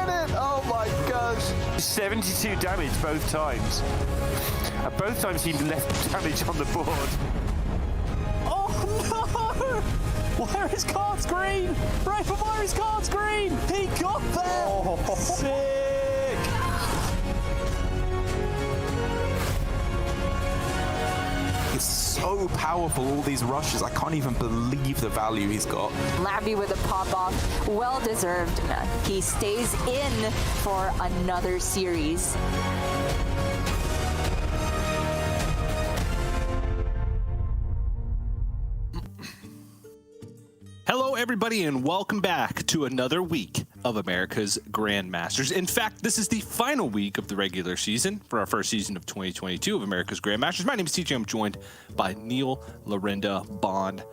did it! Oh my gosh! 72 damage both times. And both times he left damage on the board. Oh no! Why is cards green? Right before his cards green! He got there! Oh. Sick! It's so powerful, all these rushes. I can't even believe the value he's got. Labby with a pop-off, well-deserved. He stays in for another series. Hello, everybody, and welcome back to another week of America's Grandmasters. In fact, this is the final week of the regular season for our first season of 2022 of America's Grandmasters. My name is TJ. I'm joined by Neil, Lorinda, Bond,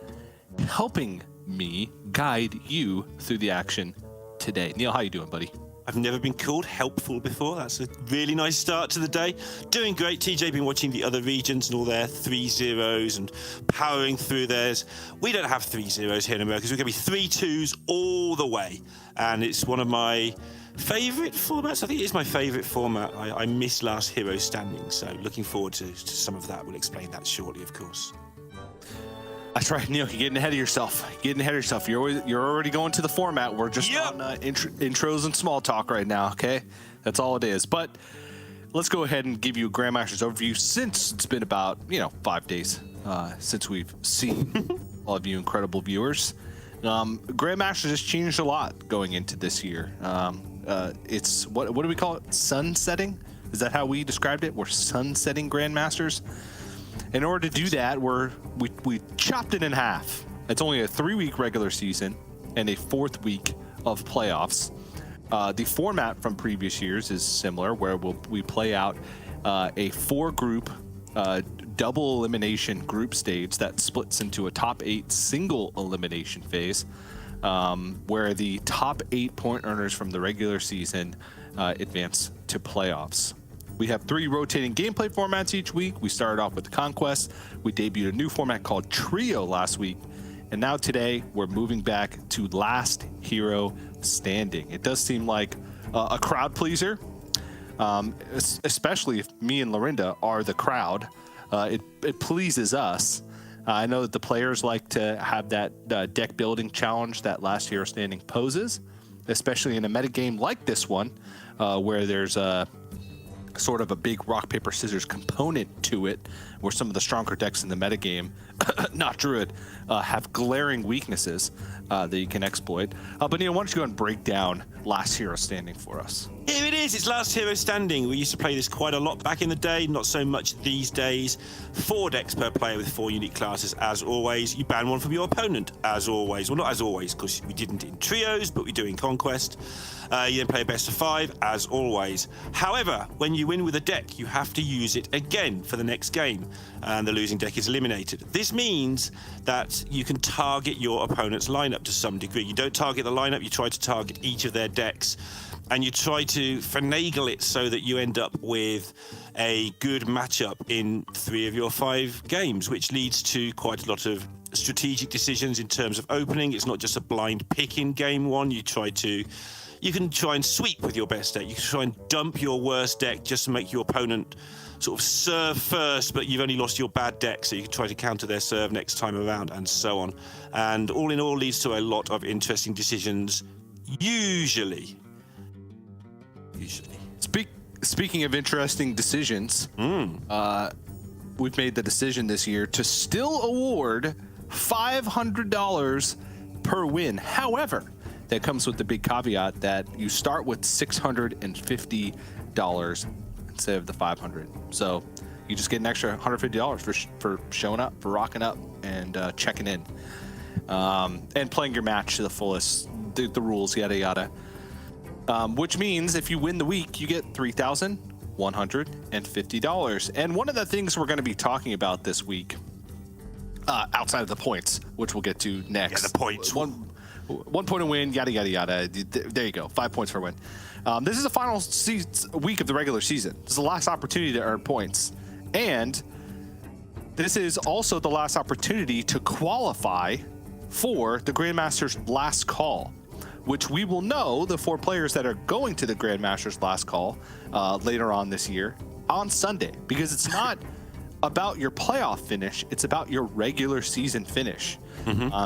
helping me guide you through the action today. Neil, how you doing, buddy? I've never been called helpful before. That's a really nice start to the day. Doing great. TJ been watching the other regions and all their 3-0s and powering through theirs. We don't have 3-0s here in America, so we're going to be 3-2s all the way. And it's one of my favourite formats. I think it is my favourite format. I miss last hero standing, so looking forward to some of that. We'll explain that shortly, of course. That's right, Neil. You're getting ahead of yourself. You're already going to the format. We're just on intros and small talk right now, okay? That's all it is. But let's go ahead and give you a Grandmasters overview since it's been about, 5 days since we've seen all of you incredible viewers. Grandmasters has changed a lot going into this year. It's, what do we call it? Sunsetting? Is that how we described it? We're sunsetting Grandmasters. In order to do that, we chopped it in half. It's only a 3-week regular season and a 4th week of playoffs. The format from previous years is similar, where we play out a 4-group double elimination group stage that splits into a top 8 single elimination phase, where the top 8 point earners from the regular season advance to playoffs. We have 3 rotating gameplay formats each week. We started off with Conquest. We debuted a new format called Trio last week. And now today, we're moving back to Last Hero Standing. It does seem like a crowd pleaser, especially if me and Lorinda are the crowd. It pleases us. I know that the players like to have that deck building challenge that Last Hero Standing poses, especially in a metagame like this one, where there's a sort of a big rock, paper, scissors component to it, where some of the stronger decks in the metagame, not Druid, have glaring weaknesses that you can exploit. But Neil, why don't you go and break down Last Hero Standing for us? Here it is. It's Last Hero Standing. We used to play this quite a lot back in the day, not so much these days. 4 decks per player with 4 unique classes, as always. You ban one from your opponent, as always. Well, not as always, because we didn't in Trios, but we do in Conquest. You then play a best of 5, as always. However, when you win with a deck, you have to use it again for the next game, and the losing deck is eliminated. This means that you can target your opponent's lineup to some degree. You don't target the lineup, you try to target each of their decks, and you try to finagle it so that you end up with a good matchup in 3 of your 5 games, which leads to quite a lot of strategic decisions in terms of opening. It's not just a blind pick in game 1. You can try and sweep with your best deck. You can try and dump your worst deck just to make your opponent sort of serve first, but you've only lost your bad deck, so you can try to counter their serve next time around, and so on. And all in all, leads to a lot of interesting decisions, usually. Speaking of interesting decisions, we've made the decision this year to still award $500 per win. However, that comes with the big caveat that you start with $650 instead of the $500. So you just get an extra $150 for showing up, for rocking up, and checking in, and playing your match to the fullest. The rules, yada yada. Which means if you win the week, you get $3,150. And one of the things we're going to be talking about this week, outside of the points, which we'll get to next. Yeah, the points. One point to win, yada, yada, yada. There you go. 5 points for a win. This is the final week of the regular season. This is the last opportunity to earn points. And this is also the last opportunity to qualify for the Grandmasters Last Call, which we will know the 4 players that are going to the Grandmasters last call later on this year on Sunday, because it's not about your playoff finish, it's about your regular season finish.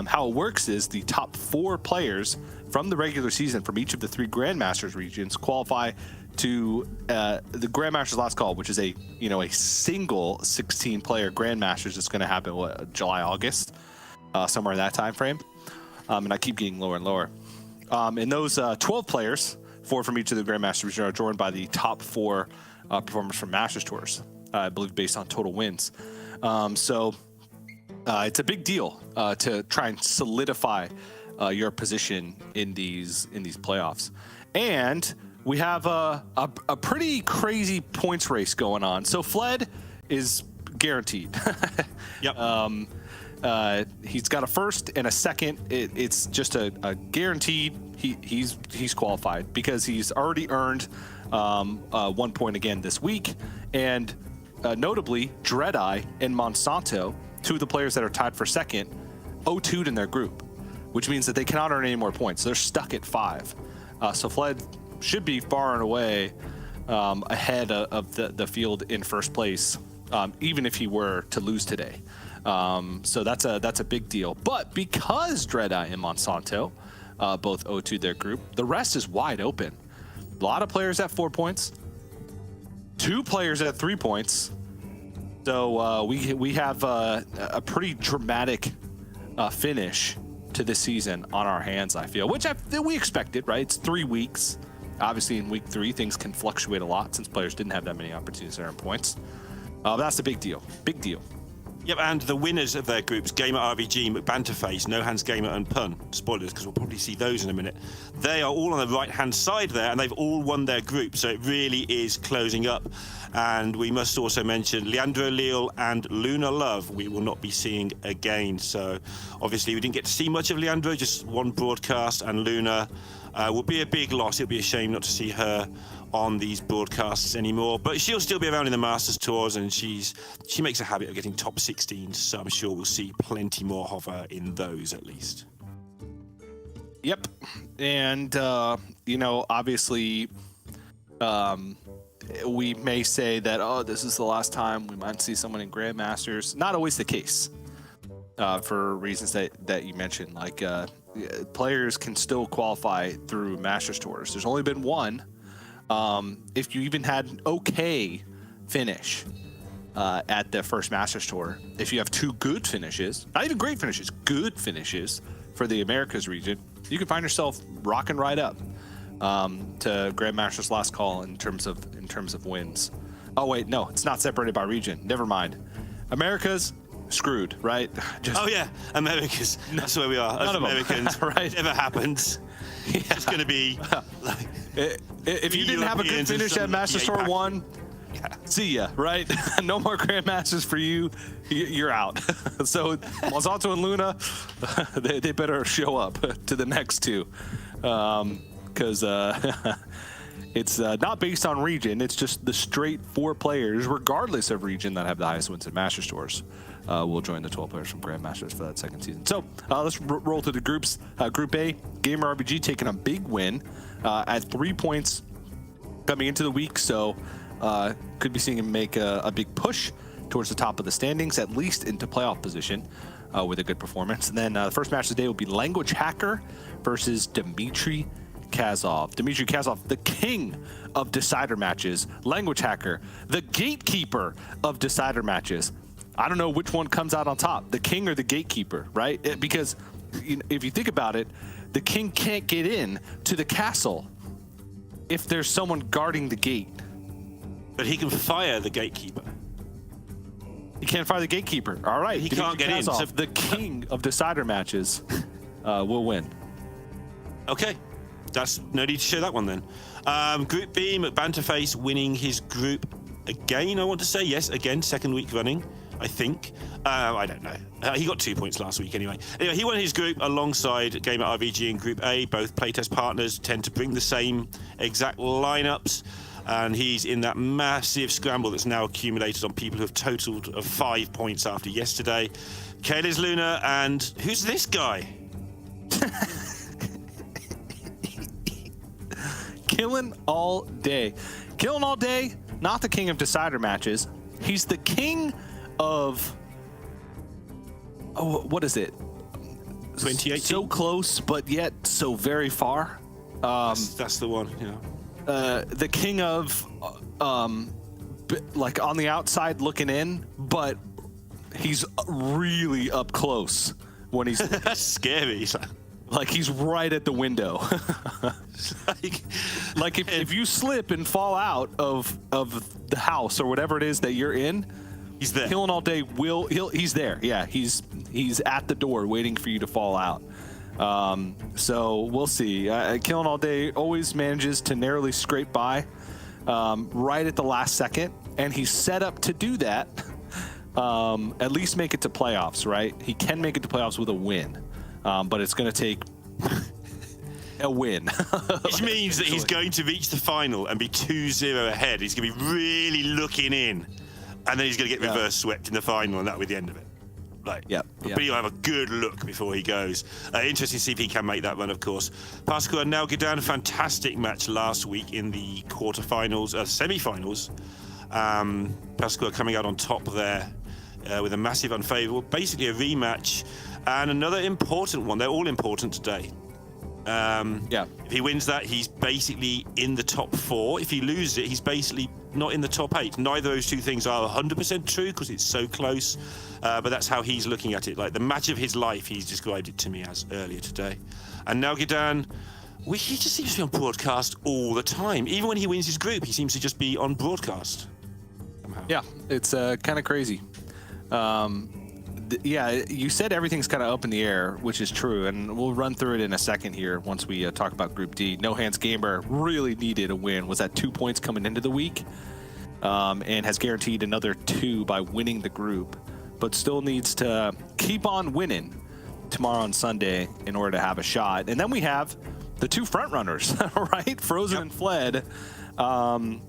How it works is the top 4 players from the regular season from each of the 3 Grandmasters regions qualify to the Grandmasters last call, which is a single 16-player Grandmasters that's going to happen July, August, somewhere in that time frame. And I keep getting lower and lower. And those 12 players, 4 from each of the Grandmasters region, are joined by the top 4 performers from Masters Tours, I believe, based on total wins. So it's a big deal to try and solidify your position in these playoffs. And we have a pretty crazy points race going on. So Fled is guaranteed. Yep. He's got a first and a second. It's just a guaranteed. He's qualified because he's already earned 1 point again this week. And notably, Dreadeye and Monsanto, 2 of the players that are tied for second, 0-2'd in their group, which means that they cannot earn any more points. They're stuck at 5. So Fled should be far and away ahead of the field in first place, even if he were to lose today. So that's a big deal. But because Dreadeye and Monsanto both 0-2 their group, the rest is wide open. A lot of players at 4 points, 2 players at 3 points. So we have a pretty dramatic finish to this season on our hands, I feel, which we expected, right? It's 3 weeks. Obviously, in week 3, things can fluctuate a lot since players didn't have that many opportunities to earn points. But that's a big deal. Big deal. Yep, and the winners of their groups, Gamer RVG, McBanterface, No Hands Gamer, and Pun. Spoilers, because we'll probably see those in a minute. They are all on the right-hand side there, and they've all won their group, so it really is closing up. And we must also mention Leandro Leal and Luna Love we will not be seeing again. So obviously we didn't get to see much of Leandro, just 1 broadcast, and Luna will be a big loss. It'll be a shame not to see her on these broadcasts anymore, but she'll still be around in the Masters Tours, and she makes a habit of getting top 16s, so I'm sure we'll see plenty more of her in those at least. Yep. And obviously we may say that, this is the last time we might see someone in Grandmasters. Not always the case, for reasons that you mentioned. Like players can still qualify through Masters Tours. There's only been 1. If you even had an okay finish at the first Masters Tour, if you have 2 good finishes, not even great finishes, good finishes for the Americas region, you can find yourself rocking right up to Grandmasters last call in terms of wins. Oh wait, no, it's not separated by region. Never mind. Americas screwed, right? Oh yeah, Americas. That's where we are. As Americans, right? Never happens. Yeah. It's going to be like, if you didn't have a good finish at Masters Tour 1, see ya, right? No more Grandmasters for you. You're out. So Monsanto and Luna, they better show up to the next 2, because it's not based on region. It's just the straight 4 players, regardless of region, that have the highest wins at Masters Tours. Will join the 12 players from Grandmasters for that second season. So let's roll to the groups. Group A, Gamer RBG taking a big win at 3 points coming into the week. So could be seeing him make a big push towards the top of the standings, at least into playoff position with a good performance. And then the first match of the day will be lnguagehackr versus DimitriKazov. DimitriKazov, the king of decider matches. lnguagehackr, the gatekeeper of decider matches. I don't know which one comes out on top, the king or the gatekeeper, right? Because if you think about it, the king can't get in to the castle if there's someone guarding the gate. But he can fire the gatekeeper. He can't fire the gatekeeper. All right. He can't get in. So the king of decider matches will win. Okay. That's no need to show that one then. Group B, McBanterface winning his group again, I want to say. Yes, again, second week running, I think. I don't know. He got 2 points last week anyway. Anyway, he won his group alongside Gamer RVG in Group A. Both playtest partners tend to bring the same exact lineups. And he's in that massive scramble that's now accumulated on people who have totaled of 5 points after yesterday. CaelesLuna and who's this guy? Killing all day. Killing all day, not the king of decider matches. He's the king of... Oh, what is it? 2018. So close, but yet so very far. That's the one, yeah. The king of... like on the outside looking in, but he's really up close when he's... That's scary. Like he's right at the window. like if you slip and fall out of the house or whatever it is that you're in, he's there. Killing all day he's there. Yeah, he's at the door waiting for you to fall out. So we'll see. Killing all day always manages to narrowly scrape by right at the last second, and he's set up to do that. At least make it to playoffs, right? He can make it to playoffs with a win. But it's going to take a win. Which means that he's going to reach the final and be 2-0 ahead. He's going to be really looking in. And then he's going to get reverse swept in the final, and that'll be the end of it. But he'll have a good look before he goes. Interesting to see if he can make that run, of course. Pascoa and Nalguidan, fantastic match last week in the quarterfinals, semi-finals. Pascoa coming out on top there with a massive unfavourable. Basically a rematch. And another important one. They're all important today. If he wins that, he's basically in the top 4. If he loses it, he's basically not in the top 8. Neither of those two things are 100% true because it's so close. But that's how he's looking at it. Like the match of his life, he's described it to me as earlier today. And Nalguidan, he just seems to be on broadcast all the time. Even when he wins his group, he seems to just be on broadcast. Somehow. Yeah, it's kind of crazy. Yeah, you said everything's kind of up in the air, which is true, and we'll run through it in a second here once we talk about Group D. No Hands Gamer really needed a win. Was at 2 points coming into the week, and has guaranteed another 2 by winning the group, but still needs to keep on winning tomorrow on Sunday in order to have a shot. And then we have the 2 front runners, right? Frozen and Fled.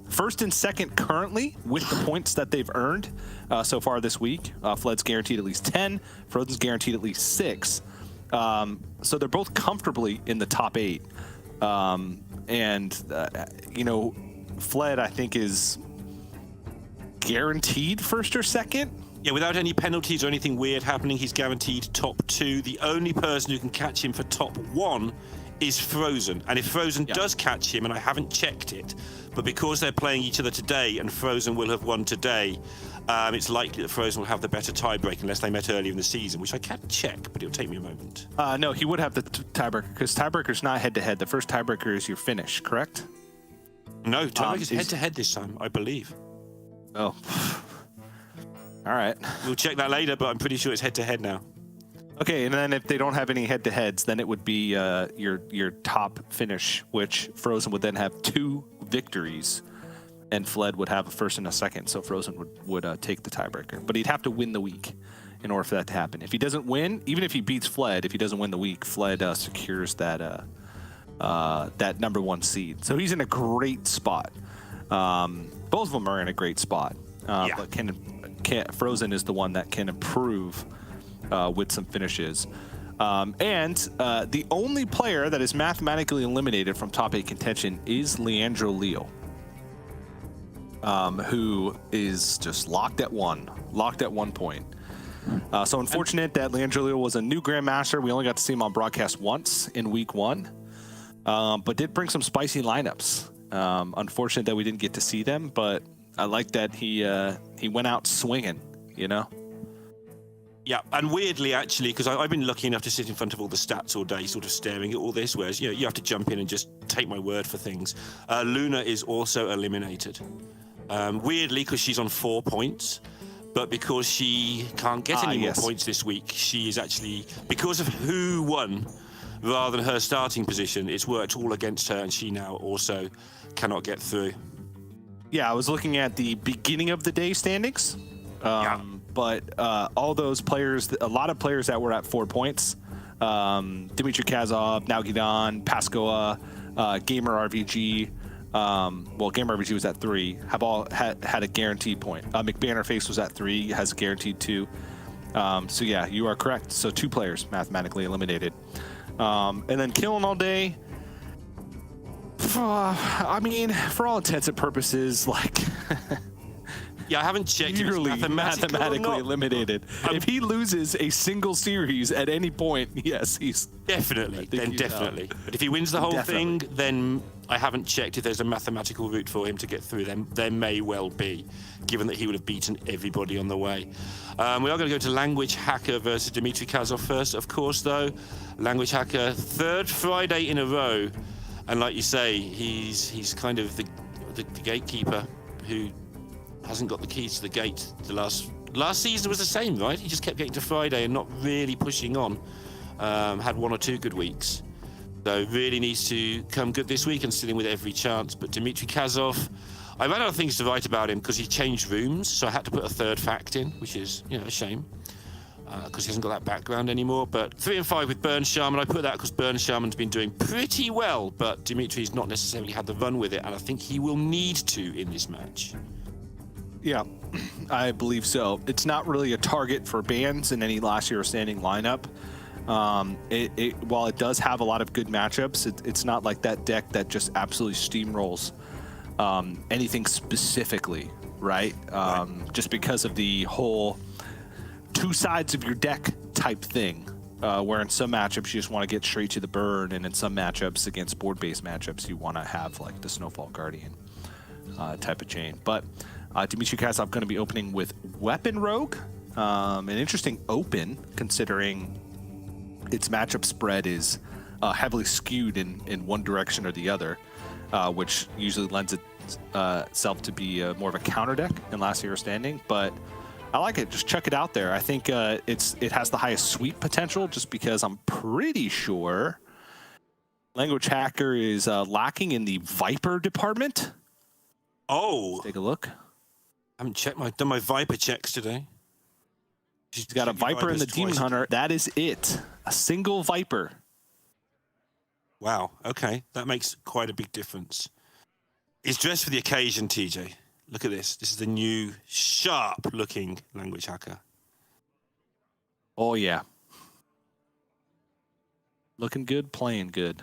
First and second currently with the points that they've earned so far this week. Fled's guaranteed at least 10. Frozen's guaranteed at least 6. So they're both comfortably in the top 8. Fled, I think, is guaranteed first or second. Yeah, without any penalties or anything weird happening, he's guaranteed top 2. The only person who can catch him for top 1 is Frozen. And if Frozen does catch him, and I haven't checked it, but because they're playing each other today and Frozen will have won today, it's likely that Frozen will have the better tiebreak unless they met earlier in the season, which I can't check, but it'll take me a moment. No, he would have the tiebreaker, because tiebreaker's not head-to-head. The first tiebreaker is your finish, correct? No, tiebreaker's head-to-head this time, I believe. Oh. All right. We'll check that later, but I'm pretty sure it's head-to-head now. Okay, and then if they don't have any head-to-heads, then it would be your top finish, which Frozen would then have 2 victories, and Fled would have a first and a second, so Frozen would take the tiebreaker. But he'd have to win the week in order for that to happen. If he doesn't win, even if he beats Fled, if he doesn't win the week, Fled secures that number 1 seed. So he's in a great spot. Both of them are in a great spot, but Frozen is the one that can improve with some finishes. The only player that is mathematically eliminated from top 8 contention is Leandro Leo, who is just locked at 1 point. So unfortunate that Leandro Leo was a new Grandmaster. We only got to see him on broadcast once in week 1, but did bring some spicy lineups. Unfortunate that we didn't get to see them, but I like that he went out swinging, Yeah, and weirdly, actually, because I've been lucky enough to sit in front of all the stats all day, sort of staring at all this, whereas, you have to jump in and just take my word for things. Luna is also eliminated. Weirdly, because she's on 4 points, but because she can't get any more points this week, she is actually, because of who won, rather than her starting position, it's worked all against her, and she now also cannot get through. Yeah, I was looking at the beginning of the day standings. But all those players, a lot of players that were at 4 points, DimitriKazov, Nalguidan, Pascoa, Gamer RVG, Gamer RVG was at 3, have all had a guaranteed point. McBannerface was at 3, has a guaranteed 2. So yeah, you are correct. So 2 players mathematically eliminated. And then Killing All Day, I mean, for all intents and purposes, like Yeah, I haven't checked if it's nearly mathematically mathematically eliminated. If he loses a single series at any point, yes, he's Definitely, then definitely. But if he wins the whole thing, then I haven't checked if there's a mathematical route for him to get through them. There may well be, given that he would have beaten everybody on the way. We are going to go to lnguagehackr versus DimitriKazov first, of course, though. lnguagehackr, third Friday in a row. And like you say, he's kind of the gatekeeper who hasn't got the keys to the gate. The last season was the same, right? He just kept getting to Friday and not really pushing on. Had one or two good weeks. So really needs to come good this week and still in with every chance. But DimitriKazov, I ran out of things to write about him because he changed rooms, so I had to put a third fact in, which is, a shame. Because he hasn't got that background anymore. But 3 and 5 with Burn Shaman. I put that because Burn Shaman's been doing pretty well, but Dimitri's not necessarily had the run with it, and I think he will need to in this match. Yeah, I believe so. It's not really a target for bans in any last year standing lineup. While it does have a lot of good matchups, it's not like that deck that just absolutely steamrolls anything specifically, right? Just because of the whole two sides of your deck type thing, where in some matchups you just want to get straight to the burn, and in some matchups against board-based matchups you want to have like the Snowfall Guardian type of chain. But DimitriKazov going to be opening with Weapon Rogue, an interesting open considering its matchup spread is heavily skewed in one direction or the other, which usually lends itself to be more of a counter deck in last hero standing. But I like it. Just chuck it out there. I think it has the highest sweep potential, just because I'm pretty sure lnguagehackr is lacking in the Viper department. Oh, Let's take a look. I haven't done my Viper checks today. She's got a Viper and the Demon Hunter. That is it. A single Viper. Wow. Okay, that makes quite a big difference. It's dressed for the occasion, TJ. Look at this. This is the new sharp-looking lnguagehackr. Oh yeah. Looking good, playing good.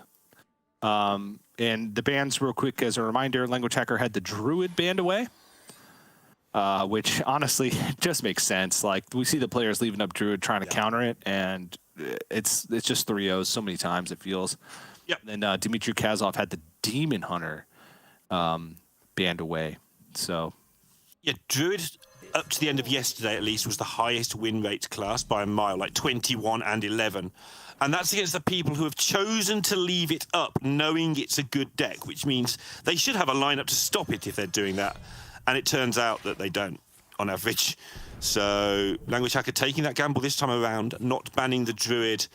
And the bans, real quick, as a reminder, lnguagehackr had the Druid banned away. Which honestly just makes sense. Like, we see the players leaving up Druid trying to counter it, and it's just 3-0s so many times it feels. Yep. And then DimitriKazov had the Demon Hunter banned away. So yeah, Druid up to the end of yesterday at least was the highest win rate class by a mile, like 21 and 11. And that's against the people who have chosen to leave it up knowing it's a good deck, which means they should have a lineup to stop it if they're doing that. And it turns out that they don't, on average. So lnguagehackr taking that gamble this time around, not banning the Druid,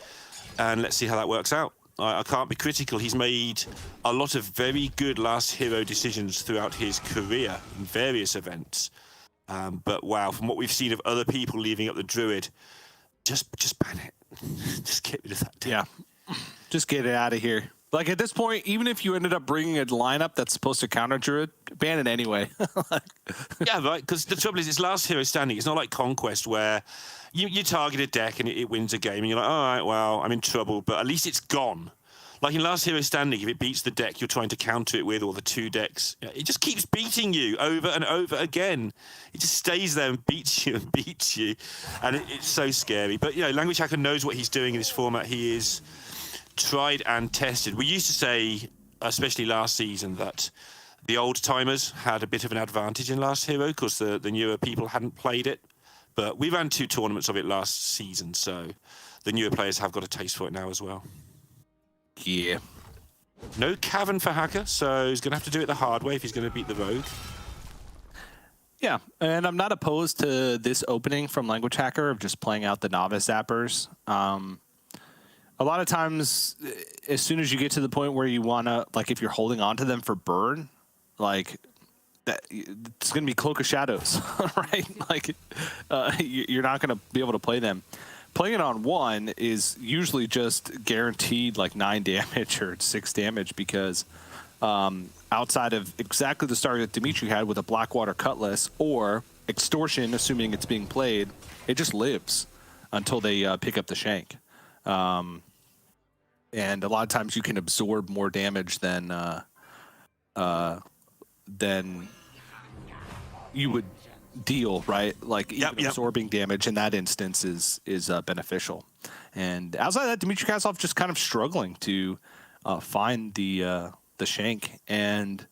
and let's see how that works out. I can't be critical. He's made a lot of very good last hero decisions throughout his career in various events. But wow, from what we've seen of other people leaving up the Druid, just ban it. Just get rid of that. Yeah, just get it out of here. Like, at this point, even if you ended up bringing a lineup that's supposed to counter Druid, ban it anyway. Yeah, right, because the trouble is, it's last hero standing. It's not like Conquest where you target a deck and it wins a game, and you're like, all right, well, I'm in trouble, but at least it's gone. Like in last hero standing, if it beats the deck you're trying to counter it with, or the two decks, it just keeps beating you over and over again. It just stays there and beats you and beats you, and it's so scary. But, lnguagehackr knows what he's doing in this format. He is tried and tested. We used to say, especially last season, that the old timers had a bit of an advantage in last hero because the newer people hadn't played it. But we ran 2 tournaments of it last season, so the newer players have got a taste for it now as well. Yeah. No Cavern for Hacker, so he's going to have to do it the hard way if he's going to beat the Rogue. Yeah, and I'm not opposed to this opening from lnguagehackr of just playing out the Novice Zappers. A lot of times, as soon as you get to the point where you want to, like, if you're holding on to them for burn, like, that it's going to be Cloak of Shadows, right? Like, you're not going to be able to play them. Playing it on 1 is usually just guaranteed, like, 9 damage or 6 damage because outside of exactly the start that Dimitri had with a Blackwater Cutlass or Extortion, assuming it's being played, it just lives until they pick up the Shank. And a lot of times you can absorb more damage than than you would deal, right? Like even absorbing damage in that instance is beneficial. And outside of that, DimitriKazov just kind of struggling to find the shank, and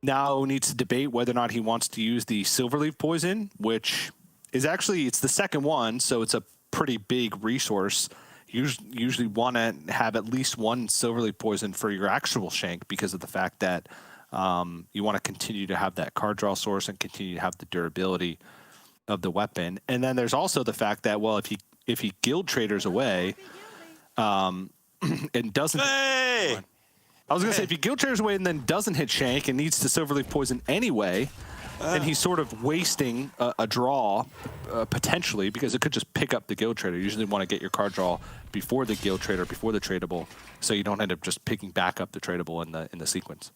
now needs to debate whether or not he wants to use the Silverleaf Poison, which is actually, it's the second one, so it's a pretty big resource. You usually want to have at least one Silverleaf Poison for your actual shank because of the fact that you want to continue to have that card draw source and continue to have the durability of the weapon. And then there's also the fact that, well, if he guild traders away and doesn't... Hey! I was going to say, if he guild traders away and then doesn't hit shank and needs to Silverleaf Poison anyway, then he's sort of wasting a draw, potentially, because it could just pick up the guild trader. You usually want to get your card draw before the guild trader, before the tradable, so you don't end up just picking back up the tradable in the sequence.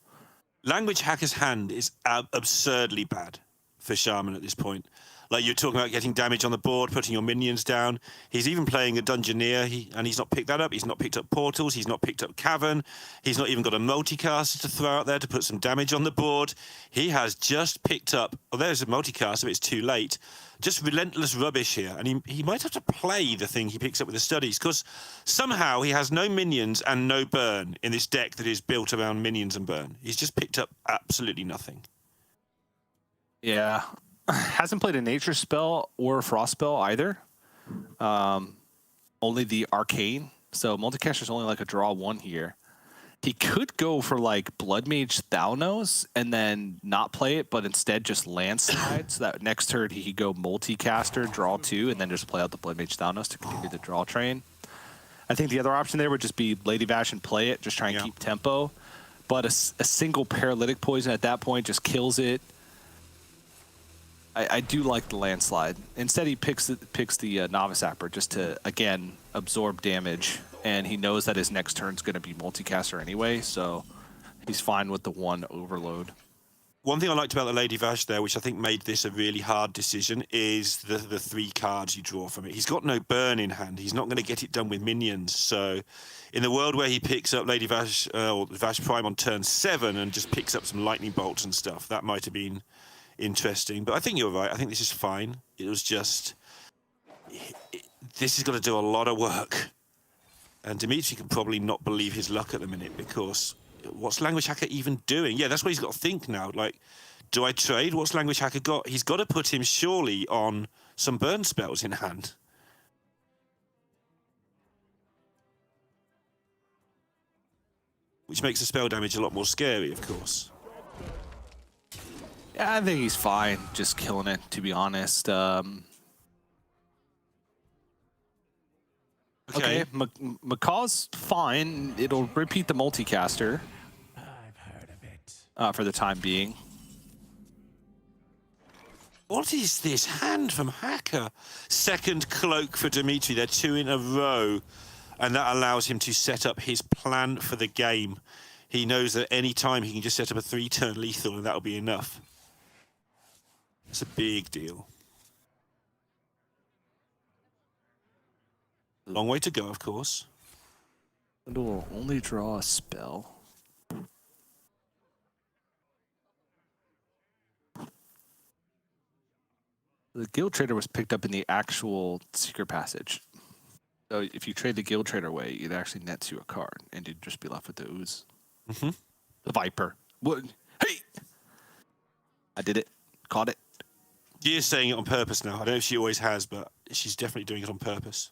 Language Hacker's hand is absurdly bad for Shaman at this point. Like, you're talking about getting damage on the board, putting your minions down. He's even playing a Dungeoneer, and he's not picked that up. He's not picked up Portals. He's not picked up Cavern. He's not even got a multicaster to throw out there to put some damage on the board. He has just picked up... Oh, there's a multicaster, but it's too late. Just relentless rubbish here. And he might have to play the thing he picks up with the studies, because somehow he has no minions and no burn in this deck that is built around minions and burn. He's just picked up absolutely nothing. Yeah. Hasn't played a nature spell or a frost spell either. Only the arcane. So multicaster's only like a draw one here. He could go for like Blood Mage Thalnos and then not play it, but instead just landslide. So that next turn he could go multicaster, draw 2, and then just play out the Blood Mage Thalnos to continue the draw train. I think the other option there would just be Lady Vash and play it, just try and keep tempo. But a single paralytic poison at that point just kills it. I do like the landslide. Instead, he picks the Novice Apper just to, again, absorb damage. And he knows that his next turn's going to be multicaster anyway, so he's fine with the one overload. One thing I liked about the Lady Vash there, which I think made this a really hard decision, is the 3 cards you draw from it. He's got no burn in hand. He's not going to get it done with minions. So in the world where he picks up Lady Vash or Vash Prime on turn 7 and just picks up some lightning bolts and stuff, that might have been interesting. But I think you're right. I think this is fine. It was just... This is going to do a lot of work. And Dimitri can probably not believe his luck at the minute, because what's Language Hacker even doing? Yeah, that's what he's got to think now. Like, do I trade? What's Language Hacker got? He's got to put him surely on some burn spells in hand. Which makes the spell damage a lot more scary, of course. Yeah, I think he's fine, just killing it, to be honest. Okay, Macaw's fine. It'll repeat the multicaster. I've heard of it. For the time being. What is this hand from Hacker? Second cloak for Dimitri. They're 2 in a row. And that allows him to set up his plan for the game. He knows that any time he can just set up a 3-turn lethal and that'll be enough. It's a big deal. Long way to go, of course. It'll only draw a spell. The Guild Trader was picked up in the actual Secret Passage. So if you trade the Guild Trader away, it actually nets you a card, and you'd just be left with the Ooze. Mm-hmm. The Viper. What? Hey! I did it. Caught it. She is saying it on purpose now. I don't know if she always has, but she's definitely doing it on purpose.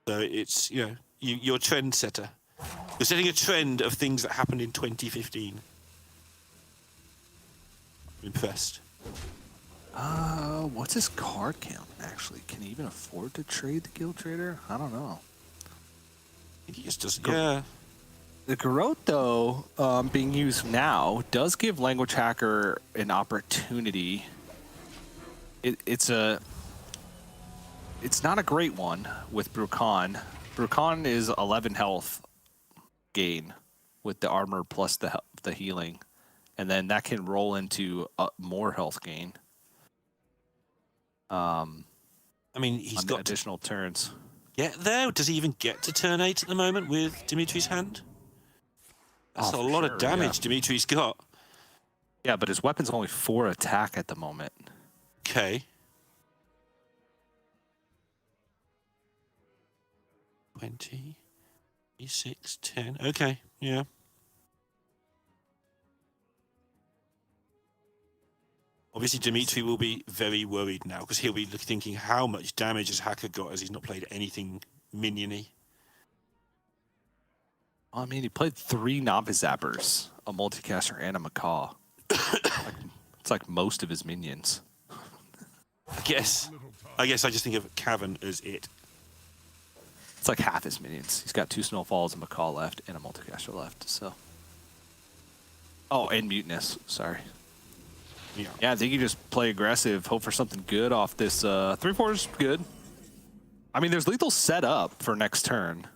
So it's, you know, you're a trend setter. You're setting a trend of things that happened in 2015. I'm impressed. What's his card count, actually? Can he even afford to trade the Guild Trader? I don't know. I think he just doesn't. Yeah. The Garrote, though, being used now, does give Language Hacker an opportunity. It's not a great one with Brukan. Brukan is 11 health gain with the armor plus the healing. And then that can roll into more health gain. I mean, he's got additional turns. Get there? Does he even get to turn 8 at the moment with Dimitri's hand? That's a lot of damage Dimitri's got. Yeah, but his weapon's only 4 attack at the moment. Okay. 20, 6, 10. Okay, yeah. Obviously, Dimitri will be very worried now because he'll be thinking how much damage has Hacker got as he's not played anything minion-y. I mean, he played 3 Novice Zappers, a Multicaster, and a Macaw. It's like most of his minions. I guess I just think of Cavern as it. It's like half his minions. He's got 2 Snowfalls, a Macaw left, and a Multicaster left, so. Oh, and Mutinous, sorry. Yeah, I think you just play aggressive, hope for something good off this. 3/4 is good. I mean, there's lethal set up for next turn.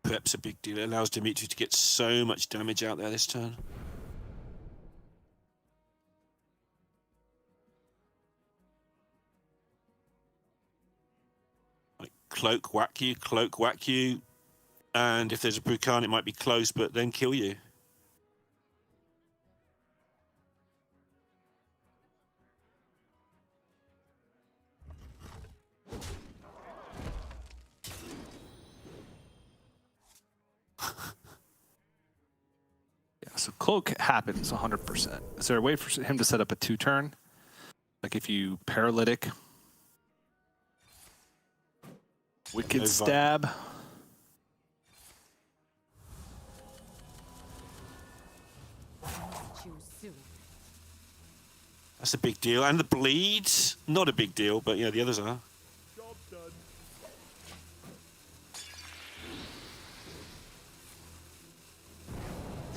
Prep's a big deal. It allows Dimitri to get so much damage out there this turn. Like cloak, whack you. And if there's a Brukan, it might be close, but then kill you. So Cloak happens 100%. Is there a way for him to set up a 2-turn? Like if you Paralytic, Wicked Stab. That's a big deal. And the bleeds, not a big deal, but yeah, the others are.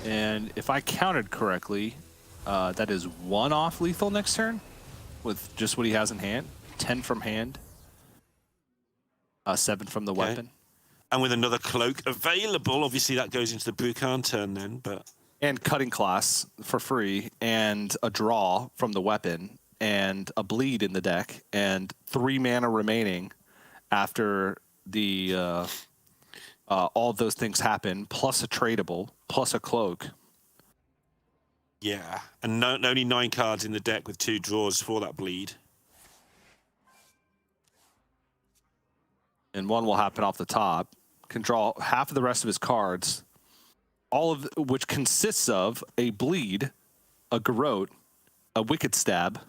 And if I counted correctly, that is 1 off lethal next turn with just what he has in hand. 10 from hand. 7 from the weapon. And with another cloak available, obviously that goes into the Brukan turn then, but... And Cutting Class for free, and a draw from the weapon, and a bleed in the deck, and 3 mana remaining after the all of those things happen, plus a tradable, plus a cloak. Yeah, and only 9 cards in the deck with 2 draws for that bleed. And 1 will happen off the top. Can draw half of the rest of his cards, all of which consists of a bleed, a garrote, a wicked stab.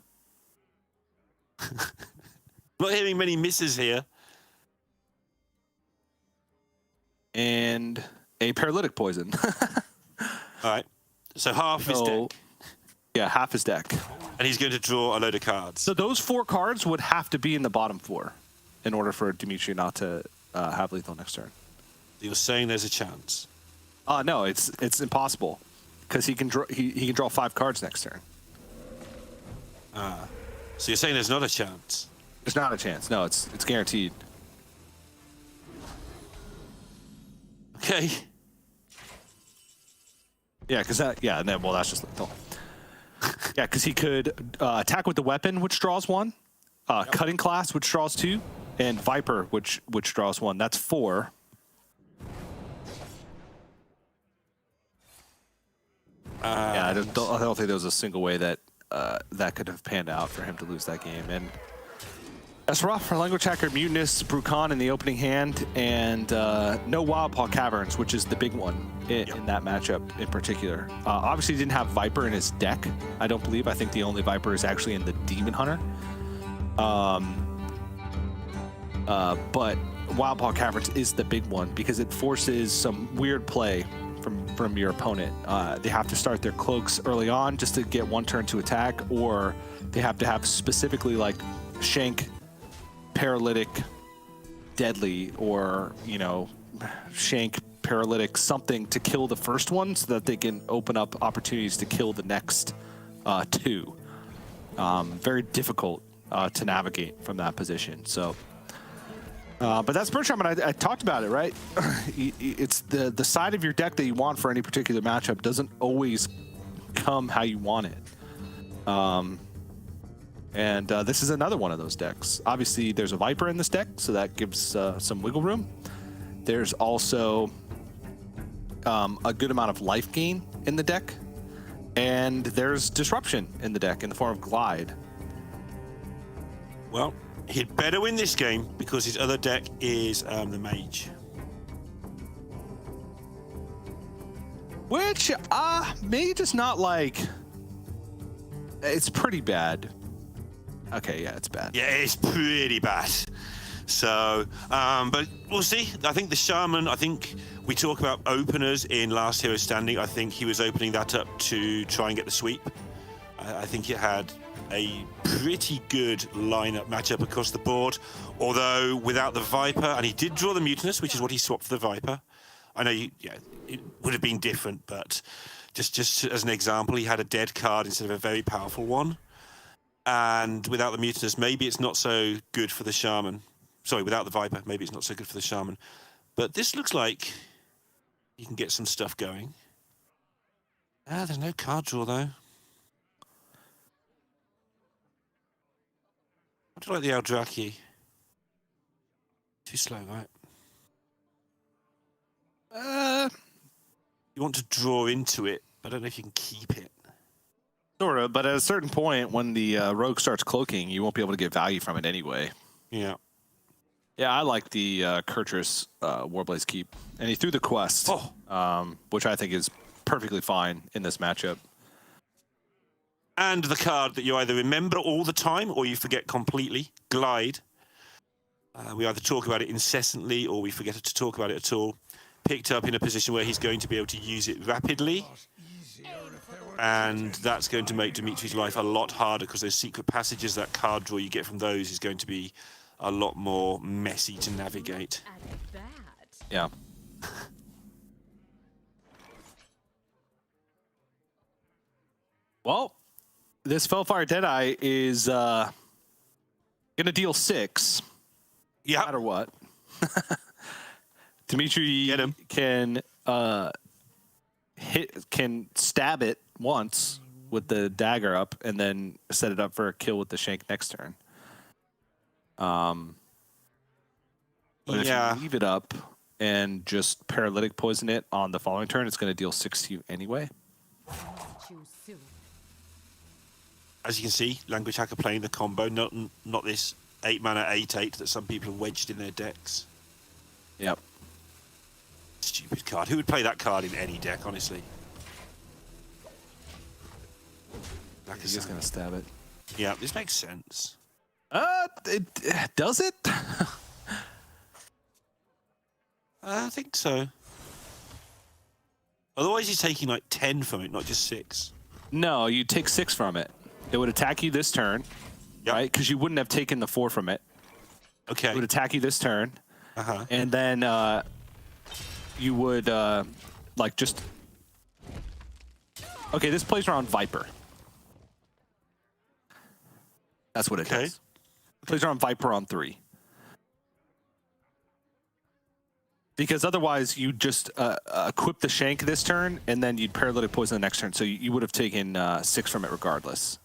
Not hearing many misses here. And a paralytic poison. All right. So half his deck. Yeah, half his deck. And he's going to draw a load of cards. So those 4 cards would have to be in the bottom 4 in order for Dimitri not to have lethal next turn. You're saying there's a chance? No, it's impossible because he can draw 5 cards next turn. So you're saying there's not a chance? There's not a chance. No, it's guaranteed. Okay. Yeah, because and then that's just lethal. Yeah, because he could attack with the weapon, which draws 1, Cutting Class, which draws 2, and Viper, which draws 1. That's 4. Yeah, I don't think there was a single way that that could have panned out for him to lose that game. And that's rough for lnguagehackr, Mutinous, Brukan in the opening hand, and no Wildpaw Caverns, which is the big one in that matchup in particular. Obviously, he didn't have Viper in his deck, I don't believe. I think the only Viper is actually in the Demon Hunter. But Wildpaw Caverns is the big one because it forces some weird play from your opponent. They have to start their cloaks early on just to get 1 turn to attack, or they have to have specifically like Shank, Paralytic, Deadly, or Shank, Paralytic, something to kill the first one so that they can open up opportunities to kill the next 2. Very difficult to navigate from that position. So but that's Bertram, and I talked about it, right? It's the side of your deck that you want for any particular matchup doesn't always come how you want it. And this is another one of those decks. Obviously, there's a Viper in this deck, so that gives some wiggle room. there's also a good amount of life gain in the deck, and there's disruption in the deck in the form of glide. Well, he'd better win this game because his other deck is the mage. Which, mage is not like... It's pretty bad. Okay, yeah, it's bad. Yeah, it's pretty bad. So, but we'll see. I think the Shaman, I think we talk about openers in Last Hero Standing. I think he was opening that up to try and get the sweep. I think it had a pretty good lineup matchup across the board, although without the Viper, and he did draw the Mutinous, which is what he swapped for the Viper. I know, it would have been different, but just as an example, he had a dead card instead of a very powerful one. And without the Mutinous, maybe it's not so good for the Shaman. Sorry, without the Viper, maybe it's not so good for the Shaman. But this looks like you can get some stuff going. There's no card draw, though. I do like the Eldraki. Too slow, right? You want to draw into it, but I don't know if you can keep it. Sort of, but at a certain point, when the rogue starts cloaking, you won't be able to get value from it anyway. Yeah. Yeah, I like the Kurtrus Warblaze Keep. And he threw the quest, which I think is perfectly fine in this matchup. And the card that you either remember all the time or you forget completely, Glide. We either talk about it incessantly or we forget to talk about it at all. Picked up in a position where he's going to be able to use it rapidly. And that's going to make Dimitri's life a lot harder because those secret passages, that card draw you get from those is going to be a lot more messy to navigate. Yeah. Well, this Fellfire Deadeye is going to deal 6. Yeah. No matter what. Dimitri Get him. can stab it once with the dagger up and then set it up for a kill with the shank next turn. But if you leave it up and just paralytic poison it on the following turn, it's going to deal 6 to you anyway. As you can see, lnguagehackr playing the combo, not this 8-mana 8/8 that some people have wedged in their decks. Yep. Stupid card. Who would play that card in any deck, honestly? He's just going to stab it. Yeah, this makes sense. Does it? I think so. Otherwise, he's taking like 10 from it, not just 6. No, you take 6 from it. It would attack you this turn, right? Because you wouldn't have taken the 4 from it. Okay. It would attack you this turn. And then you would, like, just... Okay, this plays around Viper. That's what it does. It plays around Viper on 3. Because otherwise, you just equip the shank this turn, and then you'd paralytic poison the next turn. So you would have taken 6 from it regardless.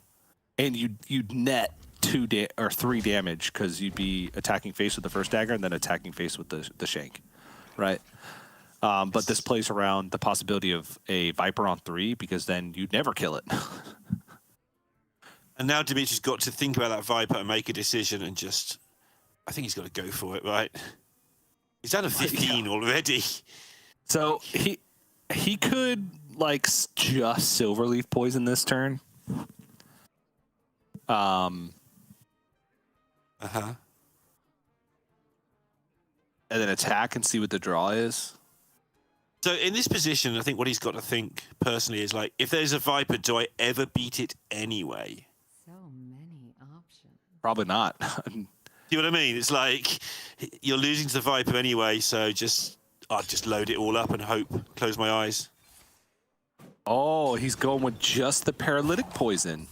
And you'd net 2 or 3 damage because you'd be attacking face with the first dagger and then attacking face with the shank, right? But this plays around the possibility of a Viper on 3 because then you'd never kill it. And now Dimitri's got to think about that Viper and make a decision and just... I think he's got to go for it, right? He's at a 15 already. So he could, like, just Silverleaf poison this turn. And then attack and see what the draw is. So in this position, I think what he's got to think personally is like, if there's a Viper, do I ever beat it anyway? So many options. Probably not. See what I mean? It's like you're losing to the Viper anyway, so I'll just load it all up and hope. Close my eyes. Oh, he's going with just the paralytic poison.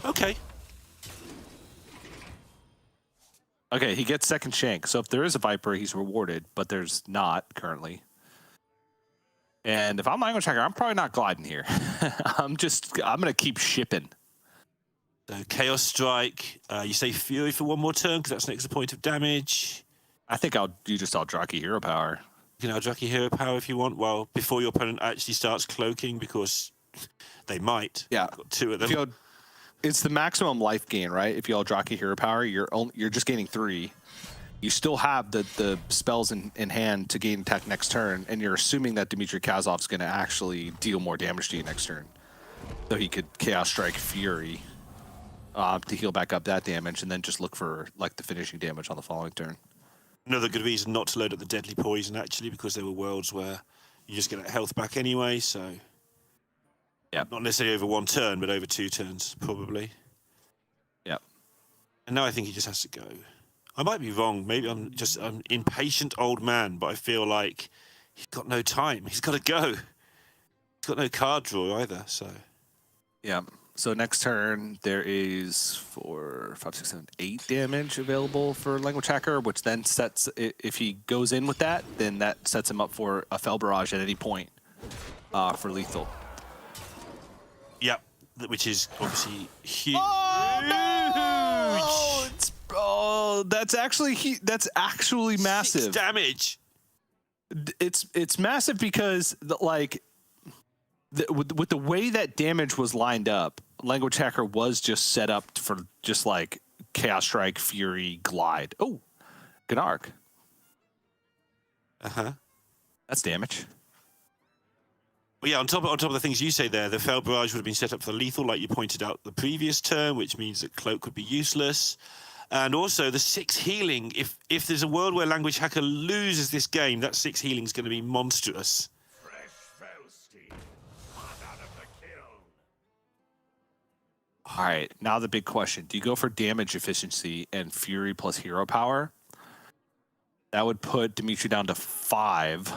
Okay. Okay, he gets second shank. So if there is a Viper, he's rewarded, but there's not currently. And if I'm lnguagehackr, I'm probably not gliding here. I'm going to keep shipping. So Chaos Strike. You say Fury for 1 more turn because that's an extra point of damage. I think you just Eldraki Hero Power. You know, Eldraki Hero Power if you want. Well, before your opponent actually starts cloaking, because they might. Yeah, Got 2 of them. It's the maximum life gain, right? If you Eldraki Hero Power, you're just gaining 3. You still have the spells in hand to gain attack next turn, and you're assuming that DimitriKazov's going to actually deal more damage to you next turn. So he could Chaos Strike Fury to heal back up that damage, and then just look for like the finishing damage on the following turn. Another good reason not to load up the Deadly Poison, actually, because there were worlds where you just get that health back anyway, so... Yep. Not necessarily over 1 turn, but over 2 turns, probably. Yep. And now I think he just has to go. I might be wrong. Maybe I'm just an impatient old man, but I feel like he's got no time. He's got to go. He's got no card draw either, so... Yeah. So next turn, there is 4, 5, 6, 7, 8 damage available for Language Hacker, which then sets, if he goes in with that, then that sets him up for a Fel Barrage at any point for lethal. Yep, which is obviously huge. That's actually massive. 6 damage. It's massive because with the way that damage was lined up, Language Hacker was just set up for just like Chaos Strike, Fury, Glide. Oh, Gnark. That's damage. Well, yeah, on top of the things you say there, the Fel Barrage would have been set up for lethal, like you pointed out the previous turn, which means that Cloak would be useless. And also the 6 healing. If there's a world where Language Hacker loses this game, that 6 healing is going to be monstrous. All right, now the big question. Do you go for damage efficiency and Fury plus Hero Power? That would put Dimitri down to 5.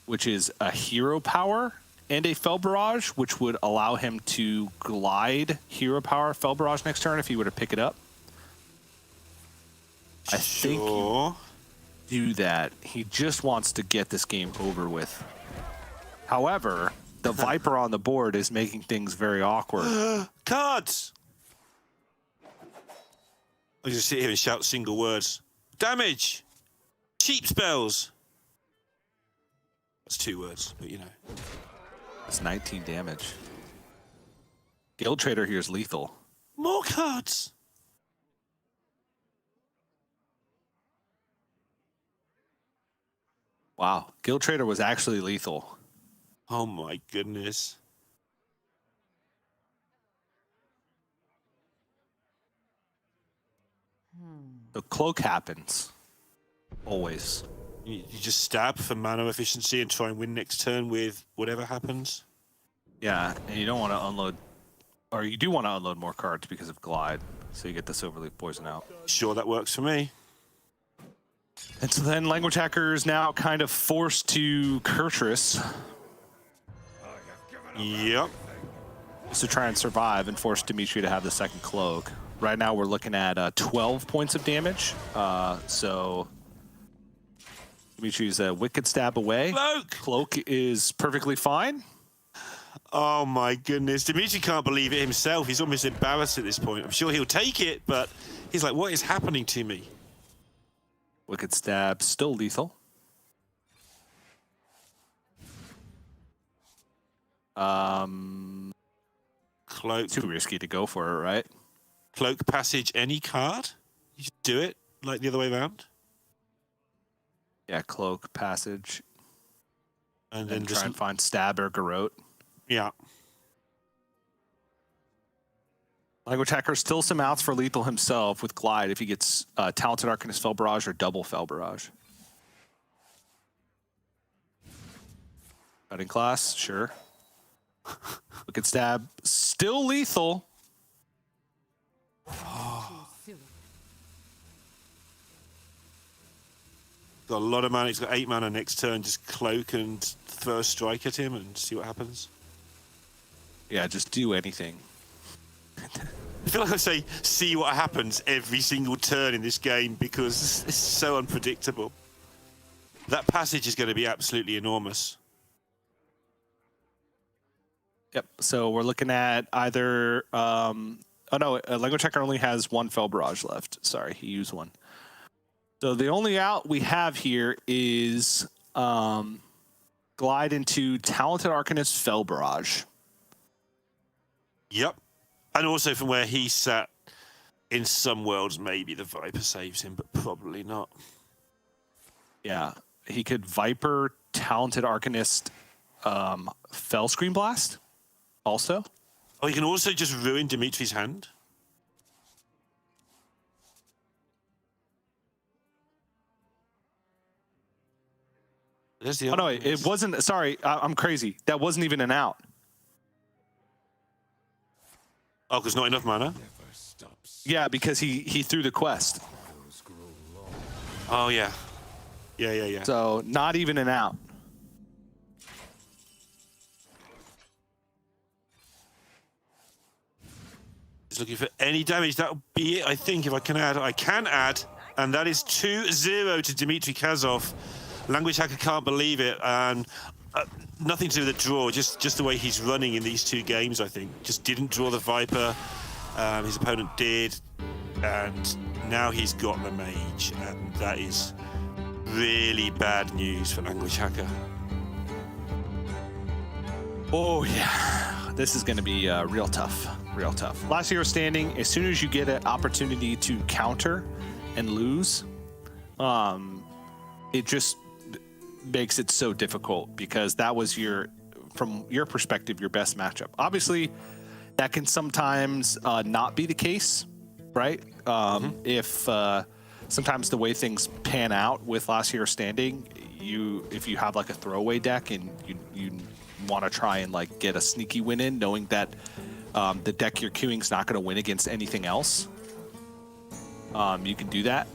Which is a Hero Power and a Fel Barrage, which would allow him to glide Hero Power Fel Barrage next turn if he were to pick it up. I think you do that. He just wants to get this game over with. However, the Viper on the board is making things very awkward. Cards! I just sit here and shout single words. Damage! Cheap spells! That's 2 words, but you know. That's 19 damage. Guild Trader here is lethal. More cards! Wow, Guild Trader was actually lethal. Oh my goodness. The cloak happens. Always. You just stab for mana efficiency and try and win next turn with whatever happens. Yeah, and you don't want to unload, or you do want to unload more cards because of Glide, so you get the Silverleaf Poison out. Sure, that works for me. And so then Language Hacker is now kind of forced to Kurtrus Yep. to try and survive and force Dimitri to have the second cloak. Right now we're looking at 12 points of damage. So Dimitri's a Wicked Stab away. Cloak! Cloak is perfectly fine. Oh my goodness. Dimitri can't believe it himself. He's almost embarrassed at this point. I'm sure he'll take it, but he's like, what is happening to me? Wicked Stab, still lethal. Cloak. Too risky to go for it, right? Cloak Passage any card? You just do it like the other way around? Yeah, Cloak, Passage. And Then then try just... and find Stab or Garrote. Yeah. Language Hacker still some outs for lethal himself with Glide if he gets Talented Arcanist Fel Barrage or double Fel Barrage. Cutting class, sure. Wicked Stab, still lethal. Got a lot of mana. He's got 8 mana next turn. Just cloak and throw a strike at him and see what happens. Yeah, just do anything. I feel like I say, see what happens every single turn in this game because it's so unpredictable. That passage is going to be absolutely enormous. Yep. So we're looking at either. Oh no, Language Hacker only has one Fell Barrage left. Sorry, he used one. So the only out we have here is glide into Talented Arcanist Fell Barrage. Yep. And also from where he sat, in some worlds, maybe the Viper saves him, but probably not. Yeah, he could Viper Talented Arcanist Fell Screen Blast also. Oh, he can also just ruin Dimitri's hand. There's the Oh no, it wasn't. Sorry, I'm crazy. That wasn't even an out. Oh, because not enough mana? Never stops. Yeah, because he threw the quest. Oh, yeah. Yeah. So not even an out. He's looking for any damage. That'll be it, I think, if I can add. I can add, and that is 2-0 to Dimitrikazov. Language Hacker can't believe it, and nothing to do with the draw, just the way he's running in these two games, I think. Just didn't draw the Viper. His opponent did, and now he's got the Mage, and that is really bad news for Language Hacker. Oh yeah, this is going to be real tough. Real tough. Last hero standing. As soon as you get an opportunity to counter and lose, it just makes it so difficult because that was from your perspective, your best matchup. Obviously, that can sometimes not be the case, right? If sometimes the way things pan out with last hero standing, if you have like a throwaway deck and you want to try and like get a sneaky win in, knowing that the deck you're queuing is not going to win against anything else, you can do that.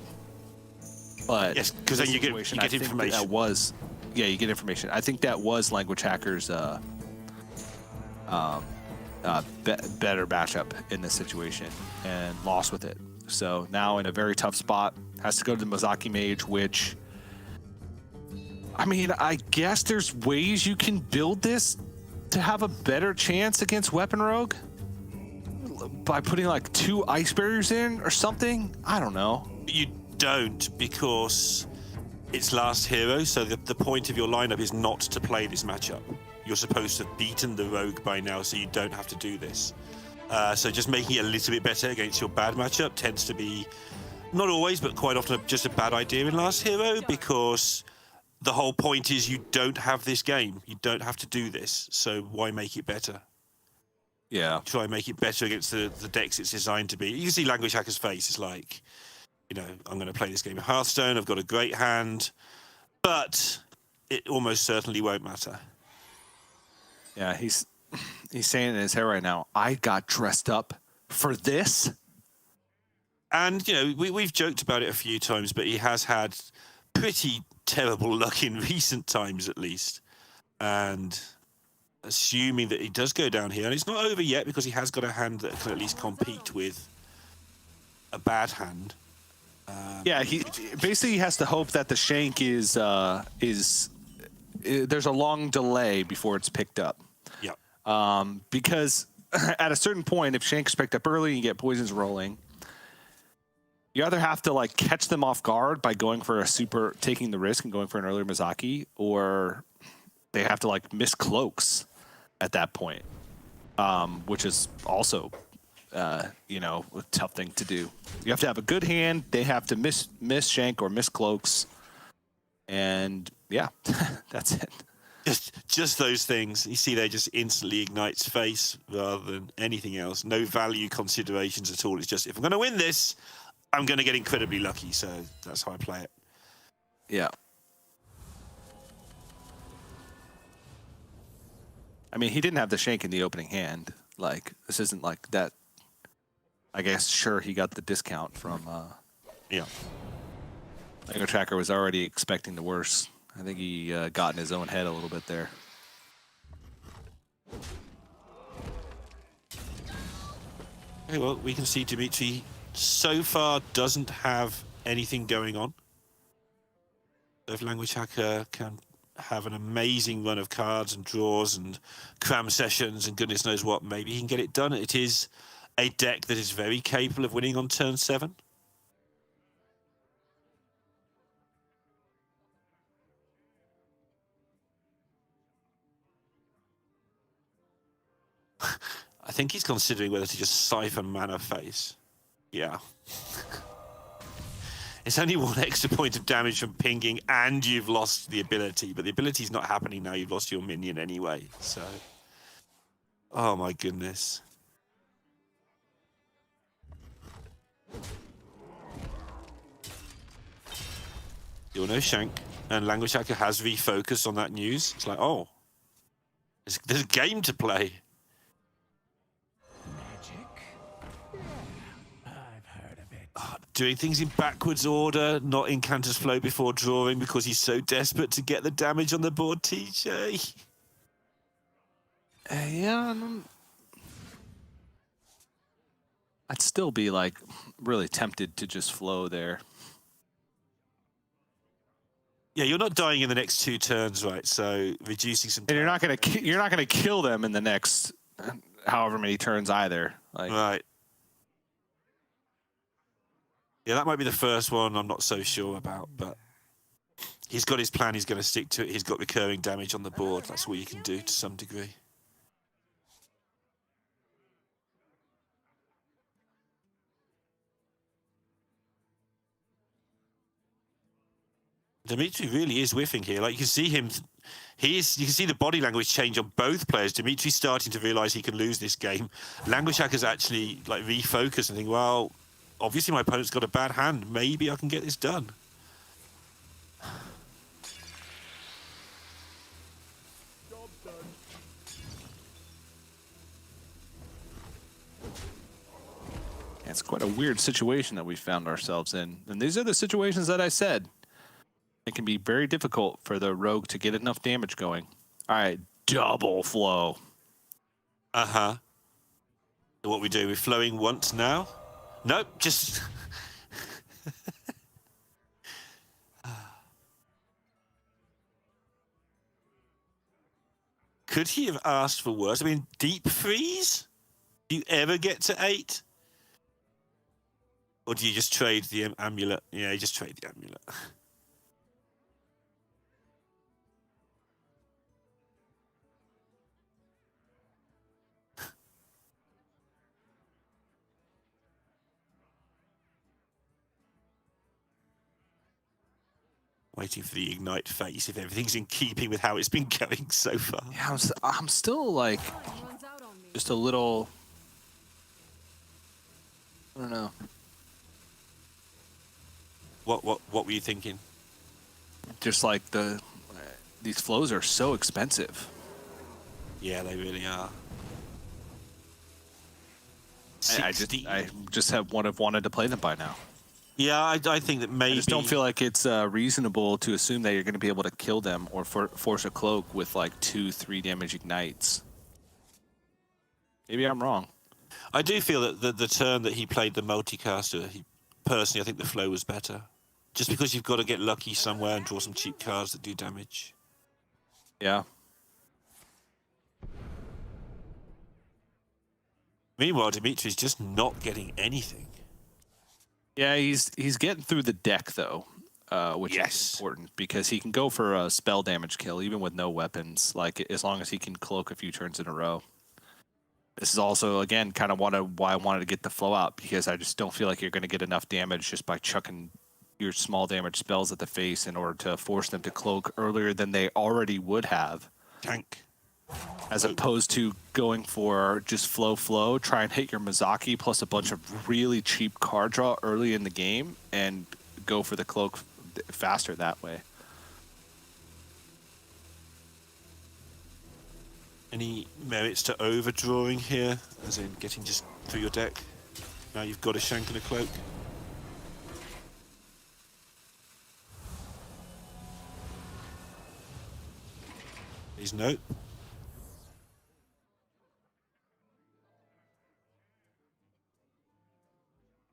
But yes, because then you get information. You get information. I think that was Language Hacker's better matchup in this situation and lost with it. So now in a very tough spot, has to go to the Mozaki Mage, which, I mean, I guess there's ways you can build this to have a better chance against Weapon Rogue by putting like 2 Ice Barriers in or something. I don't know. You don't, because it's last hero, so the point of your lineup is not to play this matchup. You're supposed to have beaten the Rogue by now, so you don't have to do this. So just making it a little bit better against your bad matchup tends to be, not always, but quite often just a bad idea in last hero, because the whole point is you don't have this game. You don't have to do this, so why make it better? Yeah. Try and make it better against the decks it's designed to be. You can see Language Hacker's face. It's like, you know, I'm going to play this game of Hearthstone. I've got a great hand, but it almost certainly won't matter. Yeah, he's saying in his head right now, I got dressed up for this. And, you know, we've joked about it a few times, but he has had pretty terrible luck in recent times, at least. And assuming that he does go down here, and it's not over yet because he has got a hand that can at least compete with a bad hand. Yeah, he basically has to hope that the shank is there's a long delay before it's picked up. Yeah. Because at a certain point, if shank's picked up early and you get poisons rolling, you either have to like catch them off guard by going for taking the risk and going for an earlier Mozaki, or they have to like miss cloaks at that point, which is also you know, a tough thing to do. You have to have a good hand. They have to miss shank or miss cloaks, and yeah, that's it. Just those things. You see, they just instantly ignites face rather than anything else. No value considerations at all. It's just, if I'm going to win this, I'm going to get incredibly lucky. So that's how I play it. Yeah. I mean, he didn't have the shank in the opening hand. Like, this isn't like that. I guess, sure, he got the discount from... Yeah. Language Hacker was already expecting the worst. I think he got in his own head a little bit there. Okay, well, we can see Dimitri so far doesn't have anything going on. If Language Hacker can have an amazing run of cards and draws and cram sessions and goodness knows what, maybe he can get it done. It is a deck that is very capable of winning on turn 7. I think he's considering whether to just siphon mana face. Yeah. It's only 1 extra point of damage from pinging, and you've lost the ability. But the ability's not happening now. You've lost your minion anyway. So, oh my goodness. You'll know Shank, and lnguagehackr has refocused on that news. It's like, oh, there's a game to play. Doing things in backwards order, not in Cantor's Flow before drawing because he's so desperate to get the damage on the board, TJ. Yeah, I'd still be like really tempted to just flow there. Yeah, you're not dying in the next 2 turns, right? So reducing some. And you're not gonna kill them in the next however many turns either. Like, right. Yeah, that might be the first one I'm not so sure about, but he's got his plan, he's going to stick to it. He's got recurring damage on the board. That's what you can do to some degree. Dimitri really is whiffing here. Like, you can see him, you can see the body language change on both players. Dimitri's starting to realize he can lose this game. lnguagehackr actually like refocused and think, well, obviously my opponent's got a bad hand. Maybe I can get this done. it's quite a weird situation that we found ourselves in. And these are the situations that I said. It can be very difficult for the rogue to get enough damage going. All right, double flow. Uh-huh. What we do, we're flowing once now? Nope, just... Could he have asked for worse? I mean, deep freeze? Do you ever get to 8? Or do you just trade the amulet? Yeah, you just trade the amulet. Waiting for the ignite phase if everything's in keeping with how it's been going so far. Yeah, I'm still like just a little, I don't know. What were you thinking? Just like these flows are so expensive. Yeah, they really are. I just would have wanted to play them by now. Yeah, I think that maybe... I just don't feel like it's reasonable to assume that you're going to be able to kill them or force a cloak with like 2-3 damage ignites. Maybe I'm wrong. I do feel that the turn that he played the multicaster, personally, I think the flow was better. Just because you've got to get lucky somewhere and draw some cheap cards that do damage. Yeah. Meanwhile, Dimitri's just not getting anything. Yeah, he's getting through the deck though, which is important because he can go for a spell damage kill even with no weapons, like as long as he can cloak a few turns in a row. This is also again kind of why I wanted to get the flow out, because I just don't feel like you're going to get enough damage just by chucking your small damage spells at the face in order to force them to cloak earlier than they already would have. Tank. As opposed to going for just flow, try and hit your Mizaki plus a bunch of really cheap card draw early in the game and go for the cloak faster that way. Any merits to overdrawing here, as in getting just through your deck? Now you've got a shank and a cloak. Please note.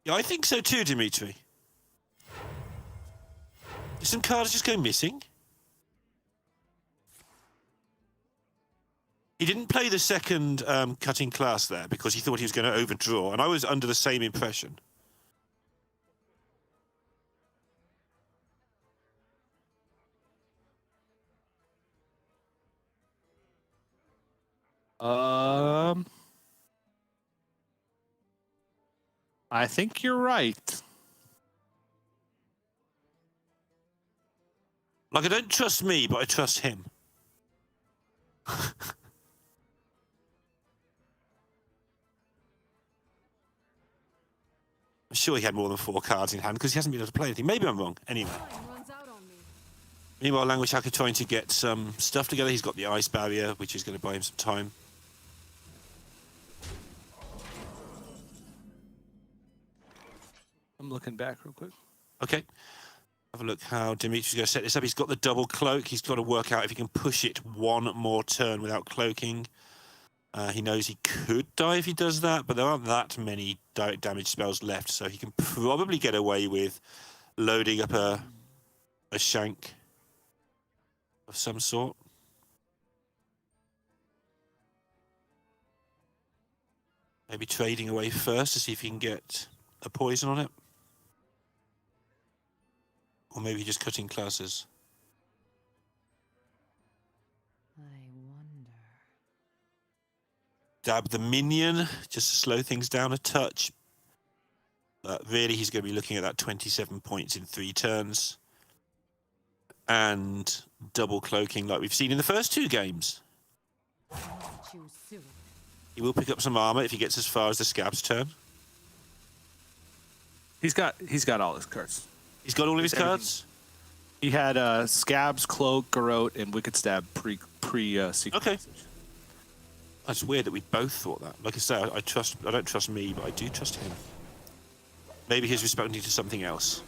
Yeah, I think so too, Dimitri. Did some cards just go missing? He didn't play the second cutting class there because he thought he was going to overdraw, and I was under the same impression. I think you're right. Like, I don't trust me, but I trust him. I'm sure he had more than 4 cards in hand because he hasn't been able to play anything. Maybe I'm wrong. Anyway. Meanwhile, lnguagehackr trying to get some stuff together. He's got the ice barrier, which is going to buy him some time. I'm looking back real quick. Okay. Have a look how Dimitri's going to set this up. He's got the double cloak. He's got to work out if he can push it one more turn without cloaking. He knows he could die if he does that, but there aren't that many direct damage spells left, so he can probably get away with loading up a shank of some sort. Maybe trading away first to see if he can get a poison on it. Or maybe just cutting classes. I wonder. Dab the minion, just to slow things down a touch. But really, he's going to be looking at that 27 points in 3 turns. And double cloaking like we've seen in the first 2 games. Choose soon. He will pick up some armor if he gets as far as the Scab's turn. He's got all his cards. He's got all of his cards? He had Scabs, Cloak, Garrote, and Wicked Stab pre sequence. Okay. That's weird that we both thought that. Like I say, I don't trust me, but I do trust him. Maybe he's responding to something else.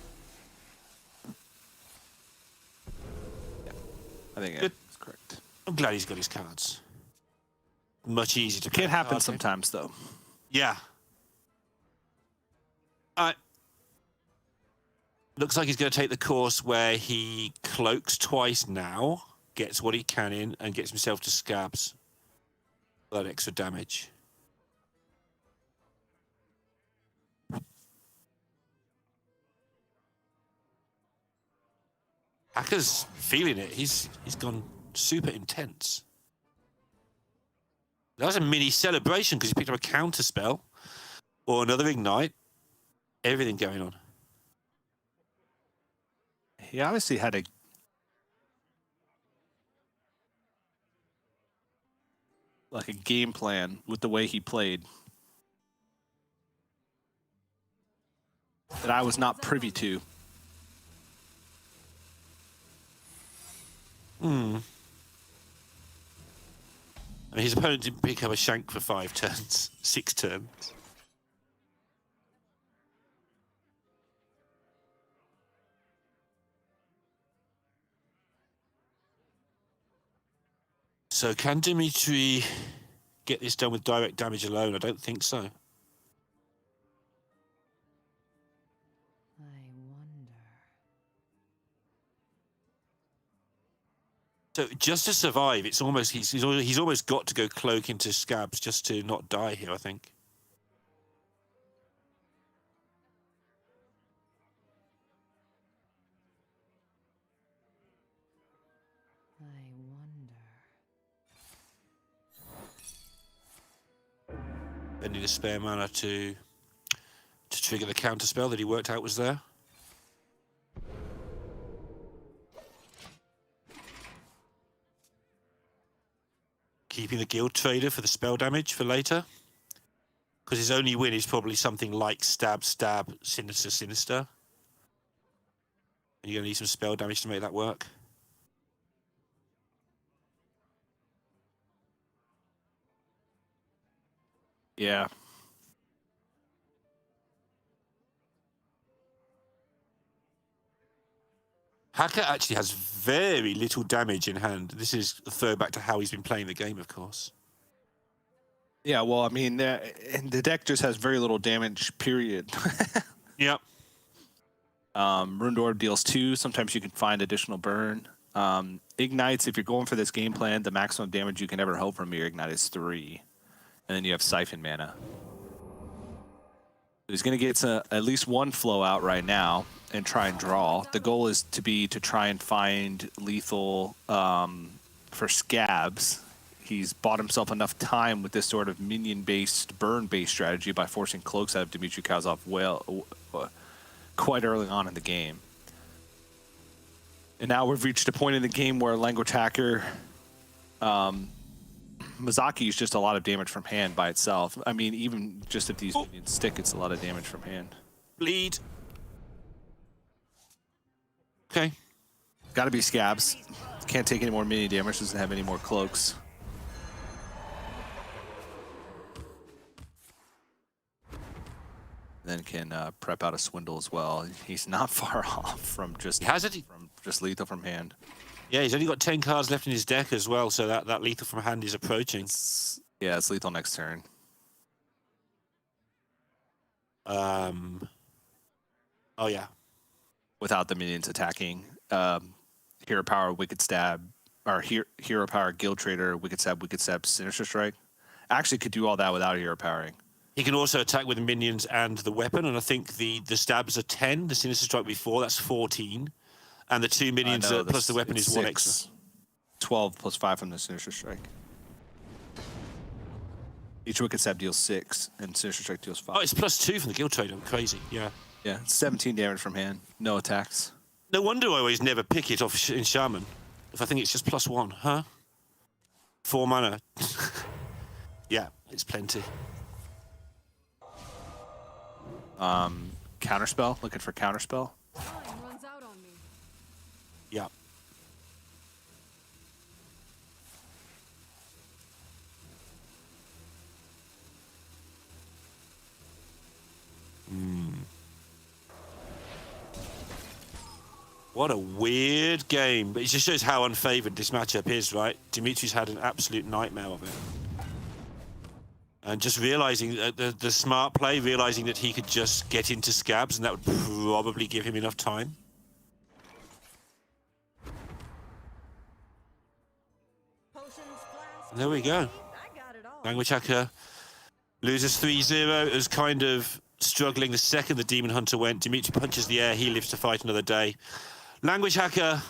I think Good. that's correct. I'm glad he's got his cards. Much easier to Can't play happen card game. sometimes, though. Yeah. Looks like he's going to take the course where he cloaks twice now, gets what he can in, and gets himself to Scabs. That extra damage. Hacker's feeling it. He's gone super intense. That was a mini celebration because he picked up a counter spell or another ignite. Everything going on. He obviously had a game plan with the way he played that I was not privy to. I mean, his opponent didn't pick up a shank for 5 turns, 6 turns. So can Dimitri get this done with direct damage alone? I don't think so. I wonder. So just to survive, it's almost he's almost got to go cloak into Scabs just to not die here, I think. I wonder. I need a spare mana to trigger the counter spell that he worked out was there. Keeping the guild trader for the spell damage for later. Because his only win is probably something like stab, stab, sinister, sinister. And you're going to need some spell damage to make that work. Yeah. Hacker actually has very little damage in hand. This is a throwback to how he's been playing the game, of course. Yeah, well, I mean, and the deck just has very little damage, period. Yep. Rune Orb deals 2. Sometimes you can find additional burn. Ignites, if you're going for this game plan, the maximum damage you can ever hope from your Ignite is 3. And then you have Siphon mana. He's going to get at least one flow out right now and try and draw. The goal is to try and find lethal for Scabs. He's bought himself enough time with this sort of minion-based, burn-based strategy by forcing cloaks out of DimitriKazov quite early on in the game. And now we've reached a point in the game where lnguagehackr, Mizaki is just a lot of damage from hand by itself. I mean, even just if these minions stick, it's a lot of damage from hand. Bleed. Okay. Got to be Scabs. Can't take any more minion damage, doesn't have any more cloaks. Then can prep out a Swindle as well. He's not far off from just lethal from hand. Yeah, he's only got 10 cards left in his deck as well, so that lethal from hand is approaching. Yeah, it's lethal next turn. Oh yeah. Without the minions attacking. Hero Power, Wicked Stab, or Hero Power, Guild Trader, Wicked Stab, Sinister Strike. Actually could do all that without Hero Powering. He can also attack with the minions and the weapon, and I think the stabs are 10, the Sinister Strike before, that's 14. And the 2 minions plus the weapon is 1 extra. 12 plus 5 from the Sinister Strike. Each Wicked Stab deals 6, and Sinister Strike deals 5. Oh, it's plus 2 from the Guild Trader, crazy, yeah. Yeah, 17 damage from hand, no attacks. No wonder I always never pick it off in Shaman, if I think it's just plus 1, huh? 4 mana. Yeah, it's plenty. Counterspell, looking for Counterspell. Yeah. What a weird game, but it just shows how unfavored this matchup is, right? Dimitri's had an absolute nightmare of it. And just realizing the smart play, realizing that he could just get into Scabs, and that would probably give him enough time. And there we go. lnguagehackr loses 3-0. It was kind of struggling the second the Demon Hunter went. Dimitri punches the air. He lives to fight another day. lnguagehackr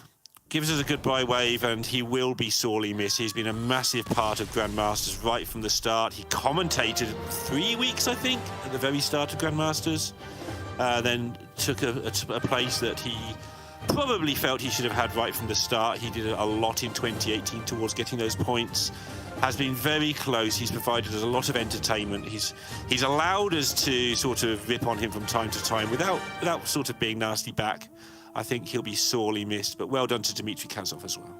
gives us a goodbye wave, and he will be sorely missed. He's been a massive part of Grandmasters right from the start. He commentated 3 weeks, I think, at the very start of Grandmasters. Then took a place that he probably felt he should have had right from the start. He did a lot in 2018 towards getting those points. Has been very close. He's provided us a lot of entertainment. He's allowed us to sort of rip on him from time to time without sort of being nasty back. I think he'll be sorely missed, but well done to DimitriKazov as well.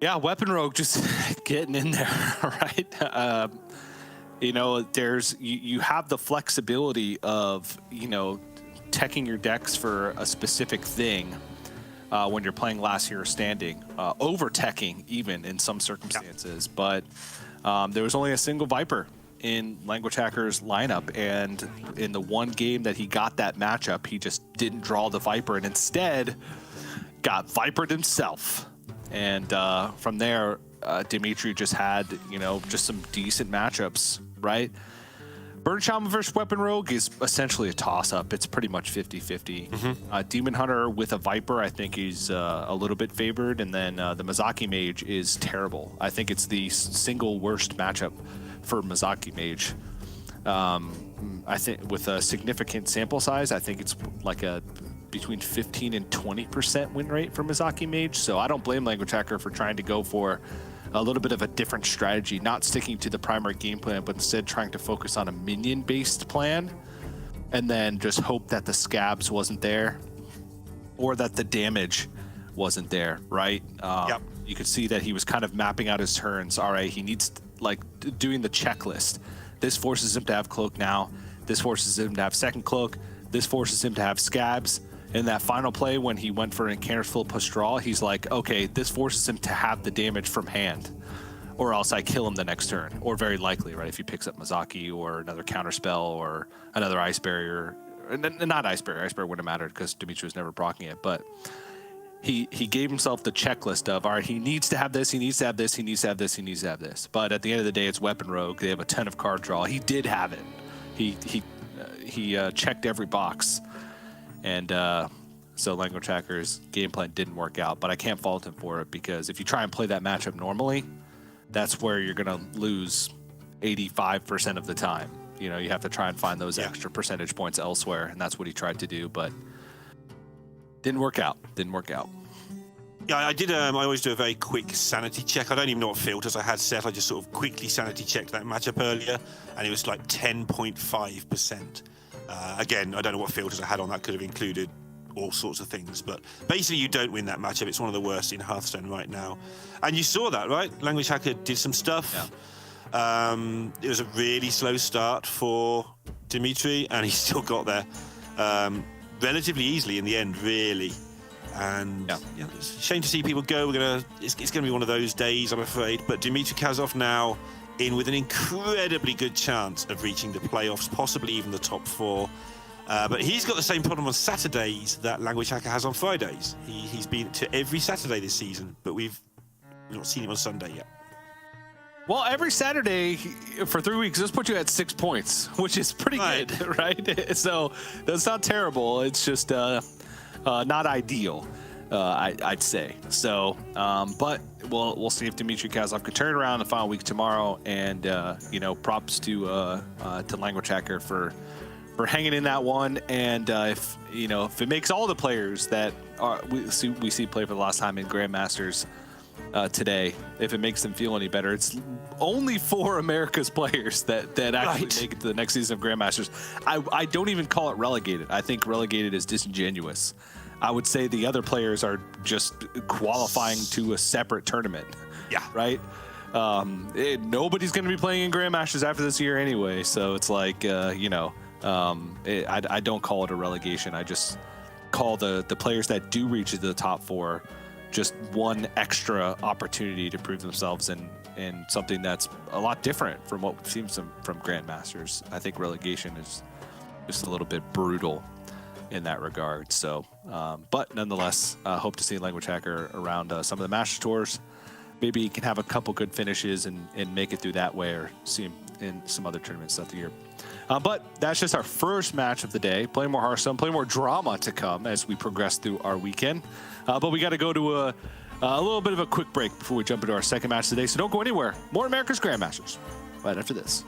Yeah, Weapon Rogue just getting in there, right? You know, you have the flexibility of, you know, teching your decks for a specific thing when you're playing Last Hero Standing, over-teching even in some circumstances. Yeah. But there was only a single Viper in lnguagehackr's lineup, and in the one game that he got that matchup, he just didn't draw the Viper and instead got Vipered himself. And from there, Dimitri just had, you know, just some decent matchups, right? Burn Shaman versus Weapon Rogue is essentially a toss-up. It's pretty much 50-50. Mm-hmm. Demon Hunter with a Viper, I think, is a little bit favored, and then the Mizaki Mage is terrible. I think it's the single worst matchup for Mizaki Mage. I think with a significant sample size, I think it's like a between 15 and 20% win rate for Mizaki Mage. So I don't blame lnguagehackr for trying to go for a little bit of a different strategy, not sticking to the primary game plan, but instead trying to focus on a minion-based plan, and then just hope that the Scabs wasn't there, or that the damage wasn't there, right? Yep. You could see that he was kind of mapping out his turns. All right, he needs, like, doing the checklist. This forces him to have Cloak now. This forces him to have second Cloak. This forces him to have Scabs. In that final play, when he went for an Encounter's Full plus draw, he's like, okay, this forces him to have the damage from hand, or else I kill him the next turn. Or very likely, right, if he picks up Mizaki or another Counterspell or another Ice Barrier. Not Ice Barrier. Ice Barrier wouldn't have mattered because Dimitri was never proccing it. But he gave himself the checklist of, all right, he needs to have this, he needs to have this, he needs to have this, he needs to have this. But at the end of the day, it's weapon rogue. They have a ton of card draw. He did have it. He checked every box, and so Language Hacker's game plan didn't work out. But I can't fault him for it, because if you try and play that matchup normally, that's where you're gonna lose 85% of the time. You know, you have to try and find those extra percentage points elsewhere, and that's what he tried to do, but didn't work out. Didn't work out. Yeah, I did. I always do a very quick sanity check. I don't even know what filters I had set. I just sort of quickly sanity checked that matchup earlier, and it was like 10.5%. Again, I don't know what filters I had on that. Could have included all sorts of things, but basically you don't win that matchup. It's one of the worst in Hearthstone right now, and you saw that, right? Language Hacker did some stuff. Yeah. It was a really slow start for Dimitri, and he still got there relatively easily in the end, really. And yeah, it's a shame to see people go. It's gonna be one of those days, I'm afraid. But DimitriKazov now in with an incredibly good chance of reaching the playoffs, possibly even the top 4. But he's got the same problem on Saturdays that Language Hacker has on Fridays. He's been to every Saturday this season, but we've not seen him on Sunday yet. Well, every Saturday for 3 weeks, this puts you at 6 points, which is pretty good, right? So that's not terrible. It's just not ideal, I'd say. So, but we'll see if DimitriKazov can turn it around the final week tomorrow. And you know, props to Language Hacker for hanging in that one. And if it makes all the players that we see play for the last time in Grandmasters today, if it makes them feel any better, it's only 4 America's players that actually make it to the next season of Grandmasters. I don't even call it relegated. I think relegated is disingenuous. I would say the other players are just qualifying to a separate tournament. Yeah. Right? Nobody's going to be playing in Grandmasters after this year anyway, so it's like, I don't call it a relegation. I just call the players that do reach to the top 4 just one extra opportunity to prove themselves in something that's a lot different from what we've seen from Grandmasters. I think relegation is just a little bit brutal in that regard. So, but nonetheless, hope to see Language Hacker around some of the Master Tours. Maybe he can have a couple good finishes and make it through that way, or see him in some other tournaments throughout the year. But that's just our first match of the day. Play more Hearthstone, play more drama to come as we progress through our weekend. But we got to go to a little bit of a quick break before we jump into our second match today. So don't go anywhere. More America's Grandmasters right after this.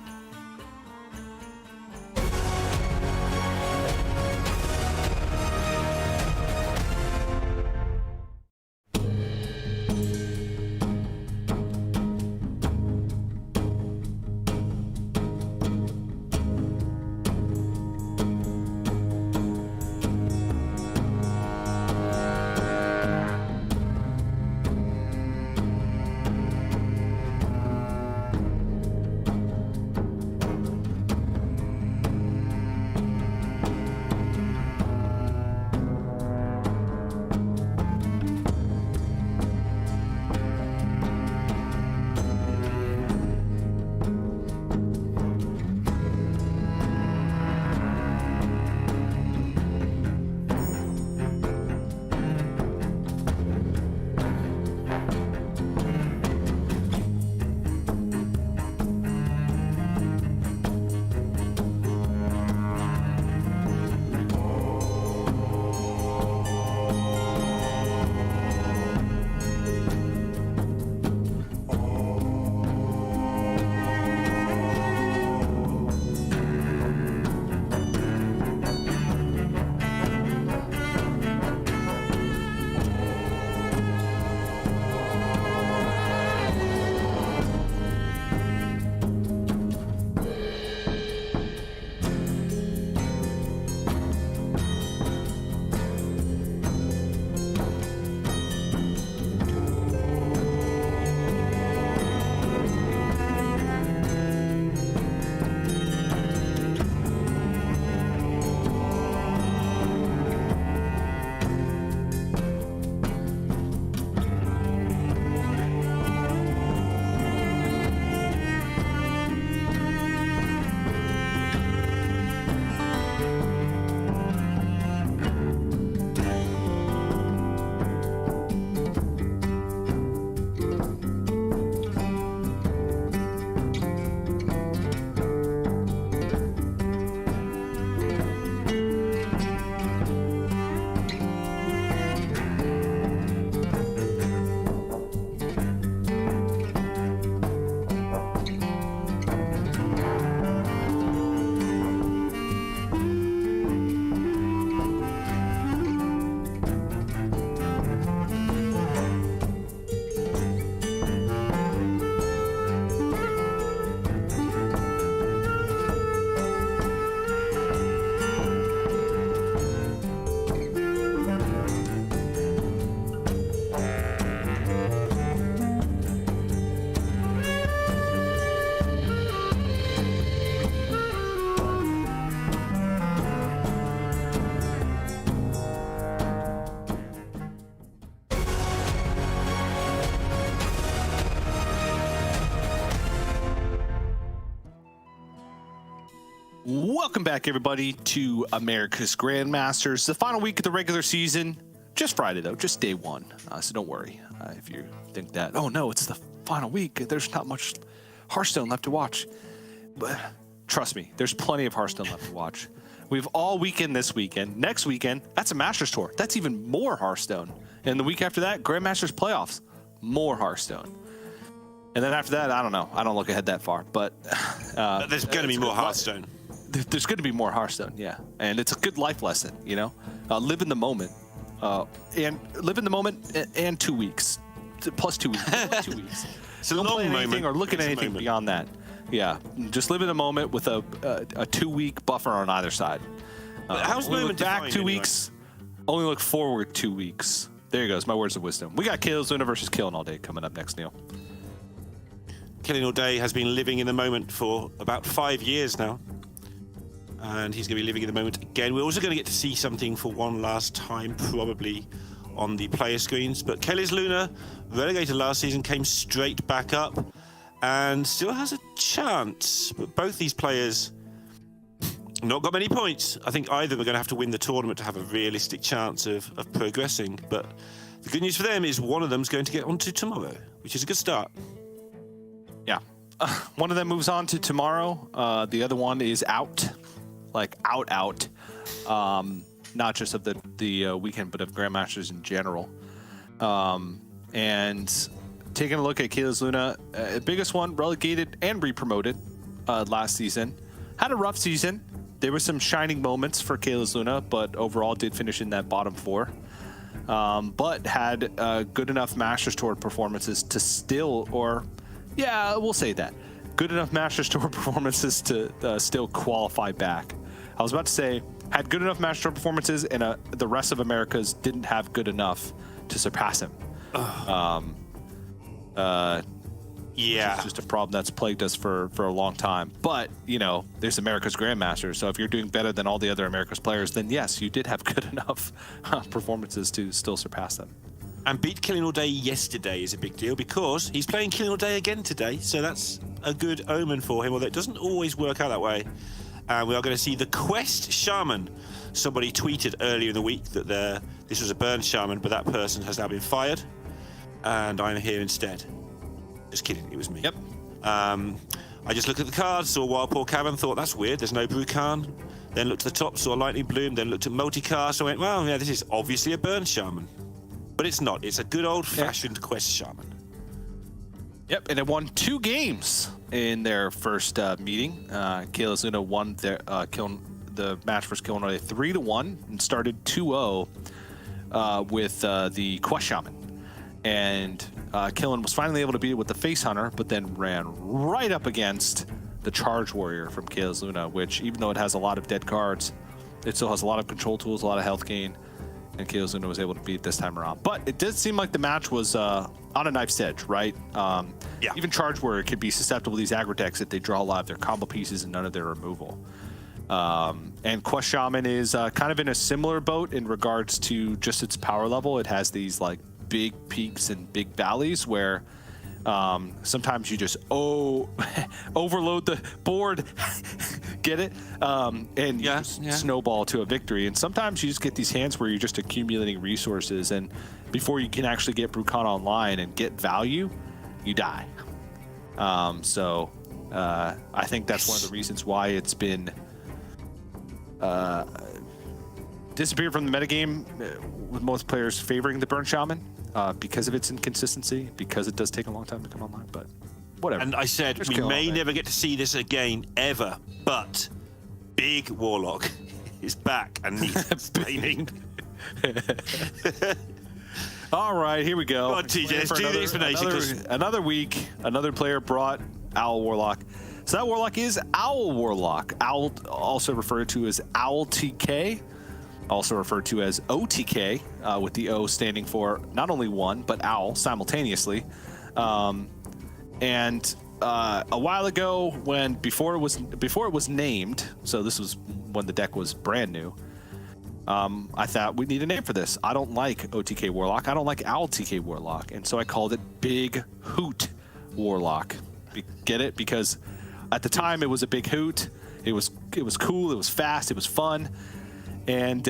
Welcome back, everybody, to America's Grandmasters. The final week of the regular season. Just Friday, though. Just day one. So don't worry if you think that, oh, no, it's the final week. There's not much Hearthstone left to watch. But trust me, there's plenty of Hearthstone left to watch. We have all weekend this weekend. Next weekend, that's a Masters Tour. That's even more Hearthstone. And the week after that, Grandmasters Playoffs. More Hearthstone. And then after that, I don't know. I don't look ahead that far. But there's going to be more Hearthstone. There's going to be more Hearthstone, yeah. And it's a good life lesson, you know? Live in the moment. And live in the moment and 2 weeks. Plus 2 weeks. Plus 2 weeks. It's a Don't long plan moment. anything or look at It's a anything moment. beyond that. Yeah. Just live in the moment with a 2 week buffer on either side. But how's only moment look back defined 2 anyway? weeks. Only look forward 2 weeks. There you go. My words of wisdom. We got CaelesLuna versus killinallday coming up next, Neil. killinallday has been living in the moment for about 5 years now. And he's going to be living in the moment again. We're also going to get to see something for one last time, probably on the player screens. But CaelesLuna, relegated last season, came straight back up and still has a chance. But both these players not got many points. I think either are going to have to win the tournament to have a realistic chance of progressing. But the good news for them is one of them's going to get onto tomorrow, which is a good start. Yeah. One of them moves on to tomorrow. The other one is out. Like out. Not just of the weekend, but of Grandmasters in general. And taking a look at CaelesLuna, biggest one, relegated and re-promoted last season. Had a rough season. There were some shining moments for CaelesLuna, but overall did finish in that bottom four. But had good enough Masters Tour performances to still, yeah, we'll say that. Good enough Masters Tour performances to still qualify back. I was about to say, had good enough Masters Tour performances, and the rest of America's didn't have good enough to surpass him. Yeah. It's just a problem that's plagued us for a long time. But, you know, there's America's Grandmasters, so if you're doing better than all the other America's players, then yes, you did have good enough performances to still surpass them. And beat killinallday yesterday is a big deal because he's playing killinallday again today, so that's a good omen for him, although it doesn't always work out that way. And we are going to see the Quest Shaman. Somebody tweeted earlier in the week that this was a burn shaman, but that person has now been fired, and I'm here instead. Just kidding, it was me. Yep. I just looked at the cards, saw Wild Paw Cavern, thought that's weird, there's no Brucan. Then looked at the top, saw Lightning Bloom, then looked at Multicast, I went, well, yeah, this is obviously a burn shaman. But it's not, it's a good old-fashioned Quest Shaman. Yep, and it won 2 games in their first meeting. CaelesLuna won the match versus killinallday 3-1 and started 2-0 with the Quest Shaman. And Killen was finally able to beat it with the Face Hunter, but then ran right up against the Charge Warrior from CaelesLuna, which, even though it has a lot of dead cards, it still has a lot of control tools, a lot of health gain, and CaelesLuna was able to beat it this time around. But it did seem like the match was on a knife's edge, right? Yeah. Even Charge Warrior could be susceptible to these aggro decks if they draw a lot of their combo pieces and none of their removal. And Quest Shaman is kind of in a similar boat in regards to just its power level. It has these like big peaks and big valleys where sometimes you just overload the board, get it, and you just snowball to a victory. And sometimes you just get these hands where you're just accumulating resources, and before you can actually get Brucan online and get value, you die. So I think that's one of the reasons why it's been disappeared from the metagame, with most players favoring the Burn Shaman because of its inconsistency, because it does take a long time to come online, but whatever. And I said, Just we kill may all day. never get to see this again, ever, but Big Warlock is back and needs explaining. All right, here we go. Come on, TJ, let's do the explanation, 'cause- Another week, another player brought Owl Warlock. So that Warlock is Owl Warlock. Owl, also referred to as Owl TK, also referred to as OTK, with the O standing for not only one, but Owl simultaneously. And a while ago, before it was named, so this was when the deck was brand new, I thought we need a name for this. I don't like OTK Warlock. I don't like Owl TK Warlock. And so I called it Big Hoot Warlock. Get it? Because at the time it was a big hoot. It was It was cool. It was fast. It was fun. And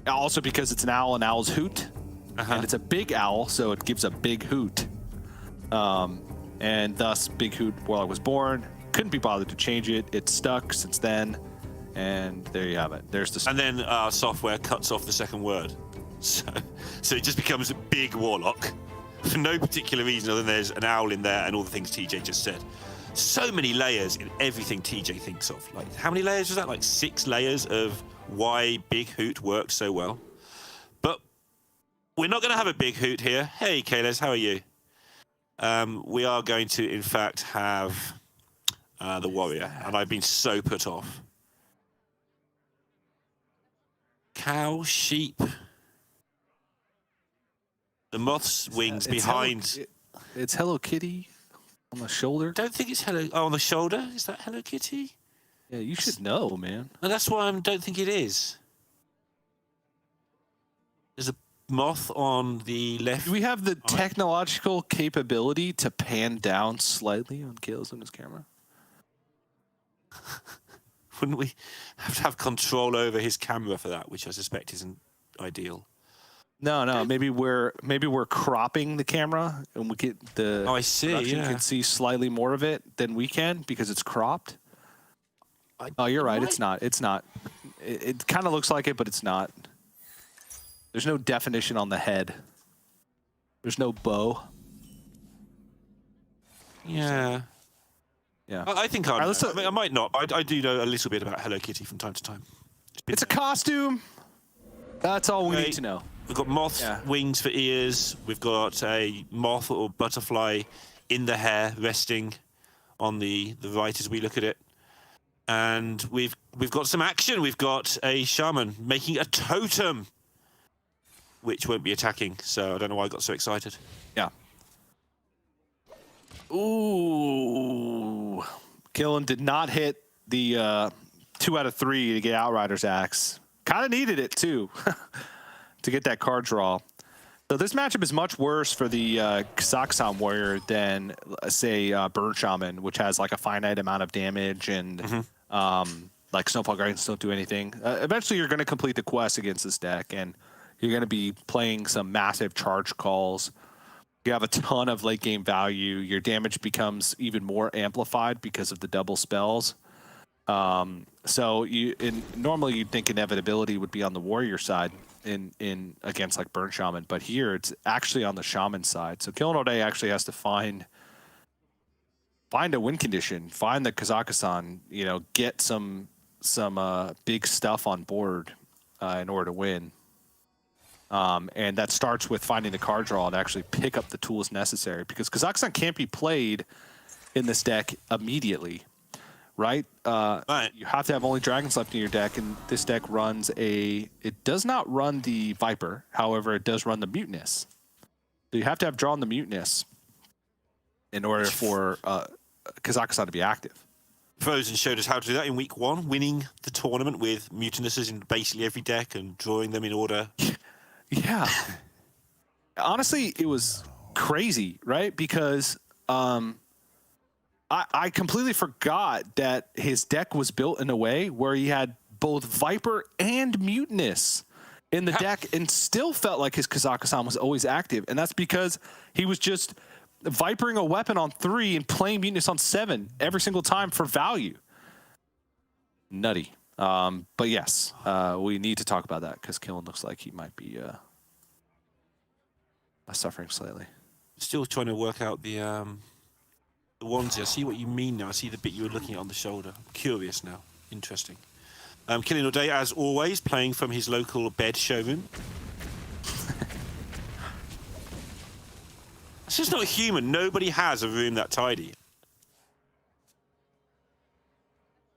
also because it's an owl and owls hoot. And it's a big owl, so it gives a big hoot. And thus, Big Hoot Warlock was born. Couldn't be bothered to change it. It's stuck since then. And there you have it. There's the... And then our software cuts off the second word. So it just becomes a big Warlock. For no particular reason other than there's an owl in there and all the things TJ just said. So many layers in everything TJ thinks of. Like, how many layers was that? Like 6 layers of why Big Hoot worked so well. But we're not going to have a Big Hoot here. Hey, Caeles, how are you? We are going to, in fact, have the warrior. And I've been so put off. Cow, sheep. The moth's wings behind. It's Hello Kitty on the shoulder. Don't think it's Hello. Oh, on the shoulder? Is that Hello Kitty? Yeah, you should know, man. No, that's why I don't think it is. There's a moth on the left. Do we have the technological capability to pan down slightly on CaelesLuna's camera? Wouldn't we have to have control over his camera for that, which I suspect isn't ideal? No. Maybe we're cropping the camera, and we get the. Oh, I see. Production Yeah. can see slightly more of it than we can because it's cropped. Oh, you're right. It's not. It's not. It kind of looks like it, but it's not. There's no definition on the head. There's no bow. Yeah. Yeah. I think All right, I mean, I might not. I do know a little bit about Hello Kitty from time to time. It's a costume. That's all we need to know. We've got moth's wings for ears. We've got a moth or butterfly in the hair resting on the right as we look at it. And we've got some action. We've got a shaman making a totem, which won't be attacking. So I don't know why I got so excited. Yeah. Ooh. Killen did not hit the 2 out of 3 to get Outrider's Axe. Kind of needed it, too, to get that card draw. So this matchup is much worse for the Kazakhstan Warrior than, say, Burn Shaman, which has like a finite amount of damage and like Snowfall Guardians don't do anything. Eventually, you're going to complete the quest against this deck, and you're going to be playing some massive charge calls. You have a ton of late game value. Your damage becomes even more amplified because of the double spells. So normally you'd think inevitability would be on the warrior side in against like Burn Shaman, but here it's actually on the shaman side. So killinallday actually has to find a win condition, find the Kazakhstan, get some big stuff on board in order to win. And that starts with finding the card draw to actually pick up the tools necessary, because Kazakhstan can't be played in this deck immediately, right? You have to have only dragons left in your deck, and this deck runs it does not run the Viper, however, it does run the Mutinous. So you have to have drawn the Mutinous in order for Kazakhstan to be active. Frozen showed us how to do that in week 1, winning the tournament with Mutinuses in basically every deck and drawing them in order. Yeah. Honestly, it was crazy, right? Because I completely forgot that his deck was built in a way where he had both Viper and Mutinous in the deck and still felt like his Kazakhstan was always active. And that's because he was just Vipering a weapon on 3 and playing Mutinous on 7 every single time for value. Nutty. But yes, we need to talk about that because Killen looks like he might be suffering slightly. Still trying to work out the onesie. I see what you mean now. I see the bit you were looking at on the shoulder. I'm curious now. Interesting. killinallday, as always, playing from his local bed showroom. It's just not human. Nobody has a room that tidy.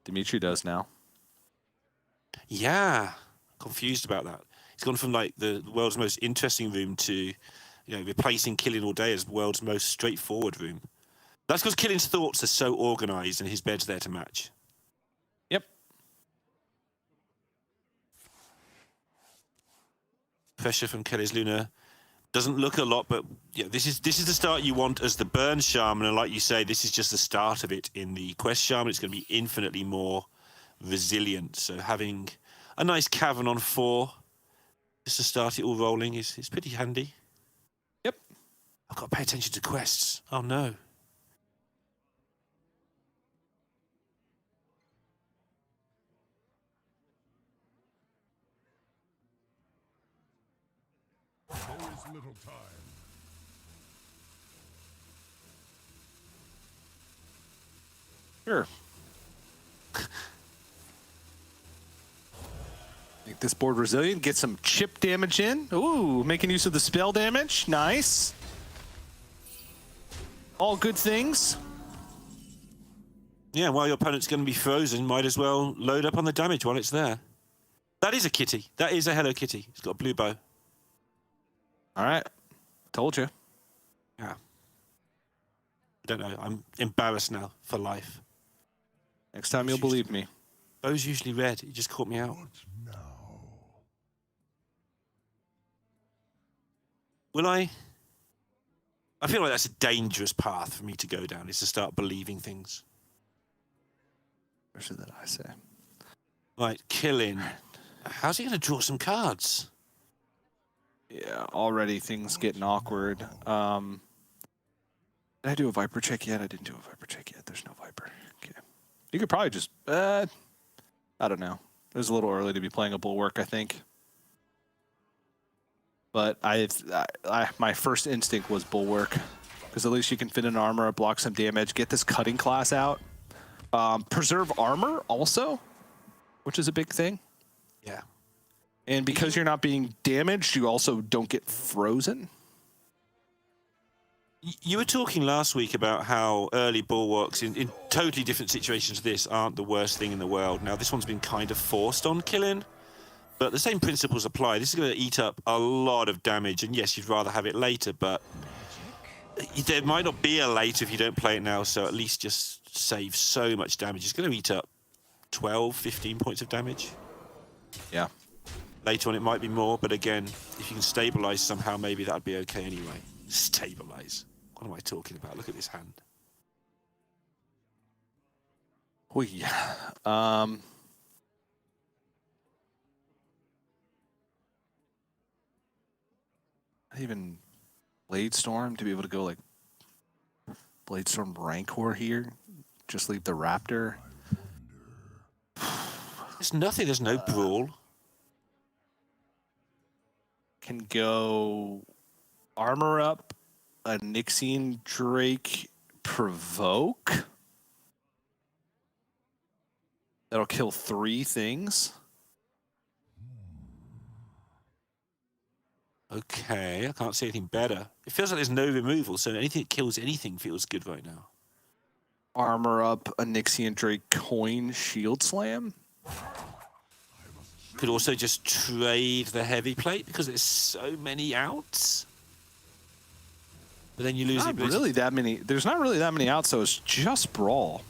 Dimitri does now. Yeah, confused about that. He's gone from like the world's most interesting room to, replacing killinallday as the world's most straightforward room. That's because Killin's thoughts are so organised and his bed's there to match. Yep. Pressure from CaelesLuna Doesn't look a lot, but yeah, this is the start you want as the burn shaman, and like you say, this is just the start of it. In the quest shaman, it's going to be infinitely more resilient. So having a nice cavern on 4 just to start it all rolling is pretty handy. Yep. I've got to pay attention to quests. Oh no. Little time. Sure. Make this board resilient. Get some chip damage in. Ooh, making use of the spell damage. Nice. All good things. Yeah, while your opponent's going to be frozen, might as well load up on the damage while it's there. That is a kitty. That is a Hello Kitty. It's got a blue bow. All right. Told you. Yeah. I don't know. I'm embarrassed now for life. Next time you'll believe me. Bow's usually red. It just caught me out. Will I feel like that's a dangerous path for me to go down, is to start believing things. Especially that I say. Right, killing. How's he going to draw some cards? Yeah, already things getting awkward. Did I do a Viper check yet? I didn't do a Viper check yet. There's no Viper. Okay. You could probably just, I don't know. It was a little early to be playing a Bulwark, I think. But my first instinct was Bulwark, because at least you can fit in armor, block some damage, get this cutting class out. Preserve armor also, which is a big thing. Yeah. And because you're not being damaged, you also don't get frozen. You were talking last week about how early bulwarks in totally different situations to this aren't the worst thing in the world. Now, this one's been kind of forced on killing, but the same principles apply. This is going to eat up a lot of damage, and yes, you'd rather have it later, but there might not be a later if you don't play it now, so at least just save so much damage. It's going to eat up 12, 15 points of damage. Yeah. Later on, it might be more, but again, if you can stabilize somehow, maybe that'd be okay anyway. Stabilize. What am I talking about? Look at this hand. Even Blade Storm to be able to go like Blade Storm Rancor here. Just leave the Raptor. There's nothing. There's no brawl. Can go armor up, a Nixian Drake provoke. That'll kill 3 things. Okay, I can't see anything better. It feels like there's no removal, so anything that kills anything feels good right now. Armor up, a Nixian Drake coin shield slam. Could also just trade the heavy plate because there's so many outs. But then you lose Not the really that many. There's not really that many outs, so it's just brawl.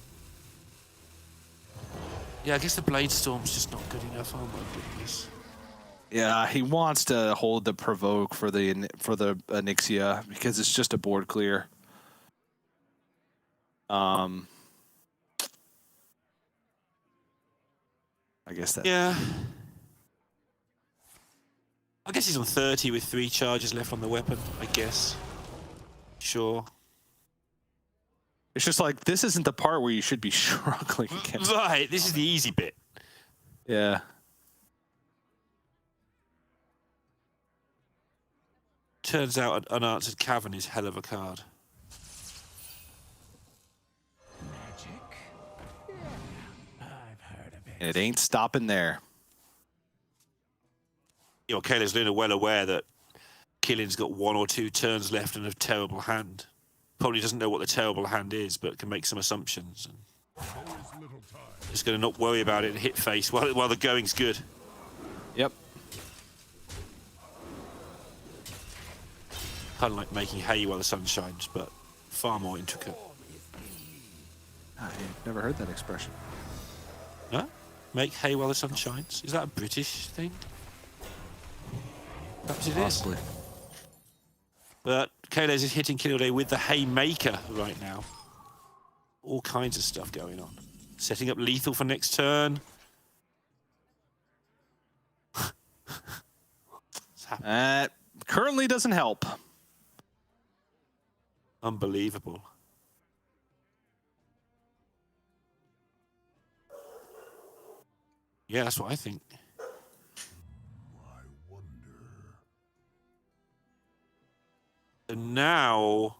Yeah, I guess the Blade Storm's just not good enough. Oh my goodness. Yeah, he wants to hold the provoke for the Onyxia because it's just a board clear. I guess that. Yeah. I guess he's on 30 with 3 charges left on the weapon, I guess. Sure. It's just like, this isn't the part where you should be struggling against. Right, this is the easy bit. Yeah. Turns out an unanswered cavern is hell of a card. Magic? I've heard of it. It ain't stopping there. You know, CaelesLuna well aware that Killing's got 1 or 2 turns left and a terrible hand. Probably doesn't know what the terrible hand is, but can make some assumptions. And just going to not worry about it and hit face while the going's good. Yep. Kind of like making hay while the sun shines, but far more intricate. I've never heard that expression. No? Make hay while the sun shines? Is that a British thing? Perhaps it is. Possibly. But Caeles is hitting killinallday with the Haymaker right now. All kinds of stuff going on. Setting up lethal for next turn. Currently doesn't help. Unbelievable. Yeah, that's what I think. I wonder. And now,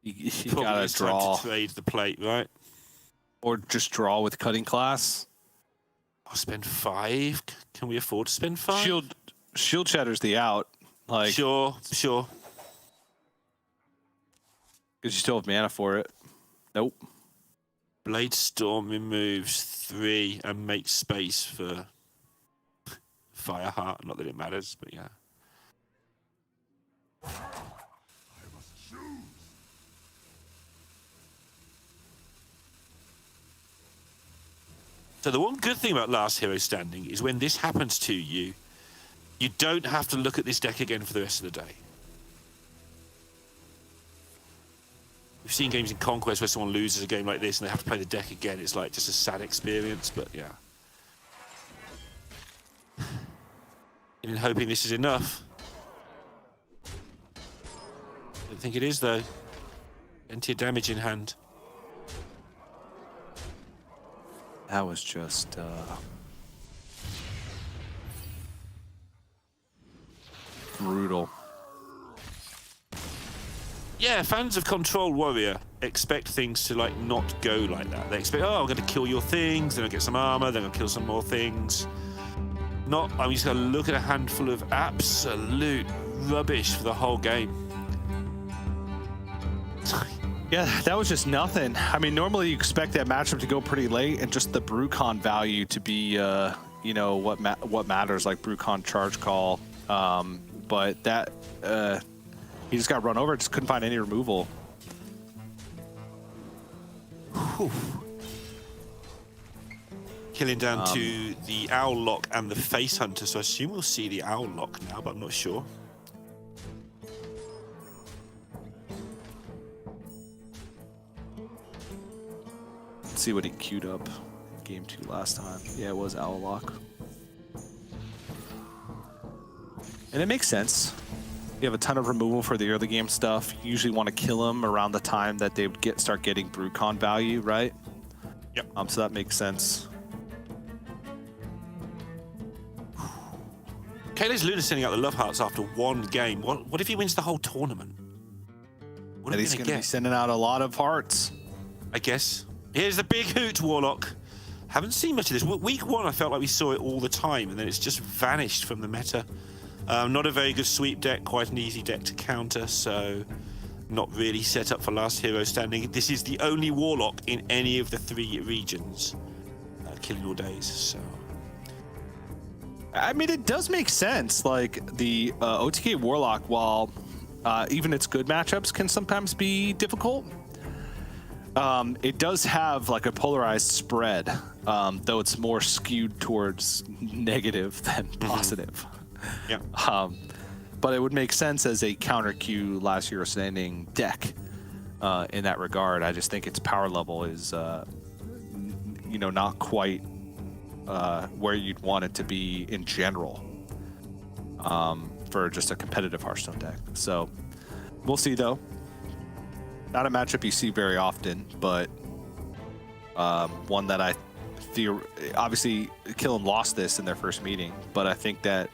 You probably gotta it's time draw. to trade the plate, right? Or just draw with cutting class. I'll spend 5. Can we afford to spend 5? Shield Shatter's the out. Like, Sure. because you still have mana for it. Nope. Blade Storm removes 3 and makes space for Fireheart. Not that it matters, but yeah. I must choose. So the one good thing about Last Hero Standing is when this happens to you, you don't have to look at this deck again for the rest of the day. We've seen games in Conquest where someone loses a game like this and they have to play the deck again. It's like just a sad experience, but yeah. And hoping this is enough. Don't think it is though. Plenty of damage in hand. That was just brutal. Yeah, fans of Control Warrior expect things to like not go like that. They expect, oh, I'm going to kill your things, then I'll get some armor, then I'll kill some more things. Not, I'm just going to look at a handful of absolute rubbish for the whole game. Yeah, that was just nothing. I mean, normally you expect that matchup to go pretty late and just the Brucon value to be, you know, what matters, like Brucon charge call. But that, he just got run over, just couldn't find any removal. Whew. Killing down to the Owl Lock and the Face Hunter, so I assume we'll see the Owl Lock now, but I'm not sure. Let's see what he queued up in game 2 last time. Yeah, it was Owl Lock. And it makes sense. You have a ton of removal for the early game stuff. You usually want to kill him around the time that they would start getting Brucon value, right? Yep. So that makes sense. CaelesLuna sending out the Love Hearts after one game. What if he wins the whole tournament? What are And we he's going going to to be get? sending out a lot of hearts. I guess. Here's the big hoot, Warlock. Haven't seen much of this. Week 1, I felt like we saw it all the time, and then it's just vanished from the meta. Not a very good sweep deck, quite an easy deck to counter, so not really set up for Last Hero Standing. This is the only Warlock in any of the 3 regions. Killing all days, so... I mean, it does make sense. Like, the OTK Warlock, while even its good matchups can sometimes be difficult, it does have, like, a polarized spread, though it's more skewed towards negative than positive. Yeah. But it would make sense as a counter Q Last Hero Standing deck in that regard. I just think its power level is, you know, not quite where you'd want it to be in general for just a competitive Hearthstone deck. So we'll see, though. Not a matchup you see very often, but one that I fear. Obviously, Killen lost this in their first meeting, but I think that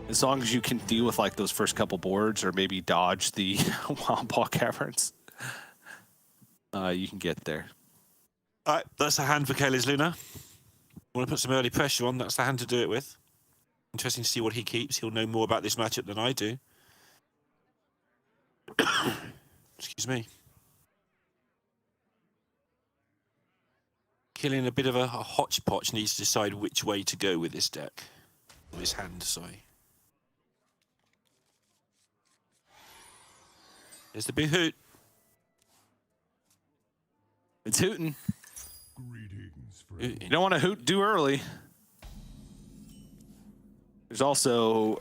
as long as you can deal with like those first couple boards or maybe dodge the Wild Ball Caverns, you can get there. All right, that's a hand for CaelesLuna. Want to put some early pressure on, that's the hand to do it with. Interesting to see what he keeps. He'll know more about this matchup than I do. Excuse me. Killing a bit of a hodgepodge, needs to decide which way to go with this deck. Or this hand, sorry. There's the big hoot. It's hooting. Greetings, Hooting. friend. You don't want to hoot too early. There's also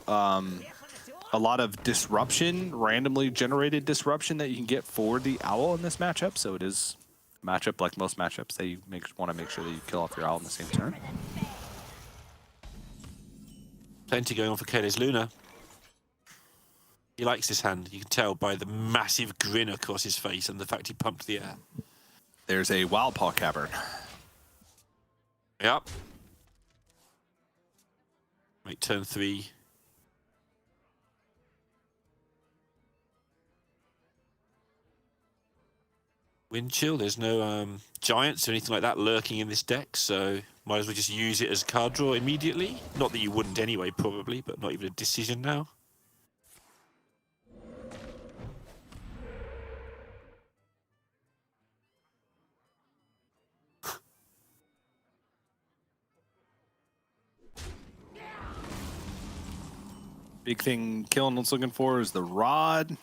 a lot of disruption, randomly generated disruption that you can get for the owl in this matchup. So it is a matchup like most matchups that you want to make sure that you kill off your owl in the same turn. Plenty going on for CaelesLuna. He likes this hand. You can tell by the massive grin across his face and the fact he pumped the air. There's a Wild Paw Cavern. Yep. Make turn 3. Wind Chill. There's no giants or anything like that lurking in this deck, so might as well just use it as card draw immediately. Not that you wouldn't anyway, probably, but not even a decision now. Big thing Killinall's looking for is the rod.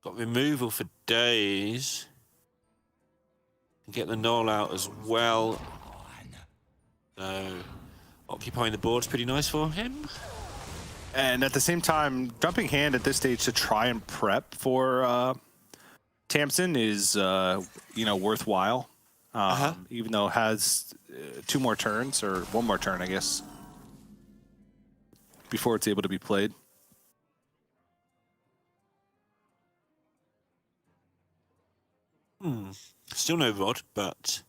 Got removal for days. Get the null out as well. So, occupying the board's pretty nice for him. And at the same time, jumping hand at this stage to try and prep for Tamsin is, worthwhile. Even though it has 2 more turns, or 1 more turn, I guess, before it's able to be played. Still no rod, but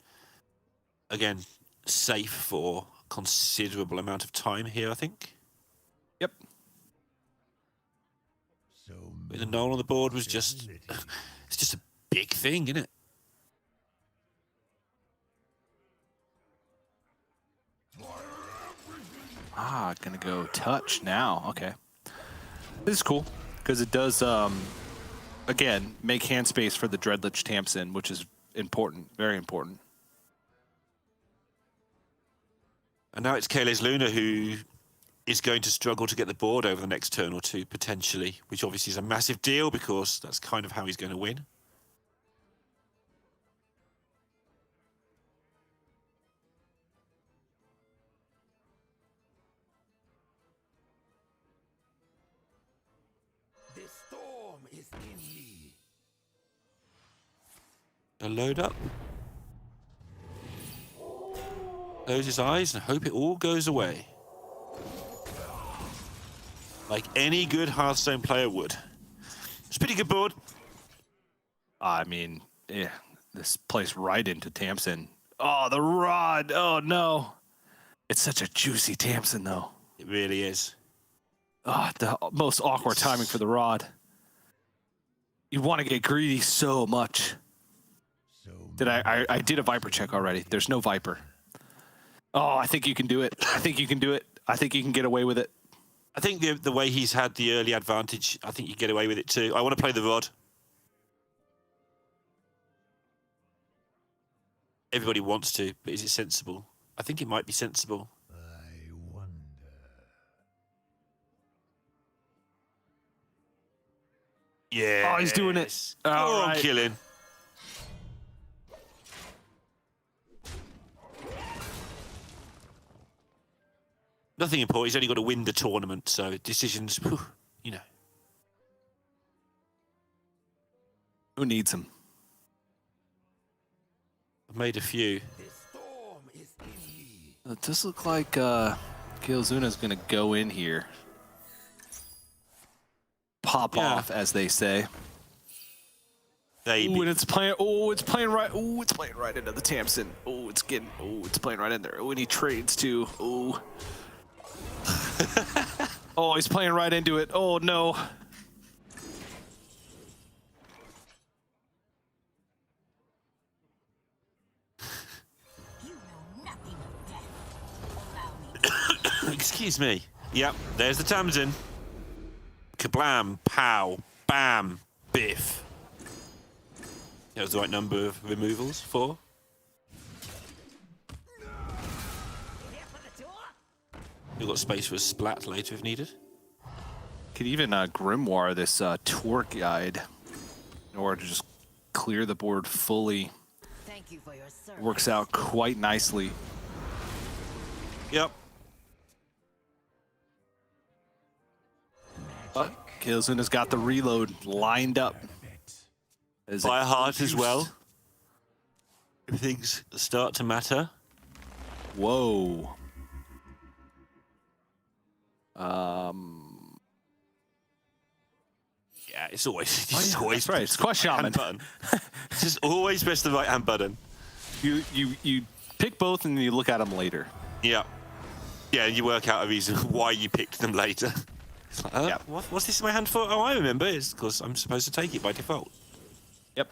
again, safe for a considerable amount of time here, I think. Yep. So The null on the board was just, it's just a big thing, isn't it? Gonna go touch now. Okay. This is cool, because it does, again, make hand space for the Dreadlich Tamsin, which is important, very important. And now it's CaelesLuna who is going to struggle to get the board over the next turn or 2, potentially, which obviously is a massive deal because that's kind of how he's going to win. the storm is in me. A load up. Close his eyes and hope it all goes away. Like any good Hearthstone player would. It's a pretty good board. I mean, yeah, this plays right into Tamsin. Oh, the rod. Oh, no. It's such a juicy Tamsin, though. It really is. Oh, the most awkward timing for the rod. You want to get greedy so much. So Did I did a Viper check already. There's no Viper. Oh, I think you can do it. I think you can do it. I think you can get away with it. I think the way he's had the early advantage, I think you get away with it too. I want to play the rod. Everybody wants to, but is it sensible? I think it might be sensible. I wonder. Yeah. Oh, he's doing it. Go All on, right. Killing. Nothing important. He's only got to win the tournament, so decisions, whew, you know. Who needs him? I've made a few. The storm is in me. It does look like CaelesLuna's going to go in here. Pop Yeah. off, as they say. Maybe. Ooh, and it's playing. Oh, it's playing right. Oh, it's playing right into the Tamsin. Oh, it's getting. Oh, it's playing right in there. Oh, and he trades too. Oh. Oh, he's playing right into it. Oh no. Excuse me. Yep, there's the Tamsin. Kablam, pow, bam, biff. That was the right number of removals. 4. You've got space for a splat later if needed. Could even Grimoire this tour guide in order to just clear the board fully. Thank you for your service. Works out quite nicely. Yep. CaelesLuna's got the reload lined up. Fireheart as well. If things start to matter. Whoa. Yeah, it's always always right. It's Quest Shaman. button. It's just always press the right hand button. You pick both and you look at them later. Yeah. Yeah, and you work out a reason why you picked them later. It's like, Yeah. what's this in my hand for? Oh, I remember. It's because I'm supposed to take it by default. Yep.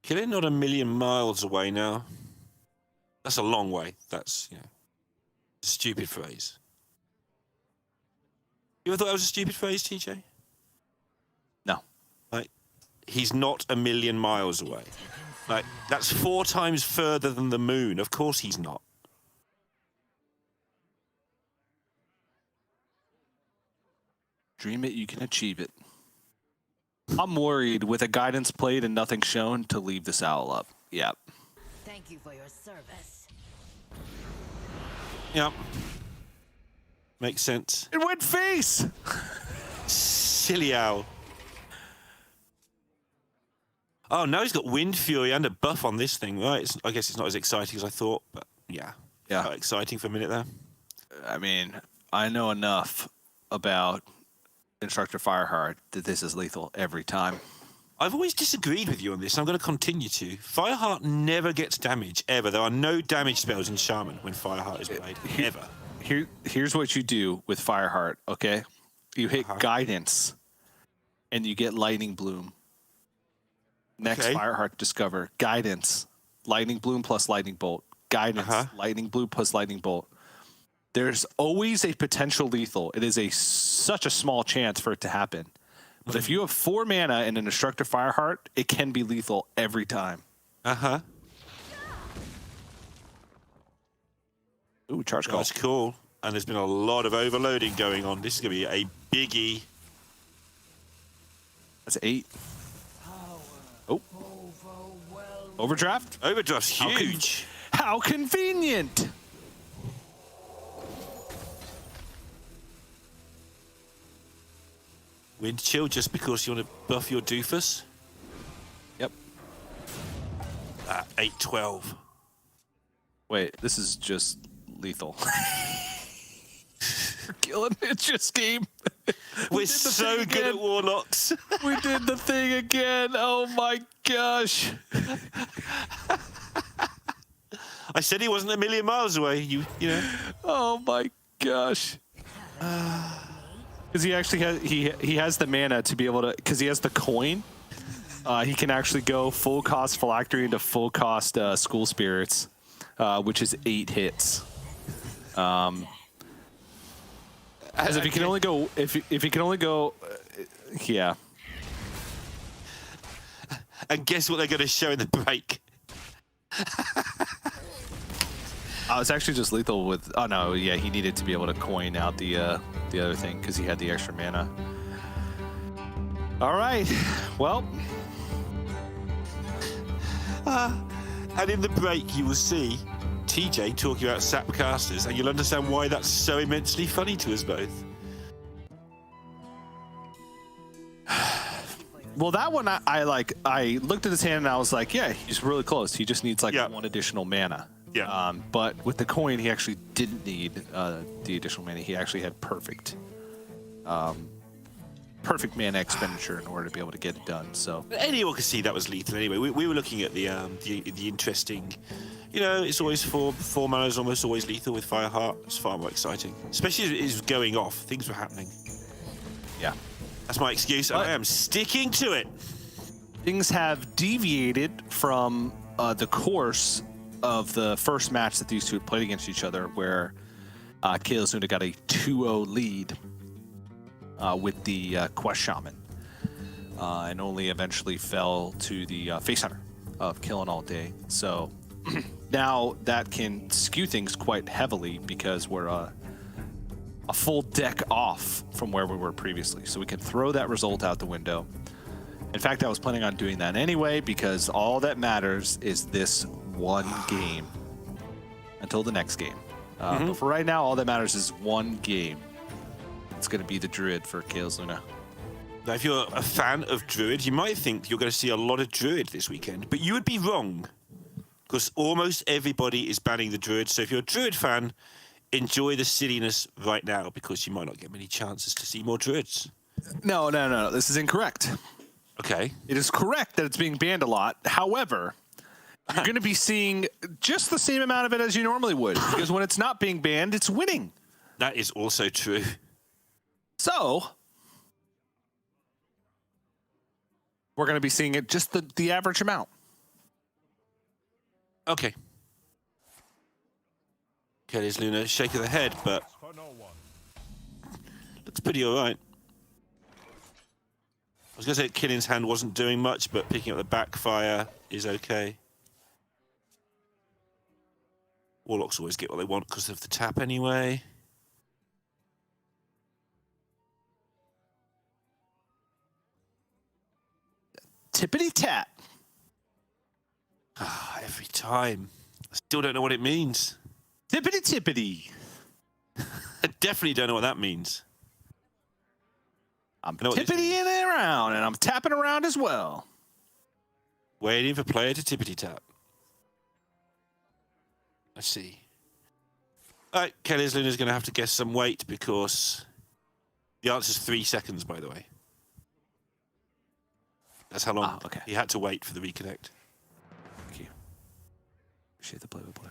Killing not a million miles away now. That's a long way. That's, a stupid phrase. You ever thought that was a stupid phrase, TJ? No. Like, he's not a million miles away. Like, that's 4 times further than the moon. Of course he's not. Dream it, you can achieve it. I'm worried with a guidance played and nothing shown to leave this owl up. Yep. Thank you for your service. Yep. Makes sense. It went face! Silly owl. Oh, now he's got Wind Fury and a buff on this thing, right? I guess it's not as exciting as I thought, but yeah. Yeah. Quite exciting for a minute there. I mean, I know enough about Instructor Fireheart that this is lethal every time. I've always disagreed with you on this, and I'm going to continue to. Fireheart never gets damage, ever. There are no damage spells in Shaman when Fireheart is played, ever. Here's what you do with Fireheart, okay? You hit Guidance, and you get Lightning Bloom. Next, Okay. Fireheart Discover. Guidance, Lightning Bloom plus Lightning Bolt. Guidance, Lightning Bloom plus Lightning Bolt. There's always a potential lethal. It is such a small chance for it to happen. But if you have 4 mana and an Instructor Fireheart, it can be lethal every time. Ooh, charge call. That's cool. And there's been a lot of overloading going on. This is going to be a biggie. That's 8. Oh. Overdraft? Overdraft's huge. How convenient! Wind chill just because you want to buff your doofus. Yep. 8-12. Wait, this is just lethal. We're killing it this game. We're so good at Warlocks. We did the thing again. Oh my gosh. I said he wasn't a million miles away. You know. Oh my gosh. Because he actually has he has the mana to be able to, because he has the coin. He can actually go full cost Phylactery into full cost School Spirits, which is 8 hits. As if he can only go, if he can only go, yeah. And guess what they're going to show in the break? It's actually just lethal with. Oh no, yeah, he needed to be able to coin out the other thing because he had the extra mana. All right, well. And in the break, you will see TJ talking about Sapcasters, and you'll understand why that's so immensely funny to us both. Well, that one I looked at his hand and I was like, yeah, he's really close. He just needs like 1 additional mana. Yeah. But with the coin, he actually didn't need the additional mana. He actually had perfect mana expenditure in order to be able to get it done. So Anyone could see that was lethal anyway. We were looking at the interesting, it's always 4 mana is almost always lethal with Fireheart. It's far more exciting, especially as it is going off. Things were happening. yeah. That's my excuse, and I am sticking to it. Things have deviated from the course of the first match that these two had played against each other, where CaelesLuna got a 2-0 lead with the Quest Shaman, and only eventually fell to the Face Hunter of killinallday. So now that can skew things quite heavily because we're a full deck off from where we were previously. So we can throw that result out the window. In fact, I was planning on doing that anyway because all that matters is this one game until the next game. But for right now, all that matters is one game. It's going to be the Druid for CaelesLuna. Now, if you're a fan of Druid, you might think you're going to see a lot of Druid this weekend, but you would be wrong, because almost everybody is banning the Druid. So if you're a Druid fan, enjoy the silliness right now, because you might not get many chances to see more Druids. No. This is incorrect. Okay. It is correct that it's being banned a lot. However, you're going to be seeing just the same amount of it as you normally would, because when it's not being banned, it's winning. That is also true. So we're going to be seeing it just the average amount. Okay. CaelesLuna shake of the head, but looks pretty all right. I was going to say Killing's hand wasn't doing much, but picking up the backfire is okay. Warlocks always get what they want because of the tap anyway. Tippity tap. Every time. I still don't know what it means. Tippity tippity. I definitely don't know what that means. I'm know what this tippity in and around, and I'm tapping around as well. Waiting for player to tippity tap. I see. All right, CaelesLuna's going to have to guess some weight, because the answer's 3 seconds, by the way. That's how long he had to wait for the reconnect. Thank you. Appreciate the play-by-play.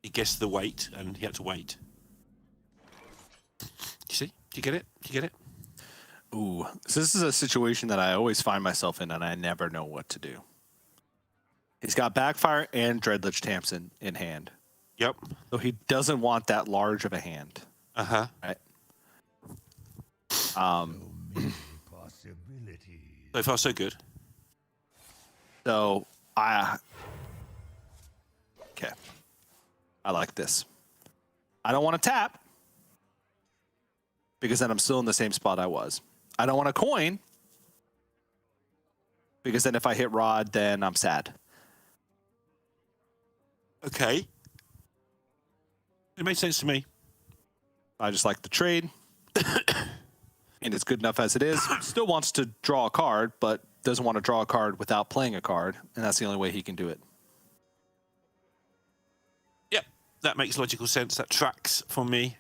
He guessed the weight, and he had to wait. Do you see? Do you get it? Do you get it? Ooh, so this is a situation that I always find myself in, and I never know what to do. He's got Backfire and Dreadlich Tamsin in hand. Yep. So he doesn't want that large of a hand. Uh-huh. Right? Possibilities. So far, so good. So okay. I like this. I don't want to tap, because then I'm still in the same spot I was. I don't want to coin, because then if I hit Rod, then I'm sad. Okay. It made sense to me. I just like the trade. And it's good enough as it is. Still wants to draw a card, but doesn't want to draw a card without playing a card. And that's the only way he can do it. Yep, that makes logical sense. That tracks for me.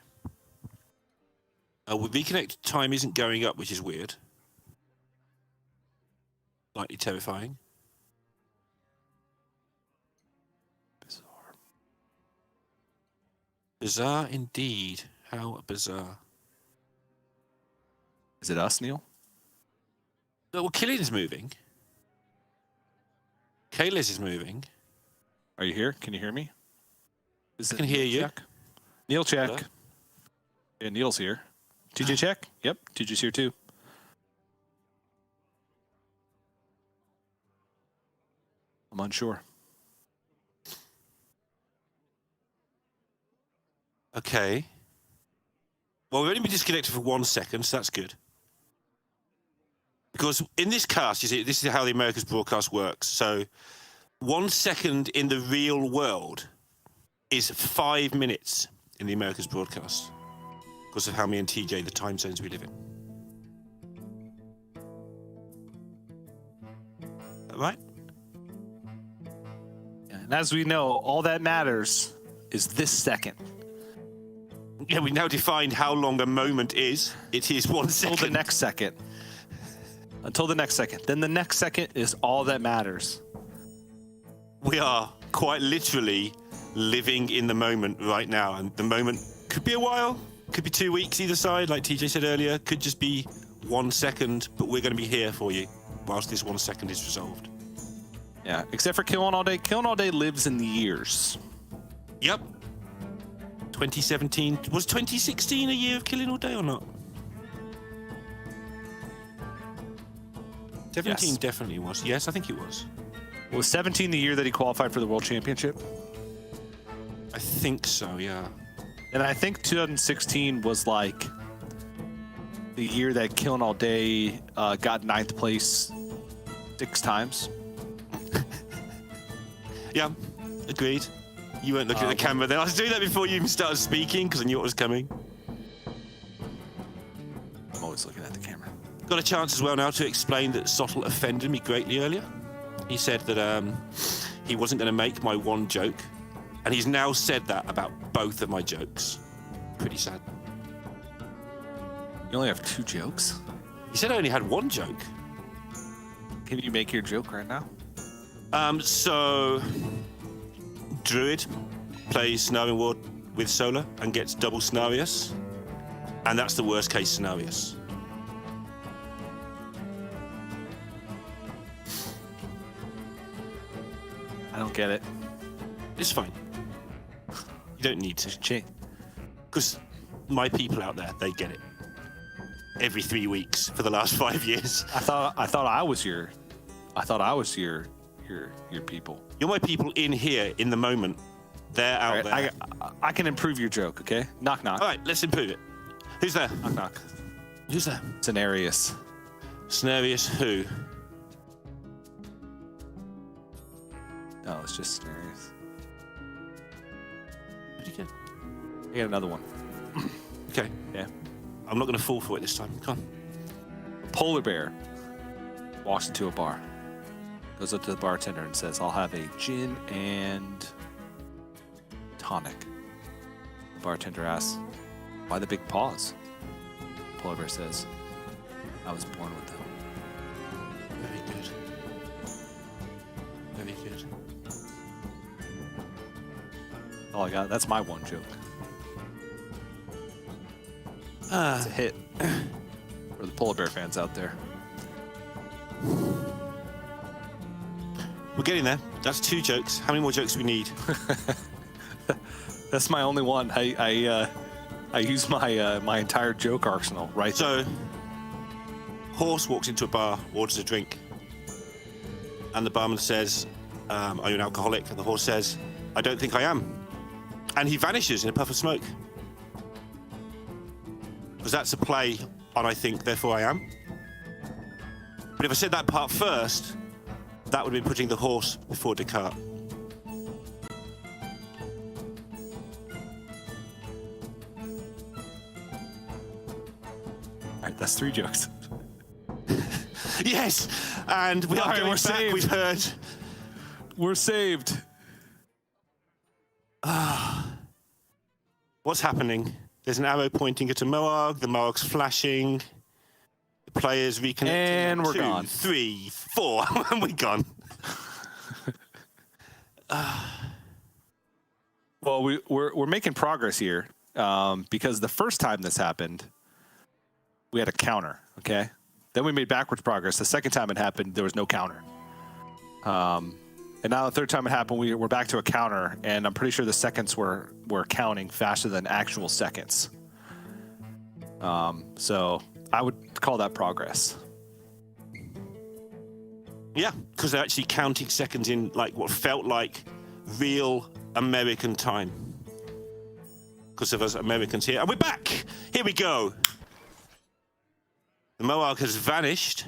Reconnect time isn't going up, which is weird. Slightly terrifying. Bizarre. Bizarre indeed. How bizarre. Is it us, Neil? No, well, Killing's moving. Caeles is moving. Are you here? Can you hear me? I can hear you. Check? Neil check. Hello? Yeah, Neil's here. TJ check? Yep, TJ's here too. I'm unsure. Okay. Well, we've only been disconnected for 1 second, so that's good. Because in this cast, you see, this is how the America's broadcast works. So 1 second in the real world is 5 minutes in the America's broadcast, because of how me and TJ, the time zones we live in. Right? And as we know, all that matters is this second. Yeah, we now defined how long a moment is. It is 1 second. Until the next second. Until the next second. Then the next second is all that matters. We are quite literally living in the moment right now, and the moment could be a while, could be 2 weeks either side, like TJ said earlier, could just be 1 second, but we're going to be here for you whilst this 1 second is resolved. Yeah, except for Killing All Day. Killing All Day lives in the years. Yep. 2017. Was 2016 a year of Killing All Day or not? 17 Yes. definitely was. Yes, I think it was. Was 17 the year that he qualified for the World Championship? I think so, yeah. And I think 2016 was like the year that Killing All Day got 9th place 6 times. Yeah, agreed. You weren't looking at the camera then. I was doing that before you even started speaking because I knew what was coming. I'm always looking at the camera. Got a chance as well now to explain that Sottle offended me greatly earlier. He said that he wasn't going to make my one joke, and he's now said that about both of my jokes. Pretty sad. You only have 2 jokes? He said I only had one joke. Can you make your joke right now? So Druid plays Scenario War with Solar and gets double scenarios, and that's the worst case scenarios. I don't get it. It's fine. You don't need to. Change. Because my people out there, they get it. Every 3 weeks for the last 5 years. I thought I was your people. You're my people in here, in the moment. They're out there. I can improve your joke, okay? Knock knock. All right, let's improve it. Who's there? Knock knock. Who's there? Cenarius. Scenarius who? No, it's just Cenarius. Pretty good. I got another one. Okay. Yeah. I'm not going to fall for it this time. Come on. A polar bear walks into a bar, goes up to the bartender and says, "I'll have a gin and tonic." The bartender asks, "Why the big pause?" The polar bear says, "I was born with them." Very good. Very good. All I got. That's my one joke. It's a hit for the polar bear fans out there. We're getting there. That's 2 jokes. How many more jokes do we need? That's my only one. I use my entire joke arsenal right there. So, horse walks into a bar, orders a drink, and the barman says, "Are you an alcoholic?" And the horse says, "I don't think I am." And he vanishes in a puff of smoke. Because that's a play on "I think, therefore I am." But if I said that part first, that would have been putting the horse before Descartes. All right, that's 3 jokes. Yes, and we All are right, going we're back. saved. We've heard. We're saved. What's happening? There's an arrow pointing at a Moarg. The Moarg's flashing. The players reconnecting. And we're 2, gone. 3, 4, and we're gone. Well, we're making progress here because the first time this happened, we had a counter. Okay, then we made backwards progress. The second time it happened, there was no counter. And now the third time it happened, we're back to a counter, and I'm pretty sure the seconds were counting faster than actual seconds. So I would call that progress. Yeah, because they're actually counting seconds in like what felt like real American time. Because of us Americans here. And we're back! Here we go. The Moarg has vanished.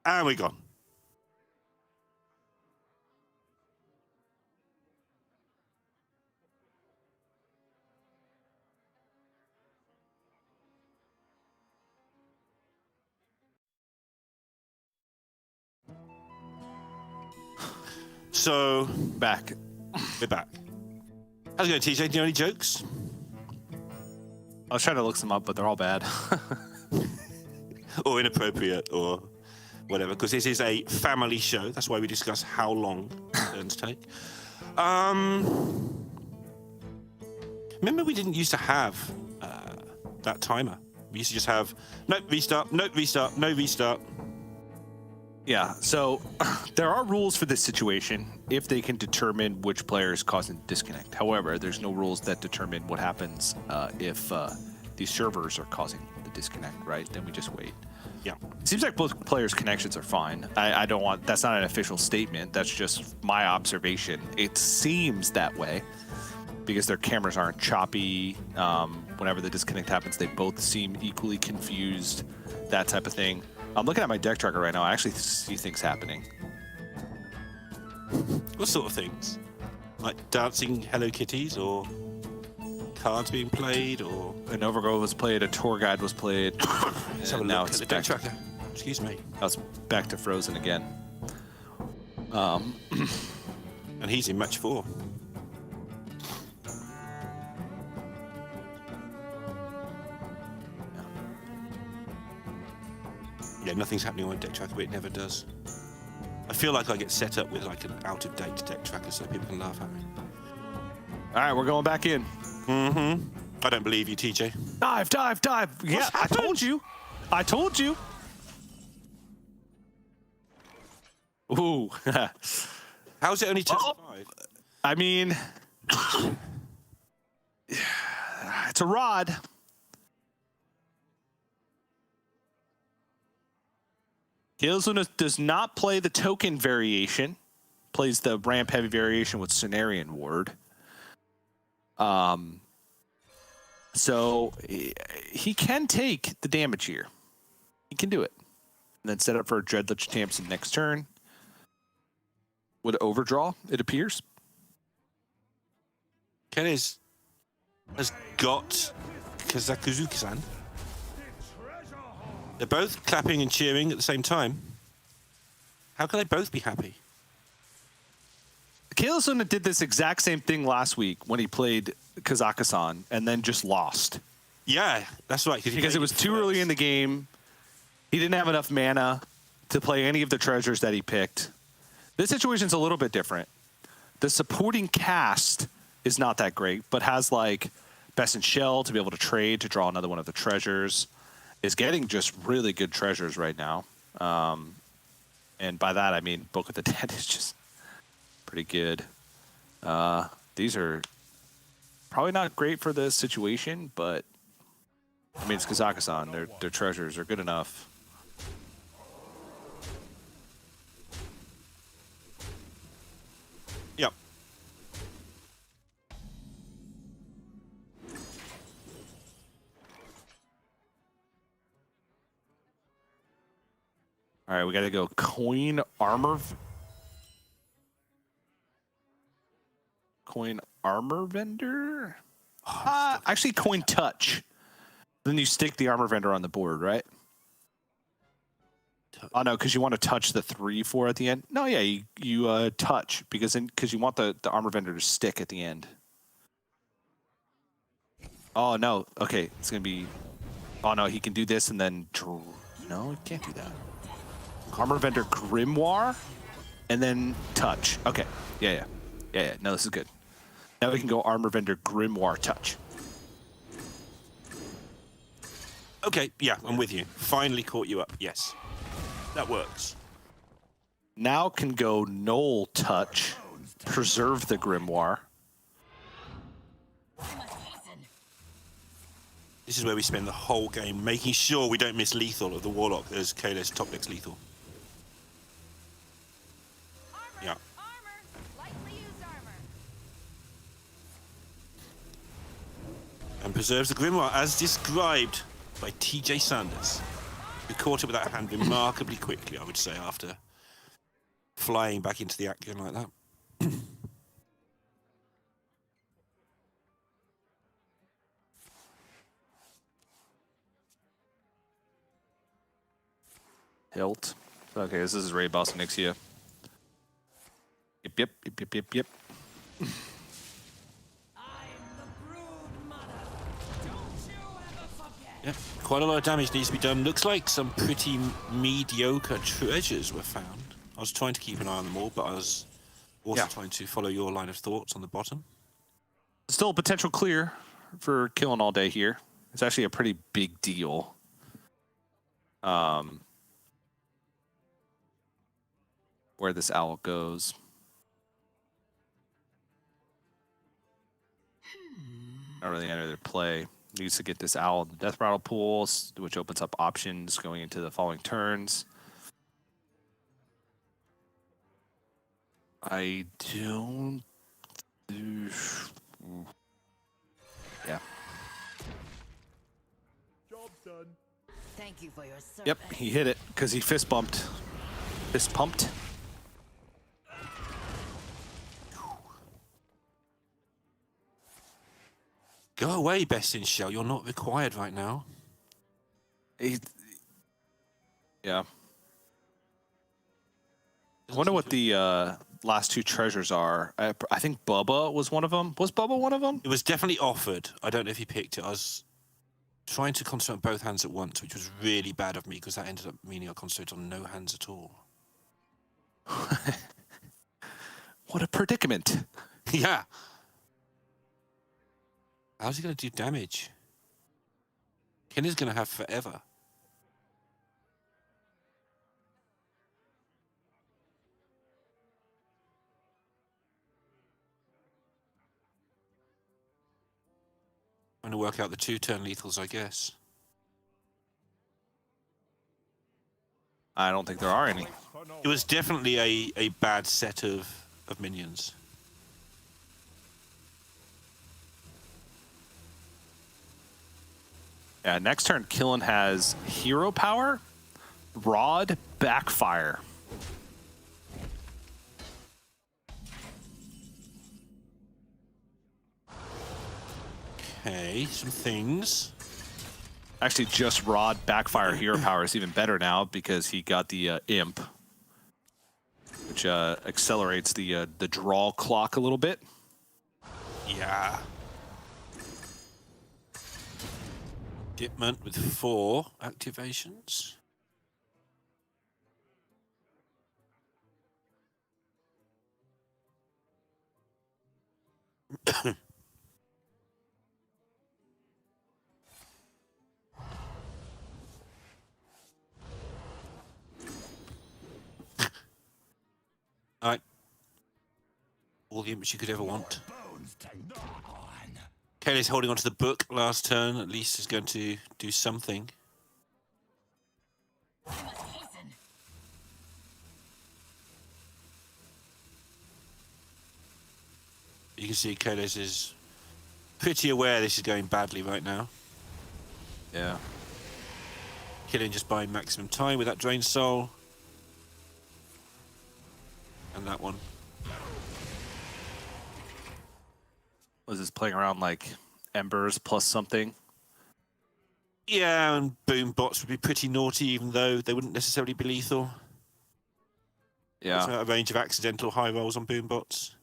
And we're gone. So, Back. we're back. How's it going, TJ? Do you know any jokes? I was trying to look some up, but they're all bad. Or inappropriate, or whatever, because this is a family show. That's why we discuss how long turns take. Remember we didn't used to have that timer. We used to just have, nope, restart, nope, restart, no restart. Yeah, so there are rules for this situation if they can determine which player is causing disconnect. However, there's no rules that determine what happens if these servers are causing the disconnect, right? Then we just wait. Yeah. It seems like both players' connections are fine. I don't want, that's not an official statement. That's just my observation. It seems that way. because their cameras aren't choppy. Whenever the disconnect happens, they both seem equally confused, that type of thing. I'm looking at my deck tracker right now. I actually see things happening. What sort of things? Like dancing Hello Kitties, or cards being played, or An Overgrowth was played, a tour guide was played. let's have a and now look it's at the deck back, tracker. Excuse me. now it's back to Frozen again. And he's in match 4. Yeah, nothing's happening on deck tracker, but it never does. I feel like I get set up with like an out-of-date deck tracker so people can laugh at me. All right, we're going back in. I don't believe you, TJ. Dive, dive, dive. Yeah, I told you. I told you. Ooh. How's it only turn Oh. 5? I mean, it's a rod. CaelesLuna does not play the token variation. Plays the ramp heavy variation with Cenarian Ward. So he can take the damage here. He can do it. And then set up for a Dreadlich Tamsin next turn. Would overdraw, it appears. Keles has got Kazakuzuki-san. They're both clapping and cheering at the same time. How can they both be happy? CaelesLuna did this exact same thing last week when he played Kazakusan and then just lost. Yeah, that's right. Because it was too early in the game. He didn't have enough mana to play any of the treasures that he picked. This situation's a little bit different. The supporting cast is not that great, but has like Best in Shell to be able to trade to draw another one of the treasures. Is getting just really good treasures right now. And by that, I mean Book of the Dead is just pretty good. These are probably not great for this situation, but I mean, it's Kazakusan. Their treasures are good enough. Yep. All right, we got to go coin armor. Coin armor vendor? Actually, coin touch. Then you stick the armor vendor on the board, right? Oh, no, because you want to touch the 3/4 at the end. No, yeah, you touch because you want the armor vendor to stick at the end. Oh, no. Okay, it's going to be... Oh, no, he can do this and then... No, he can't do that. Armor vendor Grimoire and then touch. Okay, yeah. No, this is good. Now we can go armor vendor Grimoire touch. Okay, yeah, I'm with you. Finally caught you up. Yes. That works. Now can go Knoll touch, preserve the Grimoire. This is where we spend the whole game making sure we don't miss lethal of the Warlock as Kaeles top decks lethal. Yeah. And preserves the Grimoire as described by TJ Sanders, who caught it with that hand remarkably quickly, I would say, after flying back into the action like that. Hilt. Okay, this is Ray Boss Nixia. Yep. Yeah, quite a lot of damage needs to be done. Looks like some pretty mediocre treasures were found. I was trying to keep an eye on them all, but I was also trying to follow your line of thoughts on the bottom. Still a potential clear for killing all day here. It's actually a pretty big deal. Where this owl goes. Not really enter their play. Needs to get this owl in the death rattle pools, which opens up options going into the following turns. I don't. Thank you for your service. Yep, he hit it because he fist bumped. Fist pumped. Go away, Best in Show. You're not required right now. Yeah. I wonder what the last two treasures are. I think Bubba was one of them. Was Bubba one of them? It was definitely offered. I don't know if he picked it. I was trying to concentrate on both hands at once, which was really bad of me because that ended up meaning I concentrated on no hands at all. What a predicament. Yeah. How's he going to do damage? Kenny's going to have forever. Trying to work out the 2-turn lethals, I guess. I don't think there are any. It was definitely a bad set of minions. Yeah, next turn, Killen has hero power, rod, backfire. Okay, some things. Actually, just rod, backfire, hero power is even better now because he got the imp, which accelerates the draw clock a little bit. Yeah. Dipment with 4 activations. Alright. All the imps you could ever want. Caelus holding onto the book last turn, at least is going to do something. You can see Caelus is pretty aware this is going badly right now. Yeah. Killing just buying maximum time with that Drain Soul. And that one. Was this playing around like Embers plus something? Yeah, and boom bots would be pretty naughty, even though they wouldn't necessarily be lethal. Yeah. There's a range of accidental high rolls on boom bots.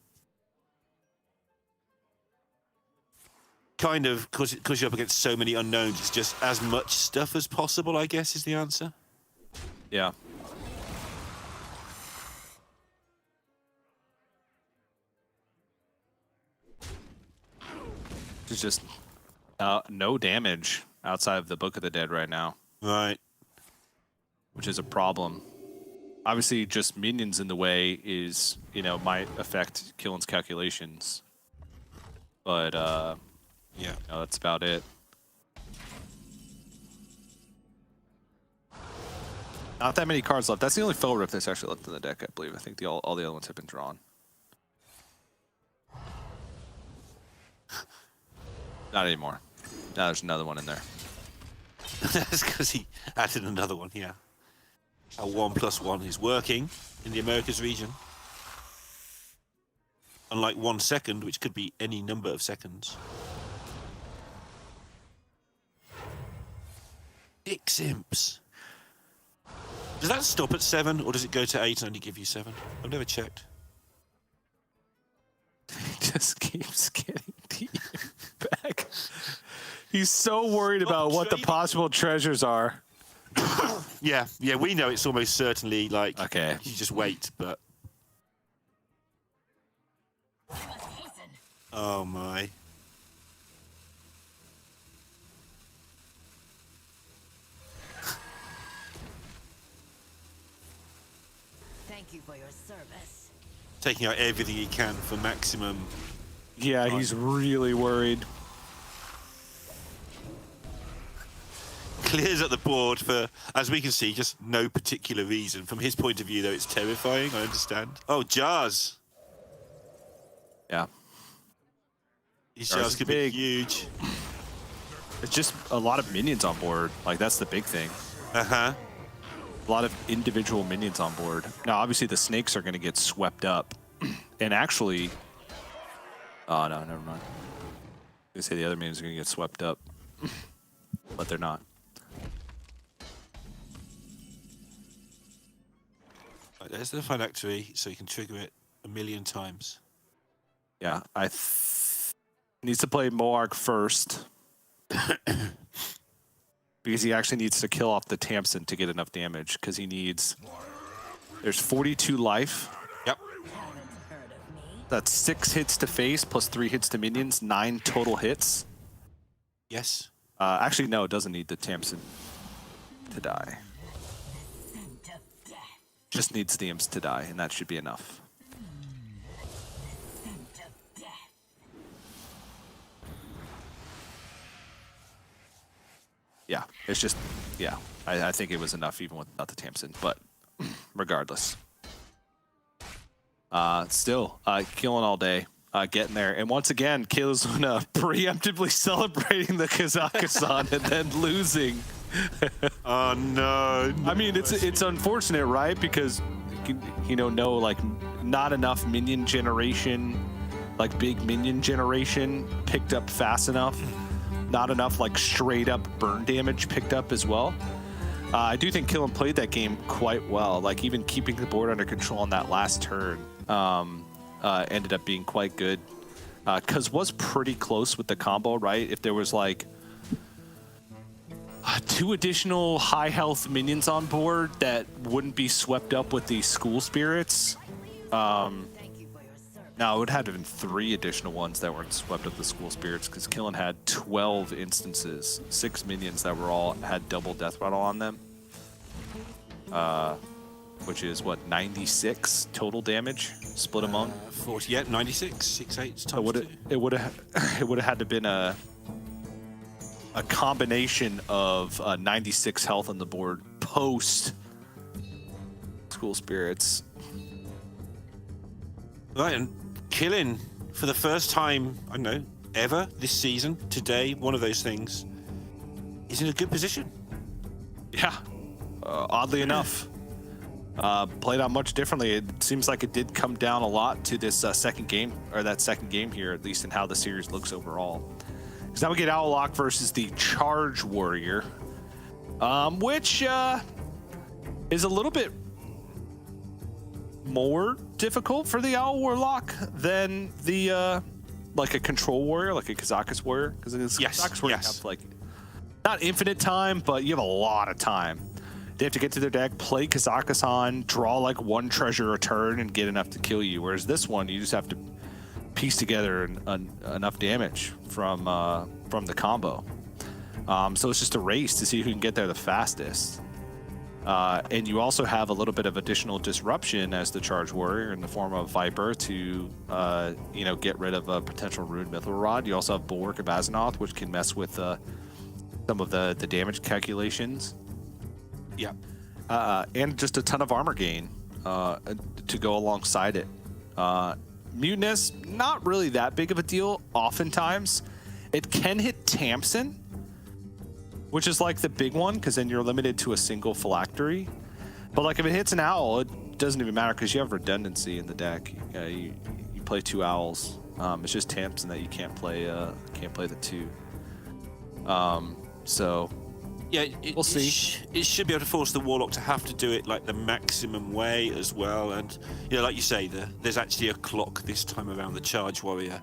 Kind of, because you're up against so many unknowns, it's just as much stuff as possible, I guess, is the answer. Yeah. It's just no damage outside of the Book of the Dead right now, Right. which is a problem. Obviously, just minions in the way is, might affect Killen's calculations. But, Yeah. that's about it. Not that many cards left. That's the only Fell Rift that's actually left in the deck, I believe. I think all the other ones have been drawn. Not anymore. Now there's another one in there. That's because he added another one, yeah. A 1+1 is working in the Americas region. Unlike 1 second, which could be any number of seconds. 6 imps. Does that stop at 7, or does it go to 8 and only give you 7? I've never checked. He just keeps getting the back. He's so worried about what the possible treasures are. Yeah, we know it's almost certainly like Okay. you just wait, but oh my. Thank you for your service. Taking out everything he can for maximum. Yeah, he's really worried. Clears up the board for, as we can see, just no particular reason. From his point of view, though, it's terrifying. I understand. Oh, jars. Yeah. These Jars jars is could big. be huge. It's just a lot of minions on board. Like, that's the big thing. Uh-huh. A lot of individual minions on board. Now, obviously, the snakes are going to get swept up. And actually... Oh, no, never mind. I was going to say the other minions are going to get swept up. But they're not. Right, there's the phylactery, so you can trigger it 1,000,000 times. Yeah, needs to play Moarg first. Because he actually needs to kill off the Tamsin to get enough damage, because he needs... There's 42 life. Yep. That's 6 hits to face, plus 3 hits to minions, 9 total hits. Yes. Actually, no, it doesn't need the Tamsin to die. Just needs the imps to die, and that should be enough. Yeah, it's just, yeah, I think it was enough even without the Tamsin, but regardless. Still, killing all day, getting there. And once again, CaelesLuna preemptively celebrating the Kazakhstan and then losing. Oh, no. I mean, it's unfortunate, right? Because, you know, like, not enough minion generation, like big minion generation picked up fast enough. Not enough, like, straight up burn damage picked up as well. I do think Killen played that game quite well. Like, even keeping the board under control on that last turn ended up being quite good. Because was pretty close with the combo, right? If there was, like, 2 additional high health minions on board that wouldn't be swept up with the school spirits. No, it would have to have been 3 additional ones that weren't swept up the school spirits, because Killen had 12 instances, 6 minions that were all had double death rattle on them. Which is what, 96 total damage split among 40, yeah, 96, 6, 8 times it would have had to been a combination of 96 health on the board post school spirits. Right, and Killen, for the first time, I don't know, ever this season, today, one of those things, is in a good position. Yeah, oddly enough. Played out much differently. It seems like it did come down a lot to this second game, or that second game here, at least in how the series looks overall. Because now we get Owllock versus the Charge Warrior, which is a little bit more difficult for the Owl Warlock than the like a Control Warrior, like a Kazakhstan Warrior. Because Kazakhstan Warrior have, like, not infinite time, but you have a lot of time. They have to get to their deck, play Kazakhstan, draw like 1 treasure a turn, and get enough to kill you. Whereas this one, you just have to piece together enough damage from the combo. So it's just a race to see who can get there the fastest. And you also have a little bit of additional disruption as the Charge Warrior in the form of Viper to you know, get rid of a potential Ruined Mithril Rod. You also have Bulwark of Azeroth, which can mess with some of the damage calculations. Yeah. And just a ton of armor gain to go alongside it. Mutinous, not really that big of a deal oftentimes. It can hit Tamsin, which is like the big one, because then you're limited to a single phylactery. But like if it hits an owl, it doesn't even matter, because you have redundancy in the deck. You play 2 owls. It's just Tamsin that you can't play the 2. So yeah, we'll see. It should be able to force the Warlock to have to do it like the maximum way as well. And, you know, like you say, there's actually a clock this time around. The Charge Warrior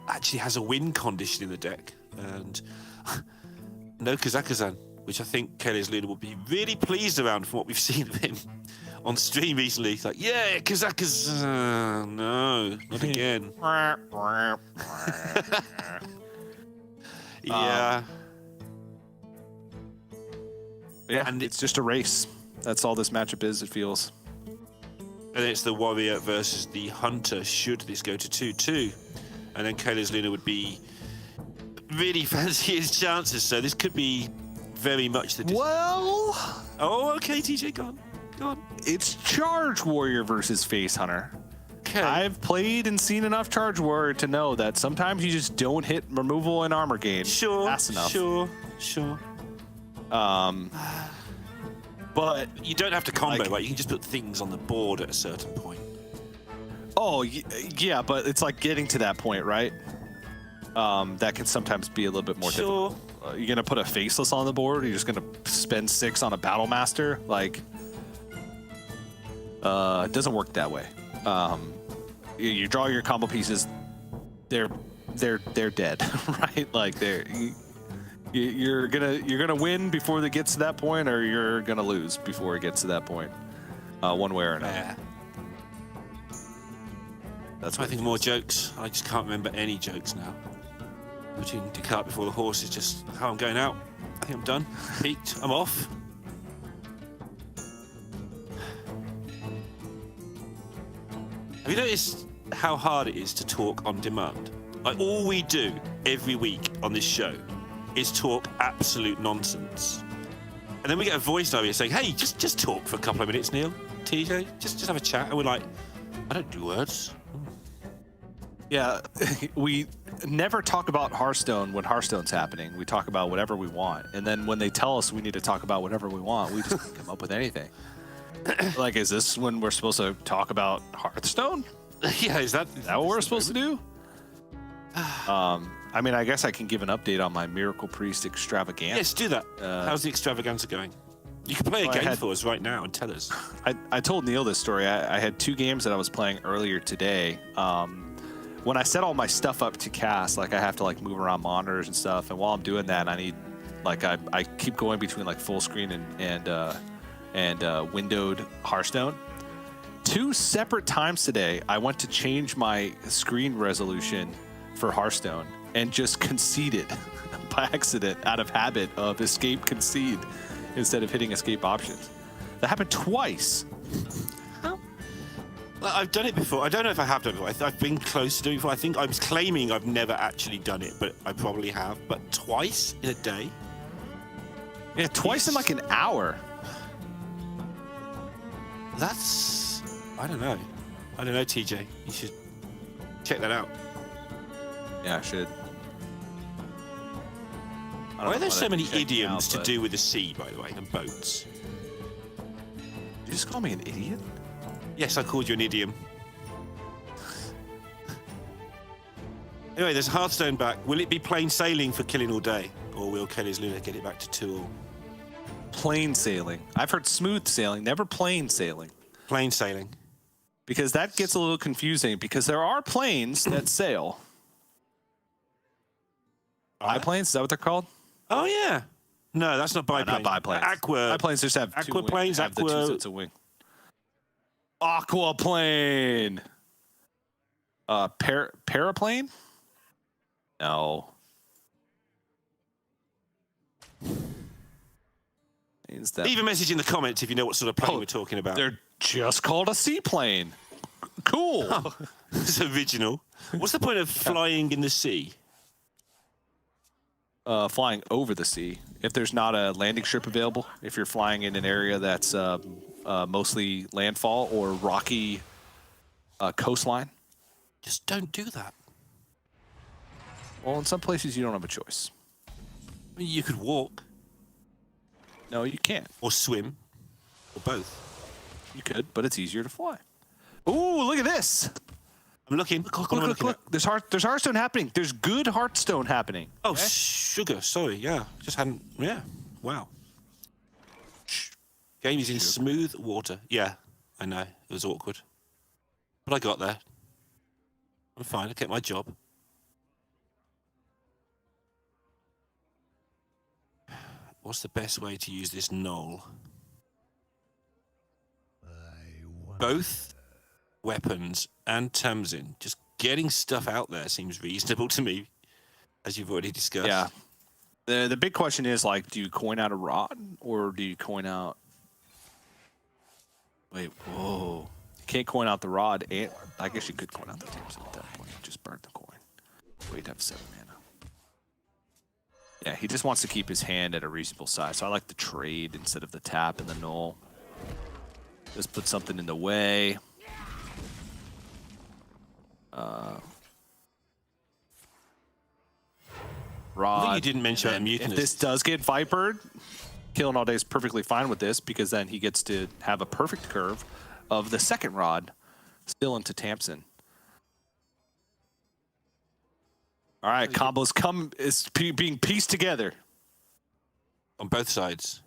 actually has a win condition in the deck. And no Kazakhstan, which I think CaelesLuna will be really pleased around from what we've seen of him on stream recently. It's like, yeah, Kazakhstan, no, not again. Yeah. Yeah, and it's just a race. That's all this matchup is, it feels. And it's the Warrior versus the Hunter, should this go to 2-2. And then CaelesLuna would be really fancy his chances, so this could be very much the... Well... Oh, okay, TJ, go on. It's Charge Warrior versus Face Hunter. Okay. I've played and seen enough Charge Warrior to know that sometimes you just don't hit removal and armor gain fast enough. Sure. But You don't have to combo, right? You can just put things on the board at a certain point. oh yeah, but it's like getting to that point, right? That can sometimes be a little bit more difficult. You're gonna put a faceless on the board. Or you're just gonna spend 6 on a battle master. Like, it doesn't work that way. You draw your combo pieces. They're dead, right? Like you're gonna win before it gets to that point, or you're gonna lose before it gets to that point, one way or another. Yeah. That's I what think more jokes. I just can't remember any jokes now. Putting the cart before the horse is just how I'm going out. I think I'm done. Peaked. I'm off. Have you noticed how hard it is to talk on demand? Like, all we do every week on this show is talk absolute nonsense. And then we get a voice over here saying, hey, just talk for a couple of minutes, Neil. TJ, just have a chat. And we're like, I don't do words. Yeah, we never talk about Hearthstone when Hearthstone's happening. We talk about whatever we want. And then when they tell us we need to talk about whatever we want, we just come up with anything. Like, is this when we're supposed to talk about Hearthstone? Yeah, is that what we're supposed to do? I mean, I guess I can give an update on my Miracle Priest extravaganza. Yes, do that. How's the extravaganza going? You can play a game for us right now and tell us. I told Neil this story. I had 2 games that I was playing earlier today. When I set all my stuff up to cast, like, I have to like move around monitors and stuff. And while I'm doing that, I need, like, I keep going between like full screen and windowed Hearthstone. 2 separate times today, I went to change my screen resolution for Hearthstone and just conceded by accident, out of habit of escape concede instead of hitting escape options. That happened twice. Well, I've done it before. I don't know if I have done it before. I've been close to doing it before. I think I'm claiming I've never actually done it, but I probably have. But twice in a day? Yeah, twice in like an hour. That's... I don't know. I don't know, TJ. You should check that out. Yeah, I should. Why are there so many idioms to do with the sea, by the way, and boats? Did you just call me an idiot? Yes, I called you an idiom. Anyway, there's Hearthstone back. Will it be plain sailing for Killing All Day? Or will CaelesLuna get it back to 2-2? Plain sailing. I've heard smooth sailing, never plain sailing. Plain sailing. Because that gets a little confusing, because there are planes that sail. Biplanes, is that what they're called? Oh, yeah. No, that's not biplane. Not biplanes. Biplanes just have aquaplanes, have the 2 sets of wing. Aquaplane. Paraplane? No. Leave a message in the comments if you know what sort of plane we're talking about. They're just called a seaplane. Cool. Oh, it's original. What's the point of flying in the sea? Flying over the sea. If there's not a landing strip available, if you're flying in an area that's mostly landfall or rocky coastline. Just don't do that. Well, in some places you don't have a choice. I mean, you could walk. No, you can't. Or swim. Or both. You could, but it's easier to fly. Ooh, look at this. I'm looking. Look. There's Hearthstone happening. There's good Hearthstone happening. Oh, okay. Sugar. Sorry. Yeah. Just hadn't. Yeah. Wow. Game is in smooth water. Yeah. I know. It was awkward. But I got there. I'm fine. I kept my job. What's the best way to use this knoll? Both weapons and Tamsin. Just getting stuff out there seems reasonable to me, as you've already discussed. Yeah. The big question is, like, do you coin out a rod or do you coin out... Wait, whoa. You can't coin out the rod, and I guess you could coin out the Tamsin at that point. Just burn the coin. Wait, have 7 mana. Yeah, he just wants to keep his hand at a reasonable size. So I like the trade instead of the tap and the null. Just put something in the way. Rod. I think you didn't mention and about then Mutinous. if this does get Vipered, Killing All Day is perfectly fine with this because then he gets to have a perfect curve of the second Rod still into Tamsin. All right, combos being pieced together. On both sides.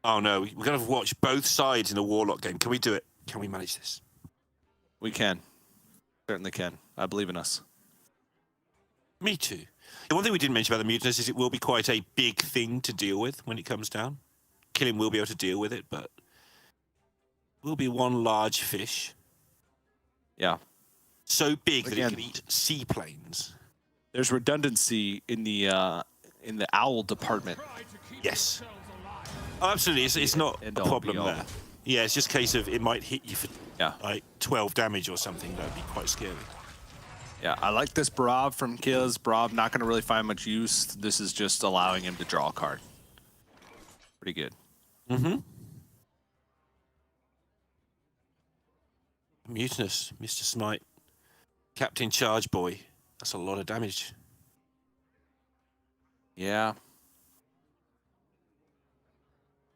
Oh no, we're going to watch both sides in a Warlock game. Can we do it? Can we manage this? We can. Certainly can. I believe in us. Me too. The one thing we didn't mention about the Mutinous is it will be quite a big thing to deal with when it comes down. Killing will be able to deal with it, but will be one large fish. Yeah. So big that Again, it can eat seaplanes. there's redundancy in the owl department. Yes. Oh, absolutely. It's not a End all, problem be all. there. Yeah, it's just a case of it might hit you for Yeah. like 12 damage or something. That would be quite scary. Yeah, I like this Brav from Kiz. Brav not going to really find much use. This is just allowing him to draw a card. Pretty good. Mm-hmm. Mutinous, Mr. Smite. Captain Charge Boy. That's a lot of damage. Yeah.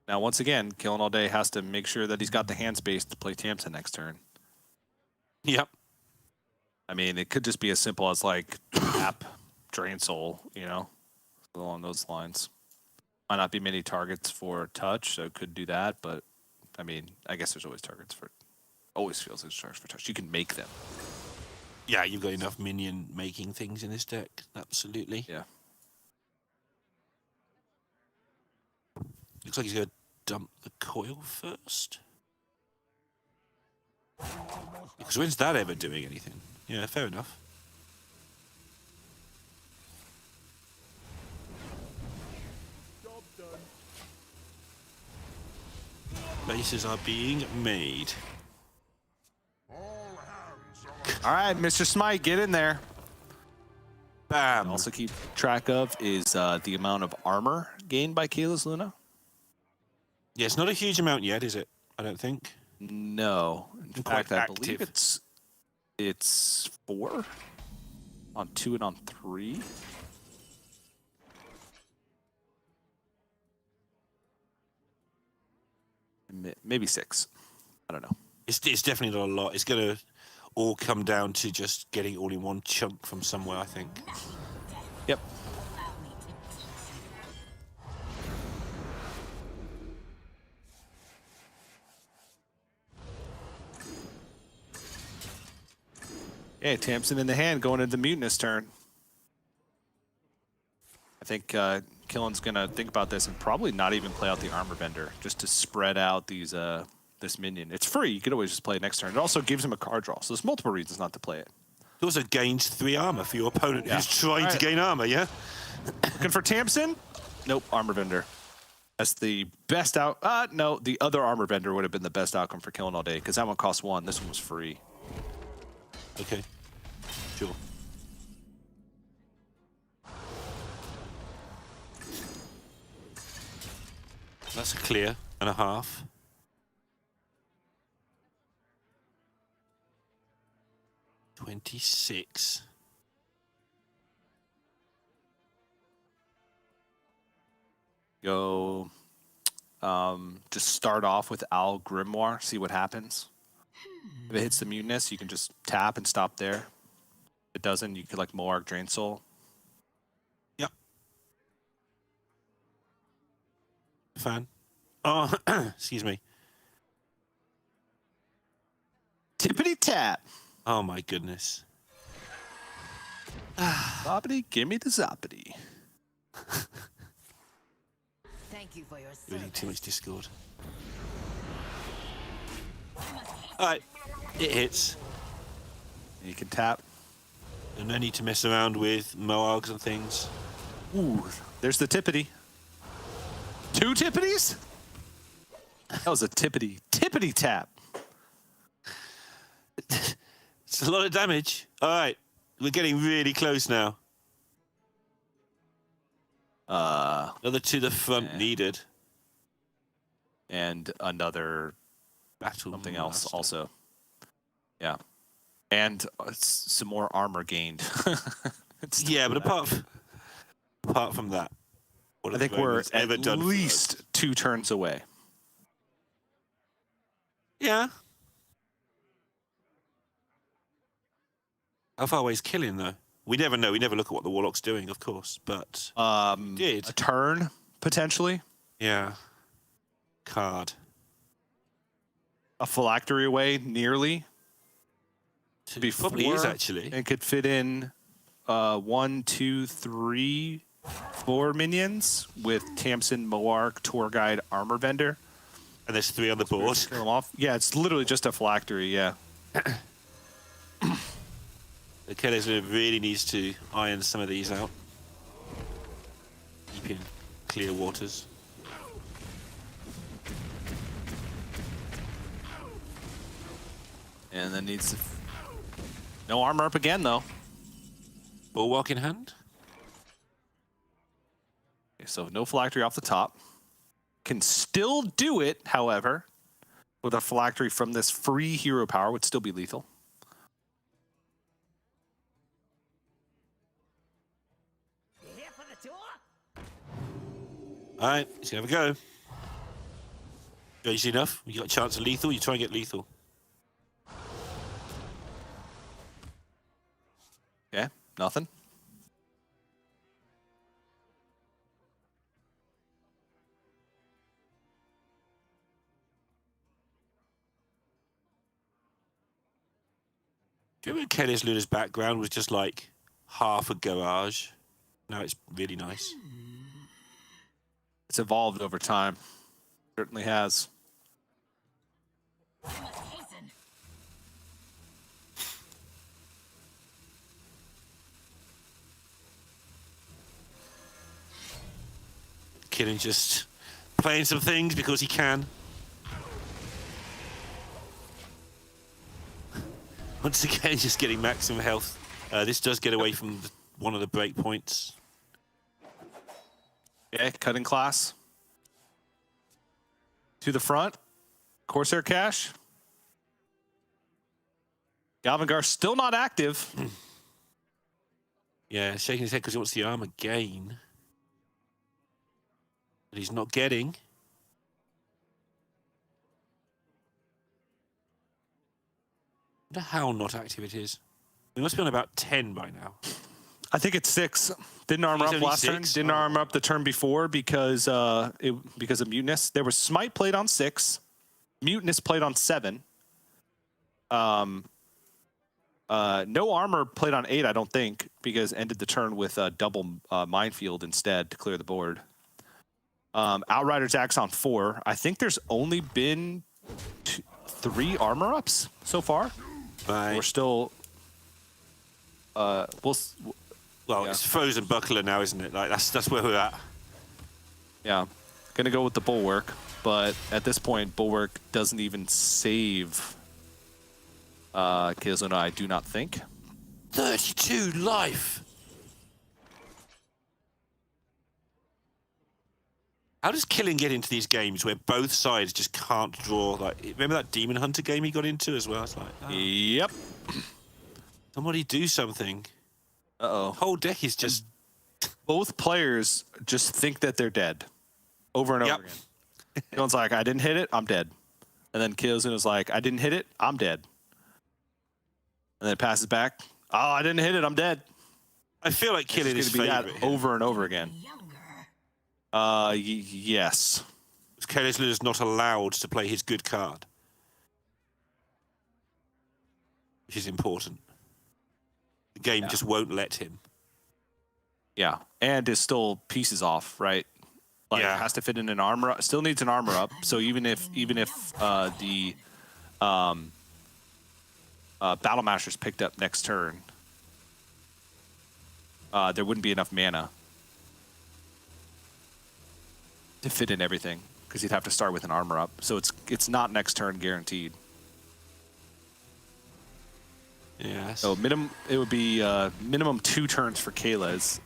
Now, once again, Killing All Day has to make sure that he's got the hand space to play Tamsin next turn. Yep. I mean, it could just be as simple as like tap, Drain Soul, you know, along those lines. Might not be many targets for touch, so it could do that. But I mean, I guess there's always targets for. Always feels there's targets for touch. You can make them. Yeah, you've got enough minion making things in this deck. Absolutely. Yeah. Looks like he's going to dump the coil first. Because when's that ever doing anything? Yeah, fair enough. Bases are being made. All right, Mr. Smite, get in there. Bam. Also keep track of is the amount of armor gained by CaelesLuna. Yeah, it's not a huge amount yet, is it? I don't think. No, in Quite fact, I believe active. it's 4 on 2 and on 3. Maybe 6. I don't know. It's definitely not a lot. It's going to all come down to just getting all in one chunk from somewhere, I think. Yep. Okay, Tamsin in the hand going into the Mutinous turn. I think Killen's gonna think about this and probably not even play out the Armor Bender, just to spread out these this minion. It's free. You could always just play it next turn. It also gives him a card draw, so there's multiple reasons not to play it. It also gains 3 armor for your opponent who's trying to gain armor, yeah? Looking for Tamsin? Nope, Armor Bender. That's the best out. No, the other Armor Bender would have been the best outcome for Killing All Day because that one cost 1. This one was free. Okay. Sure. That's a clear and a half. $26. Go. Just start off with Owl Grimoire. See what happens. If it hits the Mutinous, you can just tap and stop there. If it doesn't, you could like Moarg Drain Soul. Yep. Fan. Oh, excuse me. Tippity tap. Oh my goodness. Zoppity, give me the zoppity. Thank you for your Really service. too much Discord. Alright, it hits. You can tap. And no need to mess around with Moargs and things. Ooh, there's the tippity. 2 tippities? That was a tippity tap. It's a lot of damage. Alright, we're getting really close now. Another to the front needed. And another Battle something else Master. also. Yeah. And some more armor gained. It's Yeah, but Apart from that, what I have think the we're Romans at ever done for us? least 2 turns away. Yeah. How far away is killing, though? We never know. We never look at what the Warlock's doing, of course, but... did. A turn, potentially. Yeah. Card. A phylactery away, nearly. To be Probably is, actually. It could fit in 1, 2, 3, 4 minions with Tamsin, Moark, Tour Guide, Armor Vendor. And there's 3 on the board. Kill them off. Yeah, it's literally just a phylactery, yeah. The CaelesLuna really needs to iron some of these out. Keep in clear waters. And then needs to... No armor up again, though. Bulwark in hand. Okay, so no phylactery off the top. Can still do it, however, with a phylactery from this free hero power would still be lethal. Here for the tour? All right, let's have a go. Easy enough. You got a chance of lethal, you try and get lethal. Okay, nothing. Do you remember CaelesLuna's background was just like half a garage? Now it's really nice. It's evolved over time. Certainly has. Hasten. Killing just playing some things because he can. Once again, just getting maximum health. This does get away from one of the break points. Okay, cutting class. To the front. Corsair Cash. Galvangar still not active. Yeah, shaking his head because he wants the armor gain. But he's not getting. I wonder how not active it is. We must be on about 10 by now. I think it's 6. Didn't armor He's up only last turn. 6? Didn't Oh. armor up the turn before because because of Mutinous. There was Smite played on 6. Mutinous played on 7. No armor played on 8, I don't think, because ended the turn with a double minefield instead to clear the board. Outriders Axe on 4. I think there's only been 3 armor ups so far. Right. We're still. Well, yeah. it's frozen buckler now, isn't it? Like that's where we're at. Yeah, gonna go with the Bulwark, but at this point, Bulwark doesn't even save CaelesLuna, I do not think. 32 life. How does Killing get into these games where both sides just can't draw? Like, remember that Demon Hunter game he got into as well? It's like, oh, Yep. somebody do something. Uh-oh. Whole deck is just Both players just think that they're dead over and over Yep. again. One's like, I didn't hit it, I'm dead. And then CaelesLuna's like, I didn't hit it, I'm dead. And then it passes back. Oh, I didn't hit it, I'm dead. I feel like Killing It's is gonna be favorite that here. over and over again. Younger. Yes. CaelesLuna's not allowed to play his good card, which is important. The game just won't let him. Yeah, and is still pieces off, right? Like Yeah. has to fit in an armor up. Still needs an armor up. So even if the Battle Masters picked up next turn, there wouldn't be enough mana to fit in everything because he'd have to start with an armor up. So it's not next turn guaranteed. Yeah. So it would be minimum 2 turns for Caeles,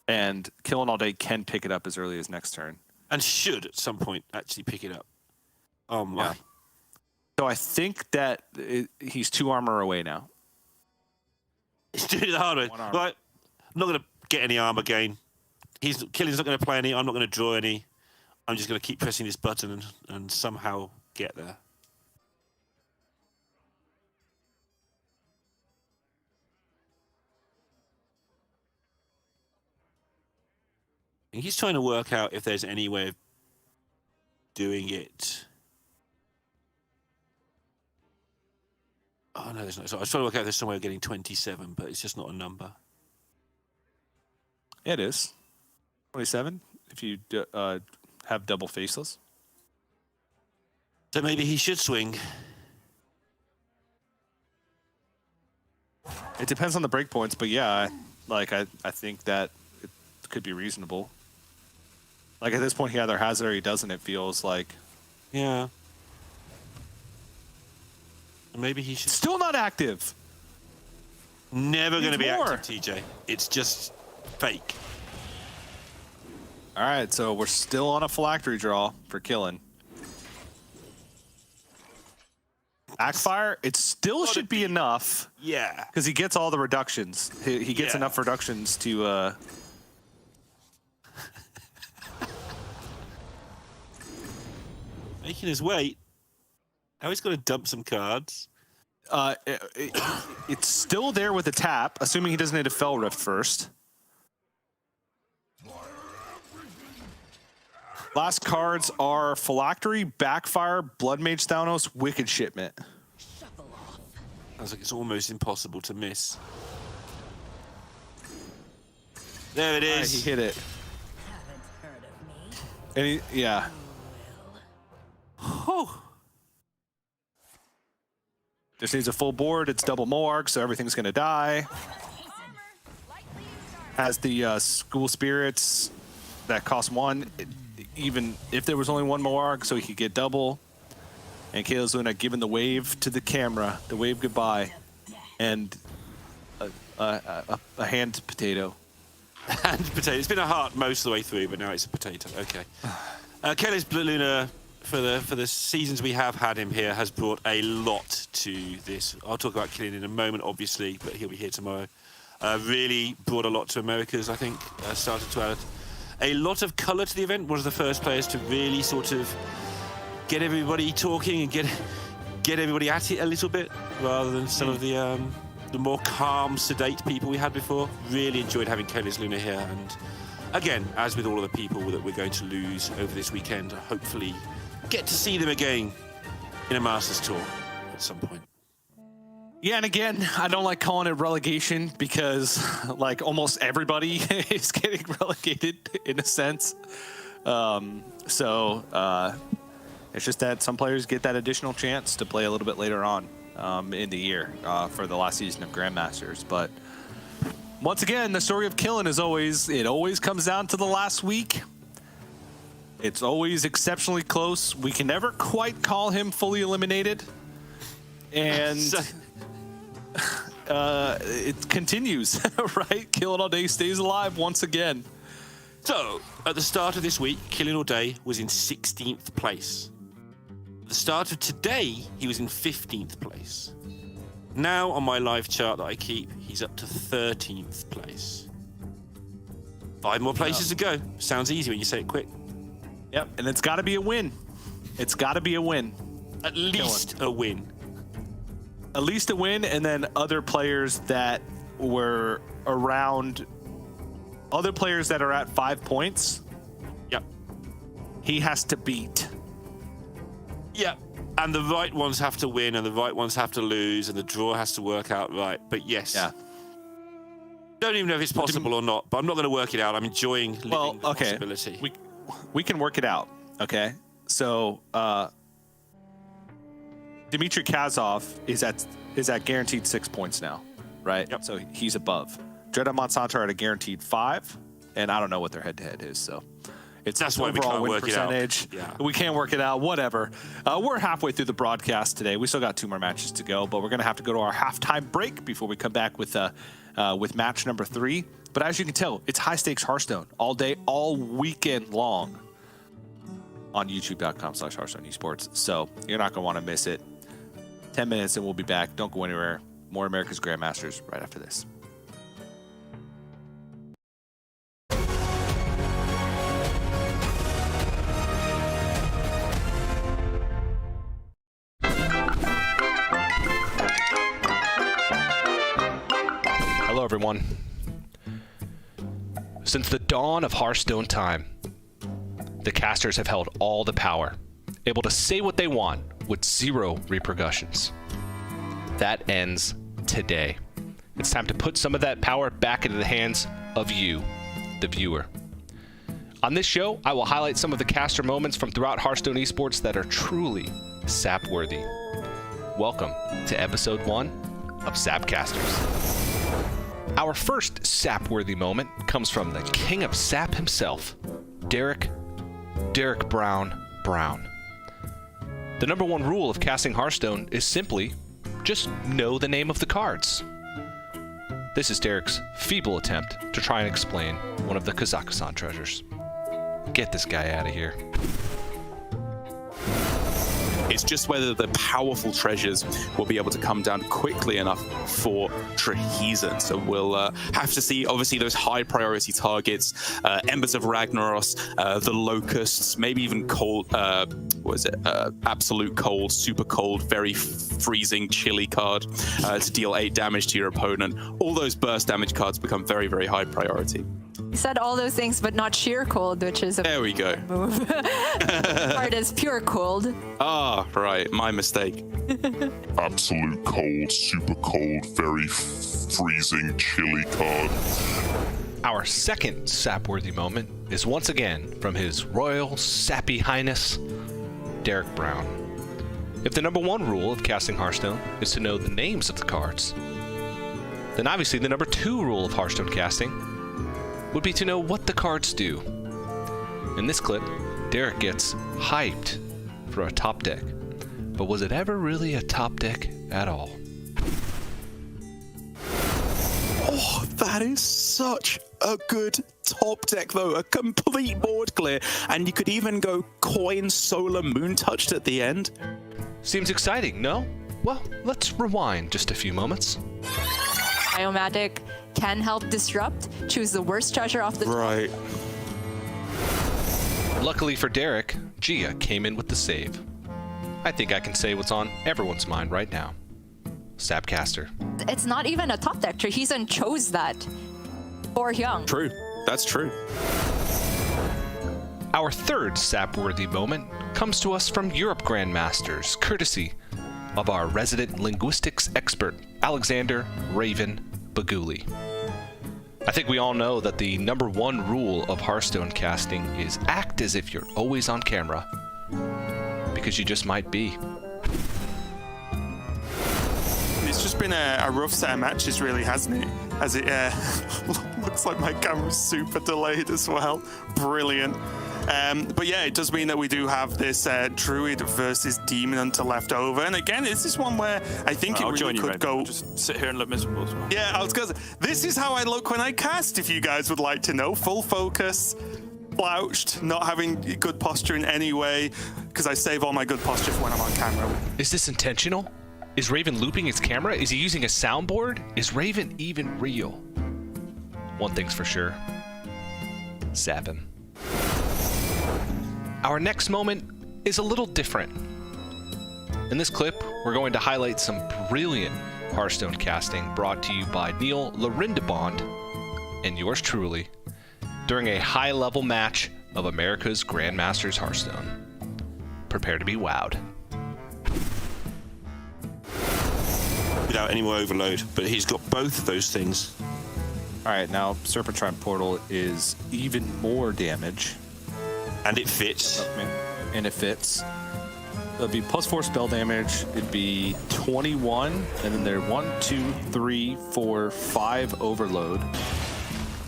and Killing All Day can pick it up as early as next turn. And should at some point actually pick it up. Oh my. Yeah. So I think that he's 2 armor away now. He's doing it the hard way. One armor. Right. I'm not going to get any armor gain. Killing's not going to play any. I'm not going to draw any. I'm just going to keep pressing this button and somehow get there. And he's trying to work out if there's any way of doing it. Oh, no, there's not. So I was trying to work out if there's some way of getting 27, but it's just not a number. It is 27 if you have double faceless. So maybe he should swing. It depends on the breakpoints, but yeah, I think that it could be reasonable. Like at this point, he either has it or he doesn't. It feels like. Yeah. Maybe he should. Still not active. Never going to be more. active, TJ. It's just fake. All right, so we're still on a phylactery draw for killing. Backfire, it still should be enough. Yeah. Because he gets all the reductions. He gets enough reductions to. Making his weight. Now he's got to dump some cards. It's still there with the tap, assuming he doesn't hit a Fell Rift first. Last cards are Phylactery, Backfire, Blood Mage Thanos, Wicked Shipment. Sounds like it's almost impossible to miss. There it is. He hit it. And he, yeah. Whew. Just needs a full board. It's double Moarg, so everything's going to die. Has the School Spirits that cost 1. Even if there was only 1 Moarg, so he could get double. And CaelesLuna giving the wave to the camera, the wave goodbye, and a hand potato. Hand potato. It's been a heart most of the way through, but now it's a potato. Okay. CaelesLuna, for the seasons we have had him here, has brought a lot to this. I'll talk about Killing in a moment, obviously, but he'll be here tomorrow. Really brought a lot to Americas, I think. Started to add a lot of colour to the event. One of the first players to really sort of get everybody talking and get everybody at it a little bit, rather than some of the more calm, sedate people we had before. Really enjoyed having CaelesLuna here, and again, as with all of the people that we're going to lose over this weekend, hopefully get to see them again in a Masters tour at some point. Yeah, and again, I don't like calling it relegation because, like, almost everybody is getting relegated in a sense. It's just that some players get that additional chance to play a little bit later on in the year for the last season of Grandmasters. But once again, the story of Killing is it always comes down to the last week. It's always exceptionally close. We can never quite call him fully eliminated. And it continues, right? Killing All Day stays alive once again. So, at the start of this week, Killing All Day was in 16th place. At the start of today, he was in 15th place. Now, on my live chart that I keep, he's up to 13th place. 5 more places to go. Sounds easy when you say it quick. Yep, and it's got to be a win. It's got to be a win. At least a win. At least a win, and then other players that were around, other players that are at 5 points, Yep. he has to beat. Yep. And the right ones have to win, and the right ones have to lose, and the draw has to work out right. But yes. Yeah. Don't even know if it's possible or not, but I'm not going to work it out. I'm enjoying living the possibility. We can work it out, okay? So, DimitriKazov is at guaranteed 6 points now, right? Yep. So he's above. Dread and Monsanto are at a guaranteed 5, and I don't know what their head-to-head is, so that's why we overall can't win work it out. percentage. Yeah. We can't work it out, whatever. We're halfway through the broadcast today. We still got 2 more matches to go, but we're going to have to go to our halftime break before we come back with match number 3. But as you can tell, it's high-stakes Hearthstone all day, all weekend long on youtube.com/Hearthstone Esports. So you're not going to want to miss it. 10 minutes and we'll be back. Don't go anywhere. More America's Grandmasters right after this. everyone. Since the dawn of Hearthstone time, the casters have held all the power, able to say what they want with zero repercussions. That ends today. It's time to put some of that power back into the hands of you, the viewer. On this show, I will highlight some of the caster moments from throughout Hearthstone Esports that are truly sap-worthy. Welcome to episode 1 of Sapcasters. Our first sap-worthy moment comes from the king of sap himself, Derek Brown. The number one rule of casting Hearthstone is simply just know the name of the cards. This is Derek's feeble attempt to try and explain one of the Kazakhstan treasures. Get this guy out of here. It's just whether the powerful treasures will be able to come down quickly enough for Trehezen. So we'll have to see, obviously, those high priority targets, Embers of Ragnaros, the Locusts, maybe even cold, absolute cold, super cold, very freezing, chilly card to deal 8 damage to your opponent. All those burst damage cards become very, very high priority. You said all those things, but not sheer cold, which is a There we go. move. Card is pure cold. Ah, right, my mistake. Absolute cold, super cold, very freezing, chilly card. Our second sap-worthy moment is once again from His Royal Sappy Highness, Derek Brown. If the number one rule of casting Hearthstone is to know the names of the cards, then obviously the number 2 rule of Hearthstone casting would be to know what the cards do. In this clip, Derek gets hyped for a top deck. But was it ever really a top deck at all? Oh, that is such a good top deck, though. A complete board clear. And you could even go coin solar moon touched at the end. Seems exciting, no? Well, let's rewind just a few moments. Biomatic can help disrupt. Choose the worst treasure off the top. Right. Luckily for Derek, Gia came in with the save. I think I can say what's on everyone's mind right now. Sapcaster. It's not even a top deck. Trehezen chose that. Or Hyung. True. That's true. Our third sap-worthy moment comes to us from Europe Grandmasters, courtesy of our resident linguistics expert, Alexander Raven Baguli. I think we all know that the number one rule of Hearthstone casting is act as if you're always on camera, because you just might be. It's just been a rough set of matches, really, hasn't it? As it looks like my camera's super delayed as well. Brilliant. But yeah, it does mean that we do have this Druid versus Demon Hunter left over. And again, this is one where I think it really could go... Just sit here and look miserable as well. Yeah, I was going to say, this is how I look when I cast, if you guys would like to know. Full focus, slouched, not having good posture in any way, because I save all my good posture for when I'm on camera. Is this intentional? Is Raven looping his camera? Is he using a soundboard? Is Raven even real? One thing's for sure. Sappin'. Our next moment is a little different. In this clip, we're going to highlight some brilliant Hearthstone casting brought to you by Neil Larindabond and yours truly during a high-level match of America's Grandmasters Hearthstone. Prepare to be wowed. Without any more overload, but he's got both of those things. All right, now Serpentine Portal is even more damage. And it fits. And it fits. It'd be +4 spell damage. It'd be 21, and then there 1, 2, 3, 4, 5 overload.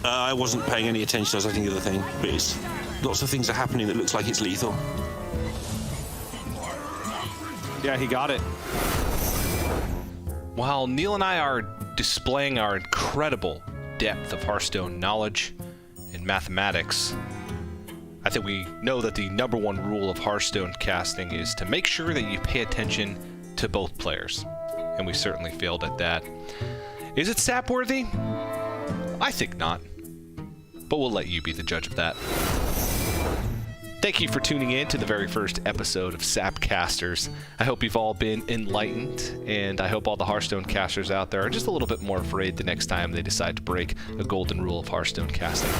I wasn't paying any attention. I was looking at the other thing, but it's lots of things are happening that looks like it's lethal. Yeah, he got it. While Neil and I are displaying our incredible depth of Hearthstone knowledge and mathematics, I think we know that the number one rule of Hearthstone casting is to make sure that you pay attention to both players. And we certainly failed at that. Is it sap-worthy? I think not. But we'll let you be the judge of that. Thank you for tuning in to the very first episode of Sapcasters. I hope you've all been enlightened, and I hope all the Hearthstone casters out there are just a little bit more afraid the next time they decide to break a golden rule of Hearthstone casting.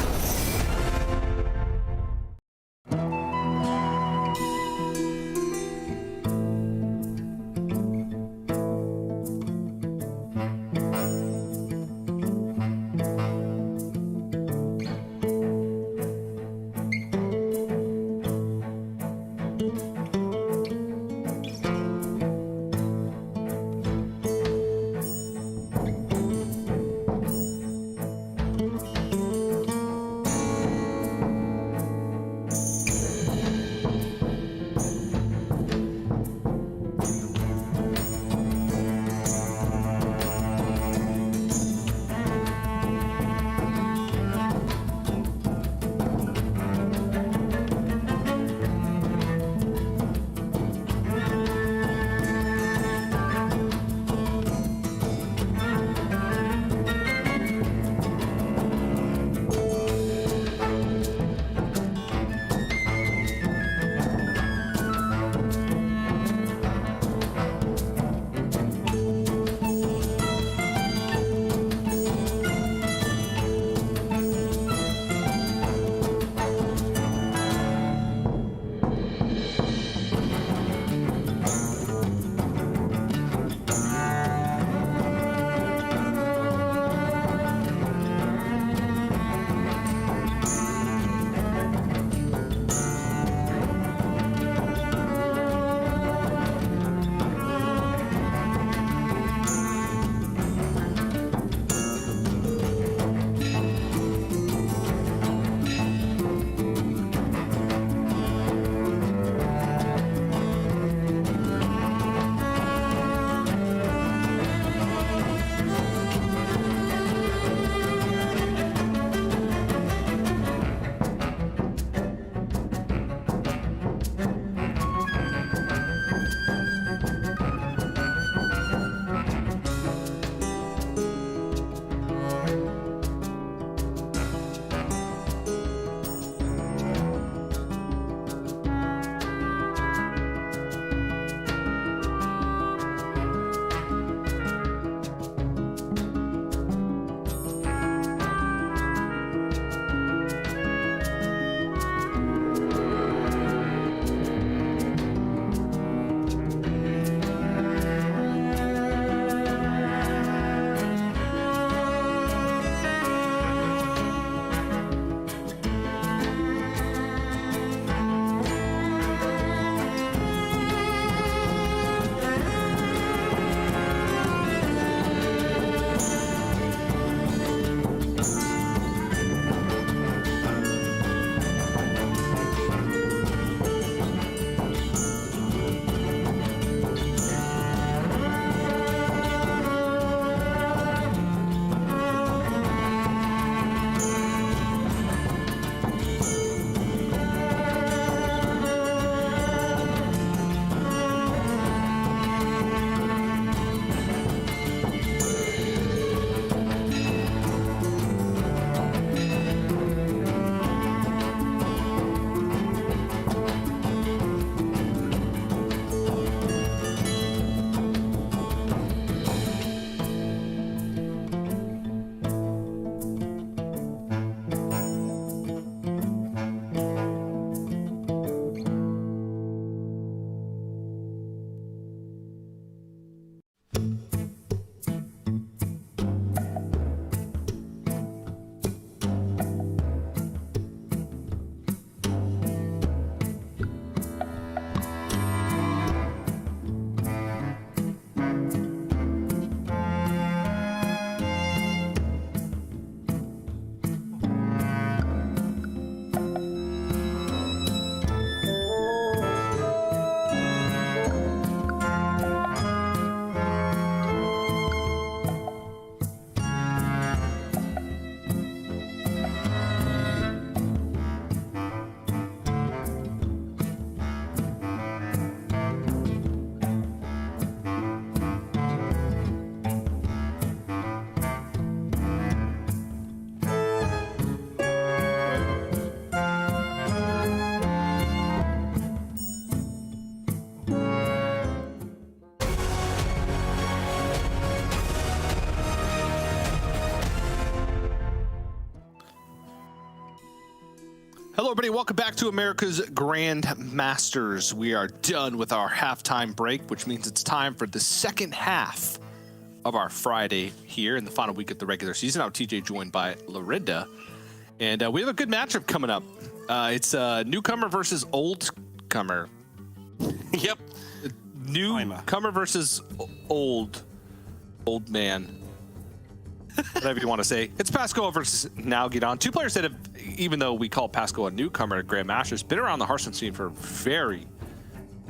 Hello, everybody. Welcome back to America's Grandmasters. We are done with our halftime break, which means it's time for the second half of our Friday here in the final week of the regular season. I'm TJ, joined by Lorinda, and we have a good matchup coming up. It's newcomer versus oldcomer. Yep. Newcomer versus old man. Whatever you want to say. It's Pascoa versus Nalguidan. Two players that have, even though we call Pascoa a newcomer at Grandmasters, been around the Hearthstone scene for a very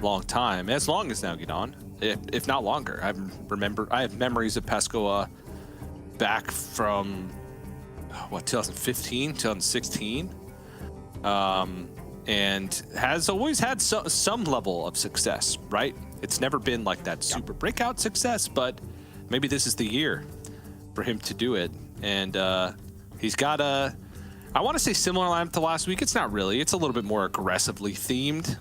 long time, as long as Nalguidan, if not longer. I have memories of Pascoa back from 2015, 2016, and has always had some level of success. Right? It's never been like that super breakout success, but maybe this is the year for him to do it. And he's got I want to say similar lineup to last week. It's not really. It's a little bit more aggressively themed.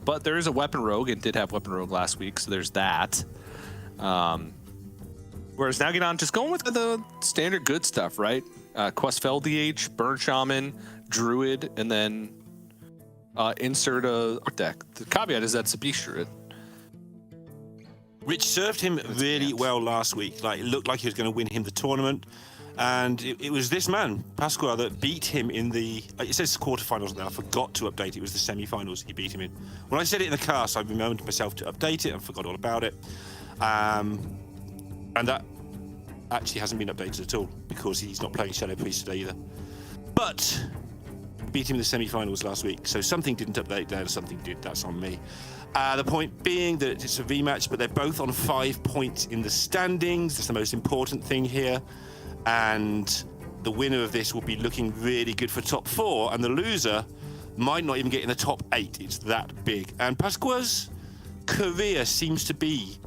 But there is a weapon rogue, and did have weapon rogue last week, so there's that. Whereas Nalguidan just going with the standard good stuff, right? Quest DH, Burn Shaman, Druid, and then insert a deck. The caveat is that's a Beast Druid. Which served him really well last week. Like, it looked like he was going to win him the tournament. And it was this man, Pascoa, that beat him in the... It says quarterfinals now. I forgot to update it. It was the semi-finals he beat him in. When I said it in the cast, I remembered myself to update it and forgot all about it. And that actually hasn't been updated at all because he's not playing Shadow Priest today either. But beat him in the semi-finals last week. So something didn't update there, something did. That's on me. The point being that it's a rematch, but they're both on 5 points in the standings. That's the most important thing here. And the winner of this will be looking really good for top 4, and the loser might not even get in the top 8. It's that big. And Pascoa's career seems to be,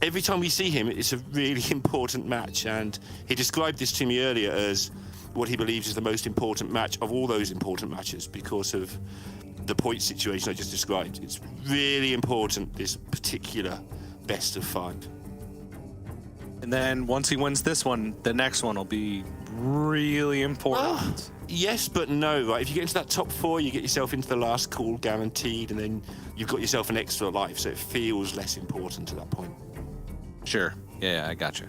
every time we see him, it's a really important match. And he described this to me earlier as what he believes is the most important match of all those important matches because of the point situation I just described. It's really important, this particular best of 5. And then once he wins this one, the next one will be really important. Well, yes, but no, right? If you get into that top 4, you get yourself into the last call guaranteed, and then you've got yourself an extra life, so it feels less important at that point. Sure. Yeah, I gotcha.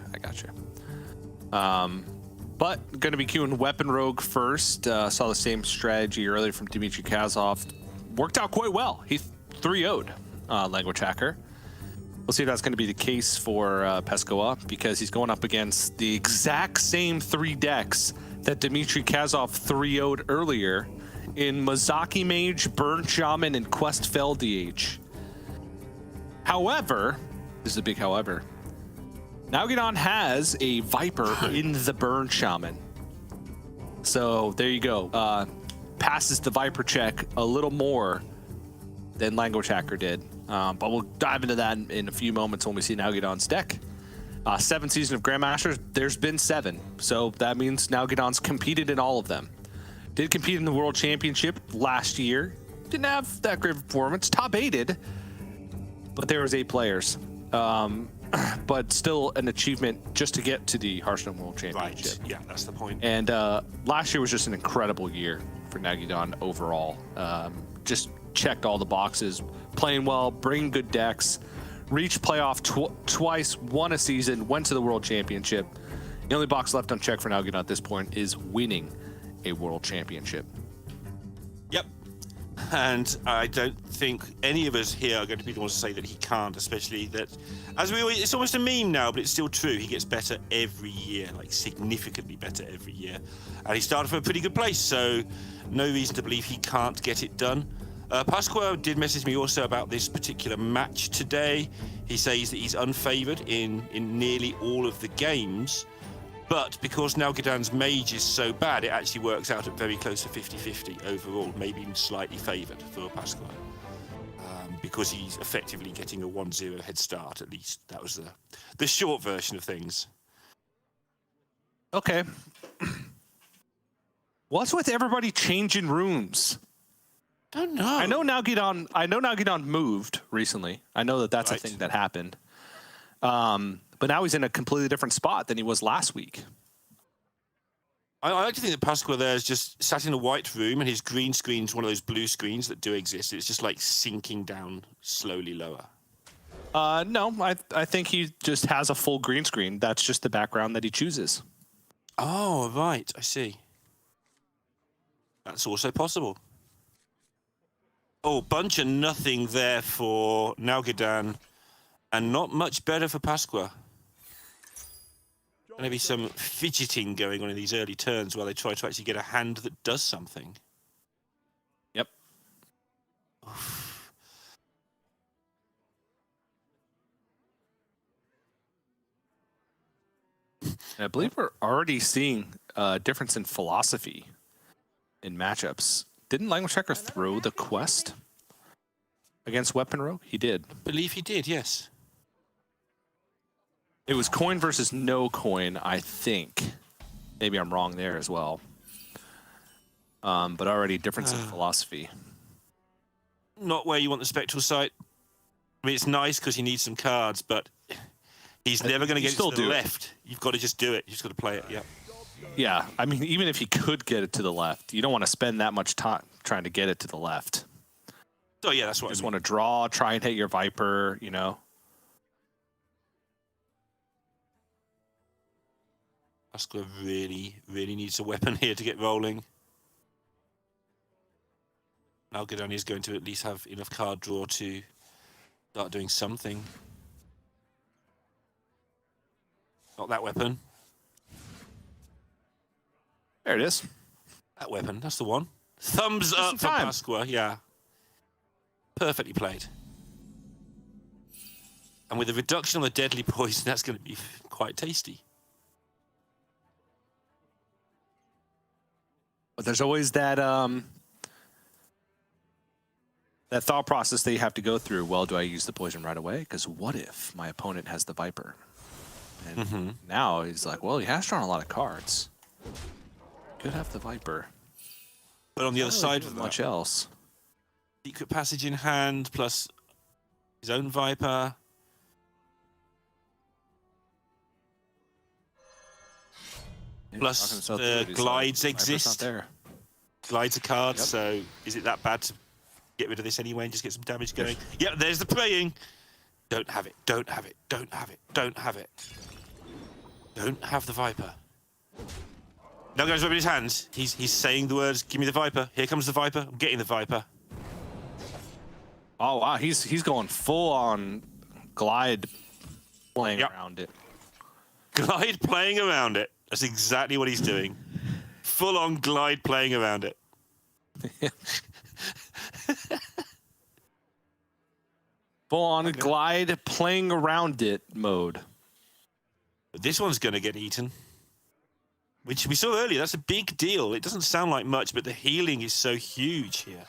But going to be queuing Weapon Rogue first. Saw the same strategy earlier from DimitriKazov. Worked out quite well. He 3-0'd lnguagehackr. We'll see if that's going to be the case for Pascoa, because he's going up against the exact same 3 decks that DimitriKazov 3-0'd earlier in Mozaki Mage, Burn Shaman, and Quest DH. However, this is a big however, Nalguidan has a Viper in the Burn Shaman. So there you go. Passes the Viper check a little more than lnguagehackr did. But we'll dive into that in a few moments when we see Nalguidan's deck. 7 seasons of Grandmasters, there's been 7. So that means Nalguidan's competed in all of them. Did compete in the World Championship last year. Didn't have that great performance. Top 8'd, but there was 8 players. But still an achievement just to get to the Hearthstone World Championship. Right, yeah, that's the point. And last year was just an incredible year for Nalguidan overall. Just checked all the boxes, playing well, bringing good decks, reached playoff twice, won a season, went to the World Championship. The only box left unchecked for Nalguidan at this point is winning a World Championship. Yep. And I don't think any of us here are going to be the ones to say that he can't, especially that, as we always, it's almost a meme now, but it's still true. He gets better every year, like significantly better every year. And he started from a pretty good place, so no reason to believe he can't get it done. Pascoa did message me also about this particular match today. He says that he's unfavored in nearly all of the games, but because Nalguidan's mage is so bad, it actually works out at very close to 50-50 overall, maybe even slightly favored for Pascoa, because he's effectively getting a 1-0 head start, at least. That was the short version of things. Okay. What's with everybody changing rooms? Don't know. I know Nalguidan moved recently. I know that's a thing that happened. But now he's in a completely different spot than he was last week. I like to think that Pascoa there is just sat in a white room and his green screen's one of those blue screens that do exist. It's just like sinking down slowly lower. No, I think he just has a full green screen. That's just the background that he chooses. Oh, right. I see. That's also possible. Oh, bunch of nothing there for Nalguidan, and not much better for Pascoa. Maybe some fidgeting going on in these early turns while they try to actually get a hand that does something. Yep. I believe we're already seeing a difference in philosophy in matchups. Didn't lnguagehackr throw the quest against Weapon Rogue? He did. I believe he did, yes. It was coin versus no coin, I think. Maybe I'm wrong there as well. But already difference in philosophy. Not where you want the spectral sight. I mean, it's nice because he needs some cards, but he's never going to get it to the left. You've got to just do it. You've just got to play it, yeah. Yeah, I mean, even if he could get it to the left, you don't want to spend that much time trying to get it to the left. Oh, yeah, that's what You just I mean. want to draw, try and hit your Viper, you know? Pascoa really, really needs a weapon here to get rolling. Nalguidan is going to at least have enough card draw to start doing something. Not that weapon. There it is. That weapon, that's the one. Thumbs up for Pascoa, yeah. Perfectly played. And with a reduction on the deadly poison, that's going to be quite tasty. But there's always that that thought process that you have to go through. Well, do I use the poison right away? Because what if my opponent has the Viper? And now he's like, well, he has drawn a lot of cards. Could have the Viper. But on the other side of of much that, else. secret passage in hand, plus his own Viper. Plus glides exist. Glides a card, so is it that bad to get rid of this anyway and just get some damage going? Yep, there's the praying. Don't have it, don't have it, don't have it, don't have it. Don't have the Viper. Now goes rubbing his hands. He's saying the words, give me the Viper. Here comes the Viper. I'm getting the Viper. Oh, wow. He's going full on glide playing around it. Glide playing around it. That's exactly what he's doing. Full on glide playing around it. Full on glide playing around it mode. But this one's going to get eaten. Which we saw earlier. That's a big deal. It doesn't sound like much, but the healing is so huge here.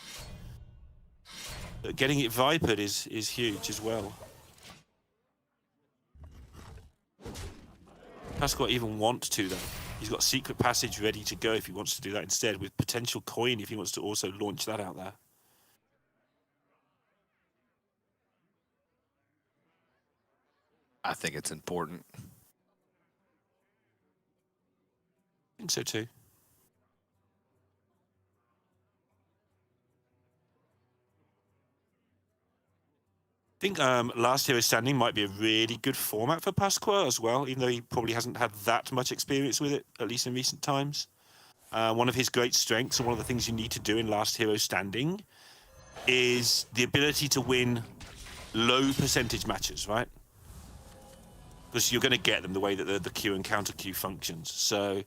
But getting it vipered is huge as well. Pascoa even want to, though. He's got secret passage ready to go if he wants to do that instead, with potential coin if he wants to also launch that out there. I think it's important. I think so too. I think Last Hero Standing might be a really good format for Pascoa as well, even though he probably hasn't had that much experience with it, at least in recent times. One of his great strengths, and one of the things you need to do in Last Hero Standing, is the ability to win low percentage matches, right? Because you're going to get them the way that the Q and counter Q functions. So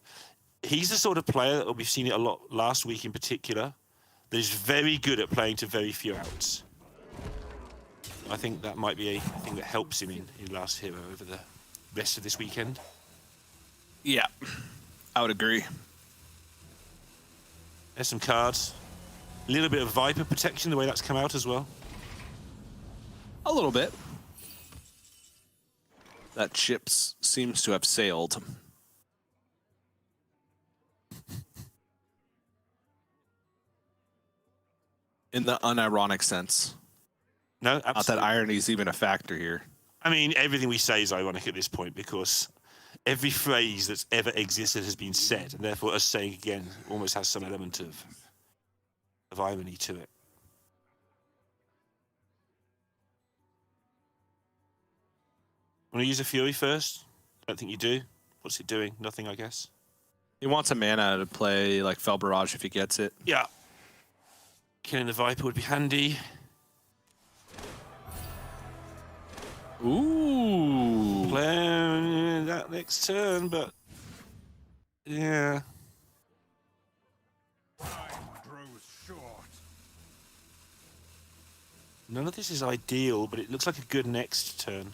he's the sort of player that we've seen it a lot last week in particular, that is very good at playing to very few outs. I think that might be a thing that helps him in Last Hero over the rest of this weekend. Yeah, I would agree. There's some cards. A little bit of Viper protection, the way that's come out as well. A little bit. That ship seems to have sailed. In the unironic sense. No, absolutely. Not that irony is even a factor here. I mean, everything we say is ironic at this point because every phrase that's ever existed has been said, and therefore us saying again almost has some element of irony to it. Want to use a Fury first? Don't think you do. What's it doing? Nothing, I guess. He wants a mana to play like Fel Barrage if he gets it. Yeah. Killing the Viper would be handy. Ooh. Playing that next turn, but yeah. None of this is ideal, but it looks like a good next turn.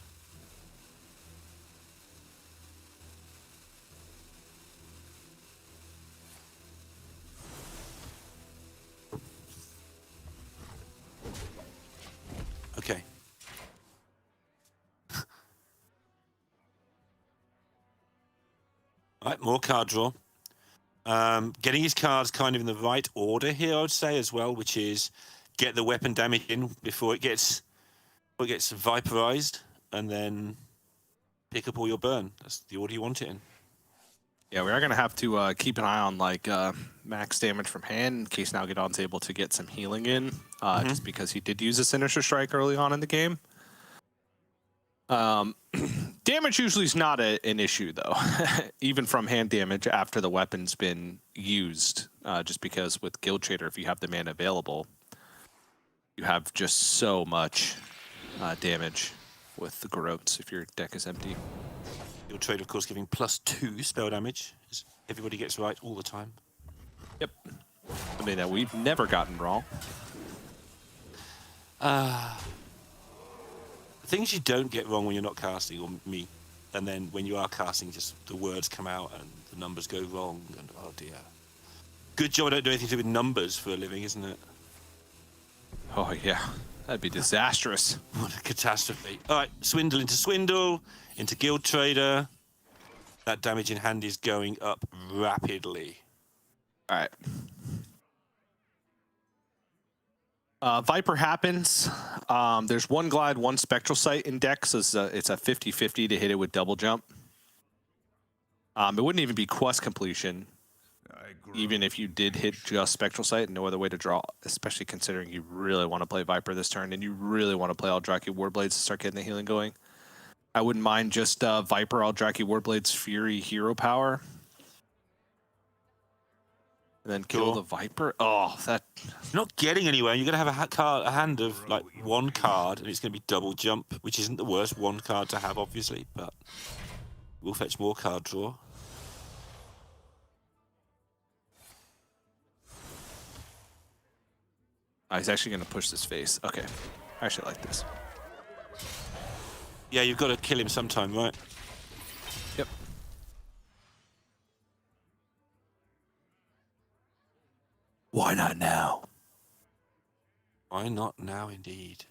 Okay. All right, more card draw. Getting his cards kind of in the right order here, I would say, as well, which is get the weapon damage in before it gets viperized, and then pick up all your burn. That's the order you want it in. Yeah, we are going to have to keep an eye on like max damage from hand in case Nalguidan's able to get some healing in, just because he did use a Sinister Strike early on in the game. Damage usually is not an issue, though, even from hand damage after the weapon's been used, just because with Guild Trader, if you have the mana available, you have just so much damage with the Garrotes if your deck is empty. Your trade, of course, giving +2 spell damage, as everybody gets right all the time. Yep. Something that we've never gotten wrong. Things you don't get wrong when you're not casting, or me, and then when you are casting, just the words come out and the numbers go wrong, and oh dear. Good job I don't do anything to do with numbers for a living, isn't it? Oh, yeah. That'd be disastrous. What a catastrophe. All right, swindle, into Guild Trader. That damage in hand is going up rapidly. All right. Viper happens. There's one glide, one spectral sight in deck, so it's a 50-50 to hit it with double jump. It wouldn't even be quest completion, even if you did hit just spectral sight and no other way to draw, especially considering you really want to play Viper this turn and you really want to play Eldrazi Warblades to start getting the healing going. I wouldn't mind just Viper, Eldrazi Warblades, Fury, Hero Power. And then kill the Viper. Oh, that... You're not getting anywhere. You're going to have a hand of like one card, and it's going to be double jump, which isn't the worst one card to have, obviously, but we'll fetch more card draw. Oh, he's actually going to push this face. Okay. I actually like this. Yeah, you've got to kill him sometime, right? Yep. Why not now? Why not now, indeed?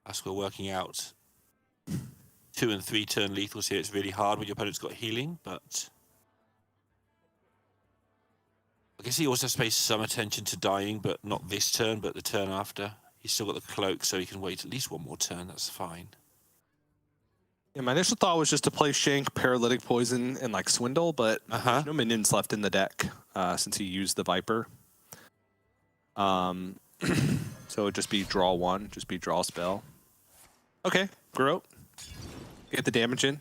Pascoa working out 2 and 3 turn lethals here. It's really hard when your opponent's got healing, but I guess he also has to pay some attention to dying, but not this turn, but the turn after. He's still got the cloak, so he can wait at least one more turn. That's fine. Yeah, my initial thought was just to play Shank, Paralytic Poison, and like Swindle, but there's no minions left in the deck since he used the Viper. So it'd just be draw one, just be draw spell. Okay, Grow. Get the damage in.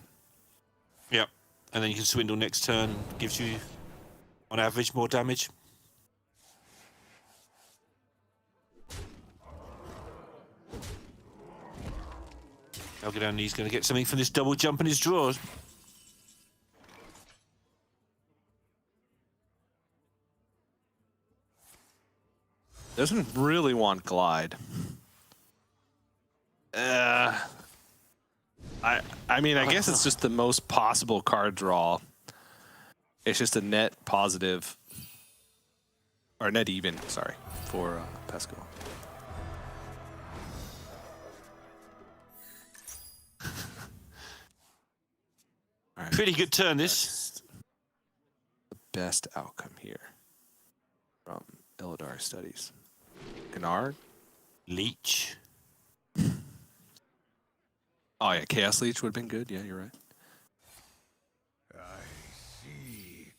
Yep. And then you can Swindle next turn. Gives you, on average, more damage. Nalguidan, he's going to get something from this double jump in his drawers. Doesn't really want Glide. I mean, I guess it's just the most possible card draw. It's just a net positive, or net even, sorry, for Pascoa. Right. Pretty good turn, this. The best outcome here from Illidar Studies. Canard. Leech. Oh yeah, Chaos Leech would have been good. Yeah, you're right. I see.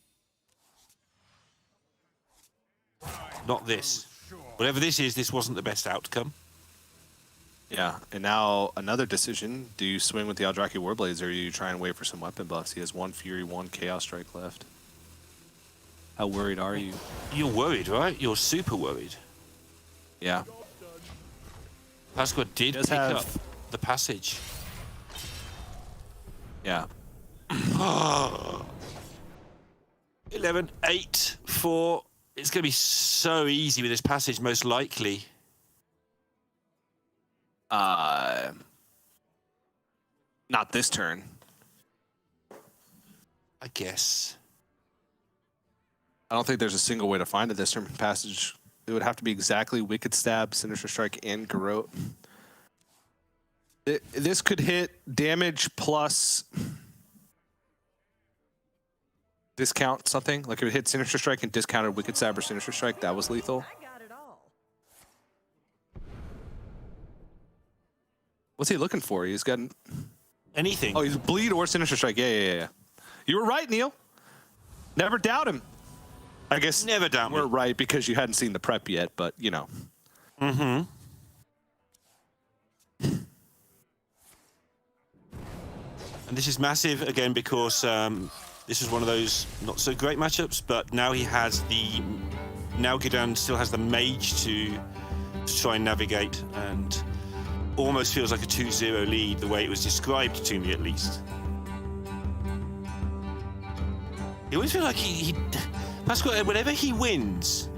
Not this. Whatever this is, this wasn't the best outcome. Yeah, and now another decision. Do you swing with the Eldrazi Warblades, or do you try and wait for some weapon buffs? He has 1 Fury, 1 Chaos Strike left. How worried are you? You're worried, right? You're super worried. Yeah. Pascoa did does pick have- up the passage. Yeah. 11, 8, 4. It's going to be so easy with this passage, most likely. Not this turn. I guess. I don't think there's a single way to find it this turn passage. It would have to be exactly Wicked Stab, Sinister Strike, and Garrote. This could hit damage plus discount something. Like if it hit Sinister Strike and discounted Wicked Stab or Sinister Strike, that was lethal. I got it all. What's he looking for? He's got... Anything. Oh, he's Bleed or Sinister Strike. Yeah. You were right, Neil. Never doubt him. I guess Never doubt we're me. right because you hadn't seen the prep yet, but you know. Mm-hmm. And this is massive, again, because this is one of those not so great matchups, but now he has the... Nalguidan still has the Mage to try and navigate, and almost feels like a 2-0 lead, the way it was described to me, at least. It always feels like he Pascoa, whenever he wins,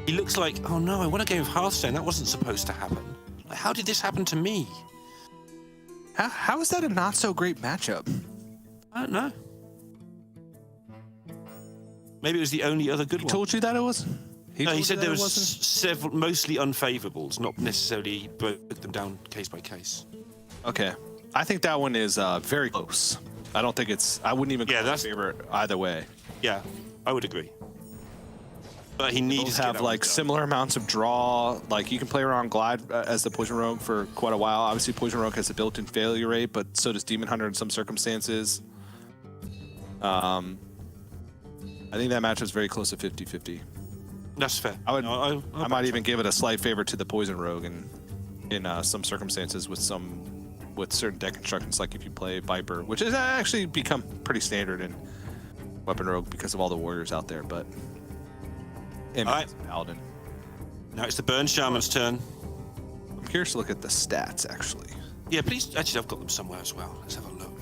he looks like, oh no, I won a game of Hearthstone. That wasn't supposed to happen. Like, how did this happen to me? How is that a not so great matchup? I don't know. Maybe it was the only other good He one. told you that it was? No, he told you said that there it was wasn't? several, mostly unfavorables, not necessarily broke them down case by case. Okay. I think that one is very close. I don't think it's... I wouldn't even call it a favorite either way. Yeah, I would agree. But he needs Both to get have that like one done. similar amounts of draw. Like you can play around Glide as the Poison Rogue for quite a while. Obviously, Poison Rogue has a built-in failure rate, but so does Demon Hunter in some circumstances. I think that match was very close to 50-50. That's fair. I would. No, I might even give it a slight favor to the Poison Rogue in some circumstances with certain deck constructions, like if you play Viper, which has actually become pretty standard in Weapon Rogue because of all the warriors out there. But Paladin. Now it's the Burn Shaman's turn. I'm curious to look at the stats actually. Yeah, please. Actually, I've got them somewhere as well. Let's have a look.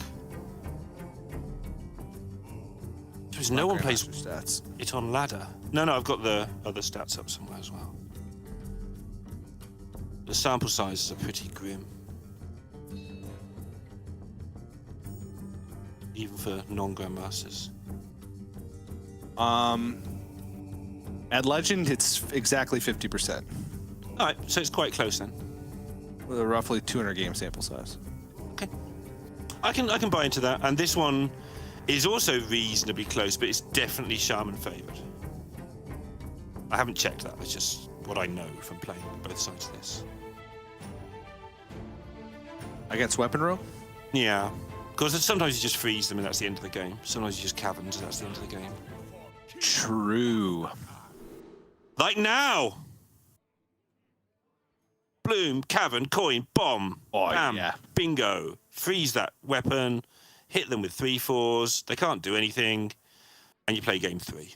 Because no one plays stats. it on ladder. No, I've got the other stats up somewhere as well. The sample sizes are pretty grim. Even for non-Grandmasters. At Legend, it's exactly 50%. All right, so it's quite close then. With a roughly 200 game sample size. Okay, I can buy into that. And this one is also reasonably close, but it's definitely Shaman favored. I haven't checked that. It's just what I know from playing both sides of this. Against Weapon Rogue? Yeah, because sometimes you just freeze them and that's the end of the game. Sometimes you just caverns and that's the end of the game. True. Like now! Bloom, cavern, coin, bomb. Oh, bam, yeah. bingo. Freeze that weapon, hit them with 3/4s. They can't do anything, and you play game 3.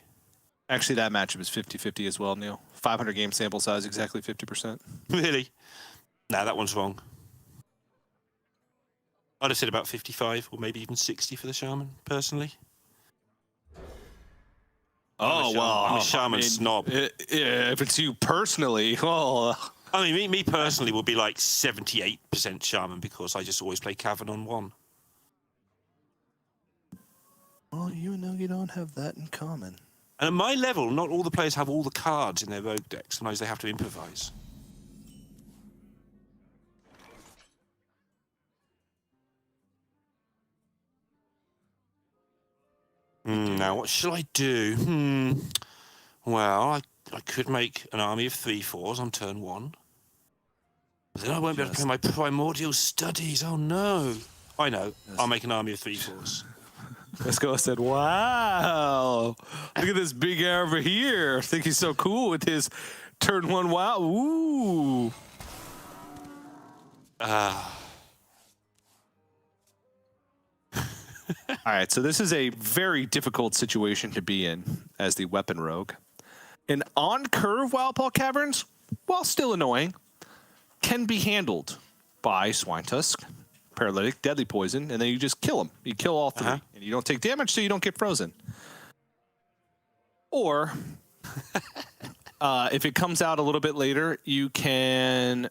Actually, that matchup is 50-50 as well, Neil. 500 game sample size, exactly 50%. Really? Nah, that one's wrong. I'd have said about 55 or maybe even 60 for the Shaman, personally. Oh, well. I'm a Shaman snob. If it's you personally, well... I mean, me personally would be like 78% Shaman because I just always play Cavern on 1. Well, you and Nalguidan have that in common. And at my level, not all the players have all the cards in their rogue deck. Sometimes they have to improvise. Now, what shall I do? Well, I I could make an army of 3/4s on turn 1. But then I won't be able to play my primordial studies. Oh no. I know. I'll make an army of 3/4s. Pascoa said, wow, look at this big guy over here. I think he's so cool with his turn 1 wow. Ooh. All right, so this is a very difficult situation to be in as the weapon rogue. An on-curve Wildpaw Caverns, while still annoying, can be handled by Swine Tusk, Paralytic, Deadly Poison, and then you just kill them. You kill all 3, and you don't take damage, so you don't get frozen. Or, if it comes out a little bit later, you can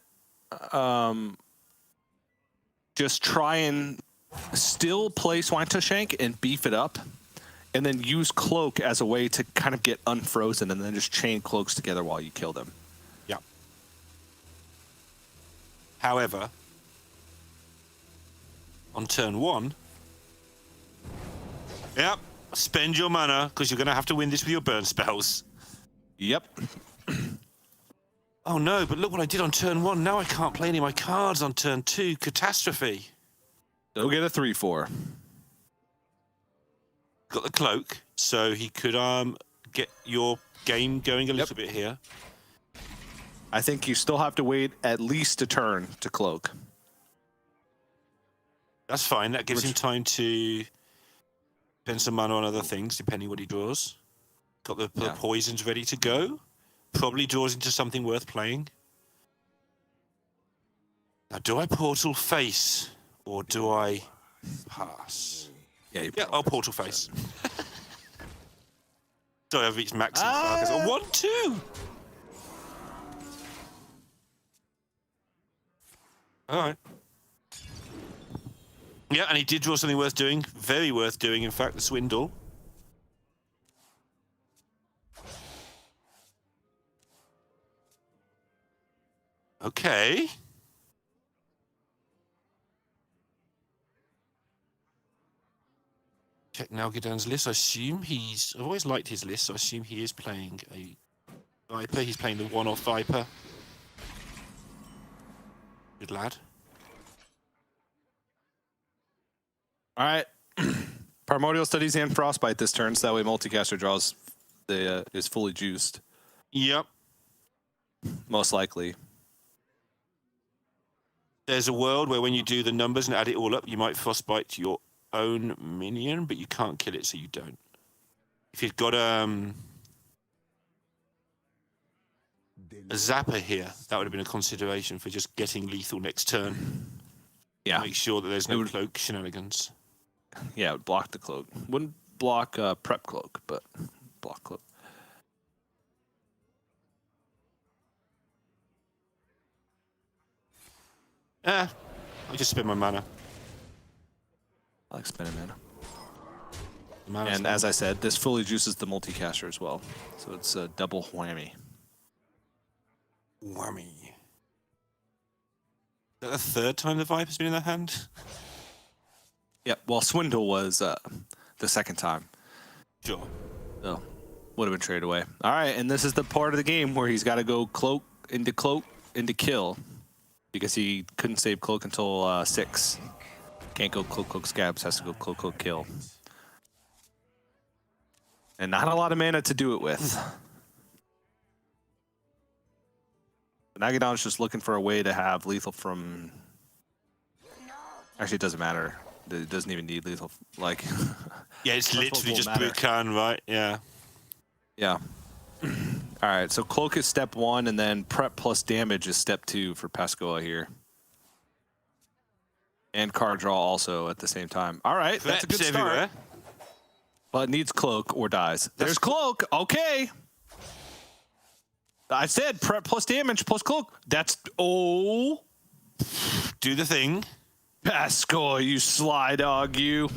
just try and still play Swine Tusk Shank and beef it up, and then use Cloak as a way to kind of get unfrozen, and then just chain cloaks together while you kill them. Yeah. However, on turn 1, yep, spend your mana because you're going to have to win this with your burn spells. Yep. Oh no, but look what I did on turn 1. Now I can't play any of my cards on turn 2. Catastrophe. They'll get a 3/4. Got the cloak, so he could get your game going a little bit here. I think you still have to wait at least a turn to cloak. That's fine. That gives him time to spend some mana on other things, depending what he draws. Got the poisons ready to go. Probably draws into something worth playing. Now, do I Portal Face or do I pass? Yeah, I'll Portal Face. Sorry, I've reached maximum. 1-2. All right. Yeah, and he did draw something worth doing. Very worth doing, in fact, the Swindle. Okay. Check Nalguidan's list. I assume I've always liked his list, so I assume he is playing a Viper. He's playing the one-off Viper. Good lad. All right. Primordial Studies and Frostbite this turn, so that way multicaster draws is fully juiced. Yep. Most likely. There's a world where when you do the numbers and add it all up, you might Frostbite your own minion, but you can't kill it, so you don't. If you've got a Zapper here, that would have been a consideration for just getting lethal next turn. Yeah. Make sure that there's no cloak shenanigans. Yeah, it would block the cloak. Wouldn't block prep cloak, but block cloak. I just spend my mana. I like spending mana. Mana's And as I said, this fully juices the multicaster as well. So it's a double whammy. Whammy. Is that the 3rd time the Viper's been in their hand? Yep, well, Swindle was the 2nd time. Sure. So, would have been traded away. All right, and this is the part of the game where he's got to go cloak into kill. Because he couldn't save cloak until 6. Can't go cloak scabs, has to go cloak kill. And not a lot of mana to do it with. Nalguidan's just looking for a way to have lethal from... Actually, it doesn't matter. It doesn't even need lethal. Like, yeah, it's literally just Brukan, right? Yeah. Yeah. All right, so cloak is step 1, and then prep plus damage is step 2 for Pascoa here. And card draw also at the same time. All right, that's a good start. Everywhere. But needs cloak or dies. There's cloak. Okay. I said prep plus damage plus cloak. That's do the thing. Pascoa, you sly dog, you.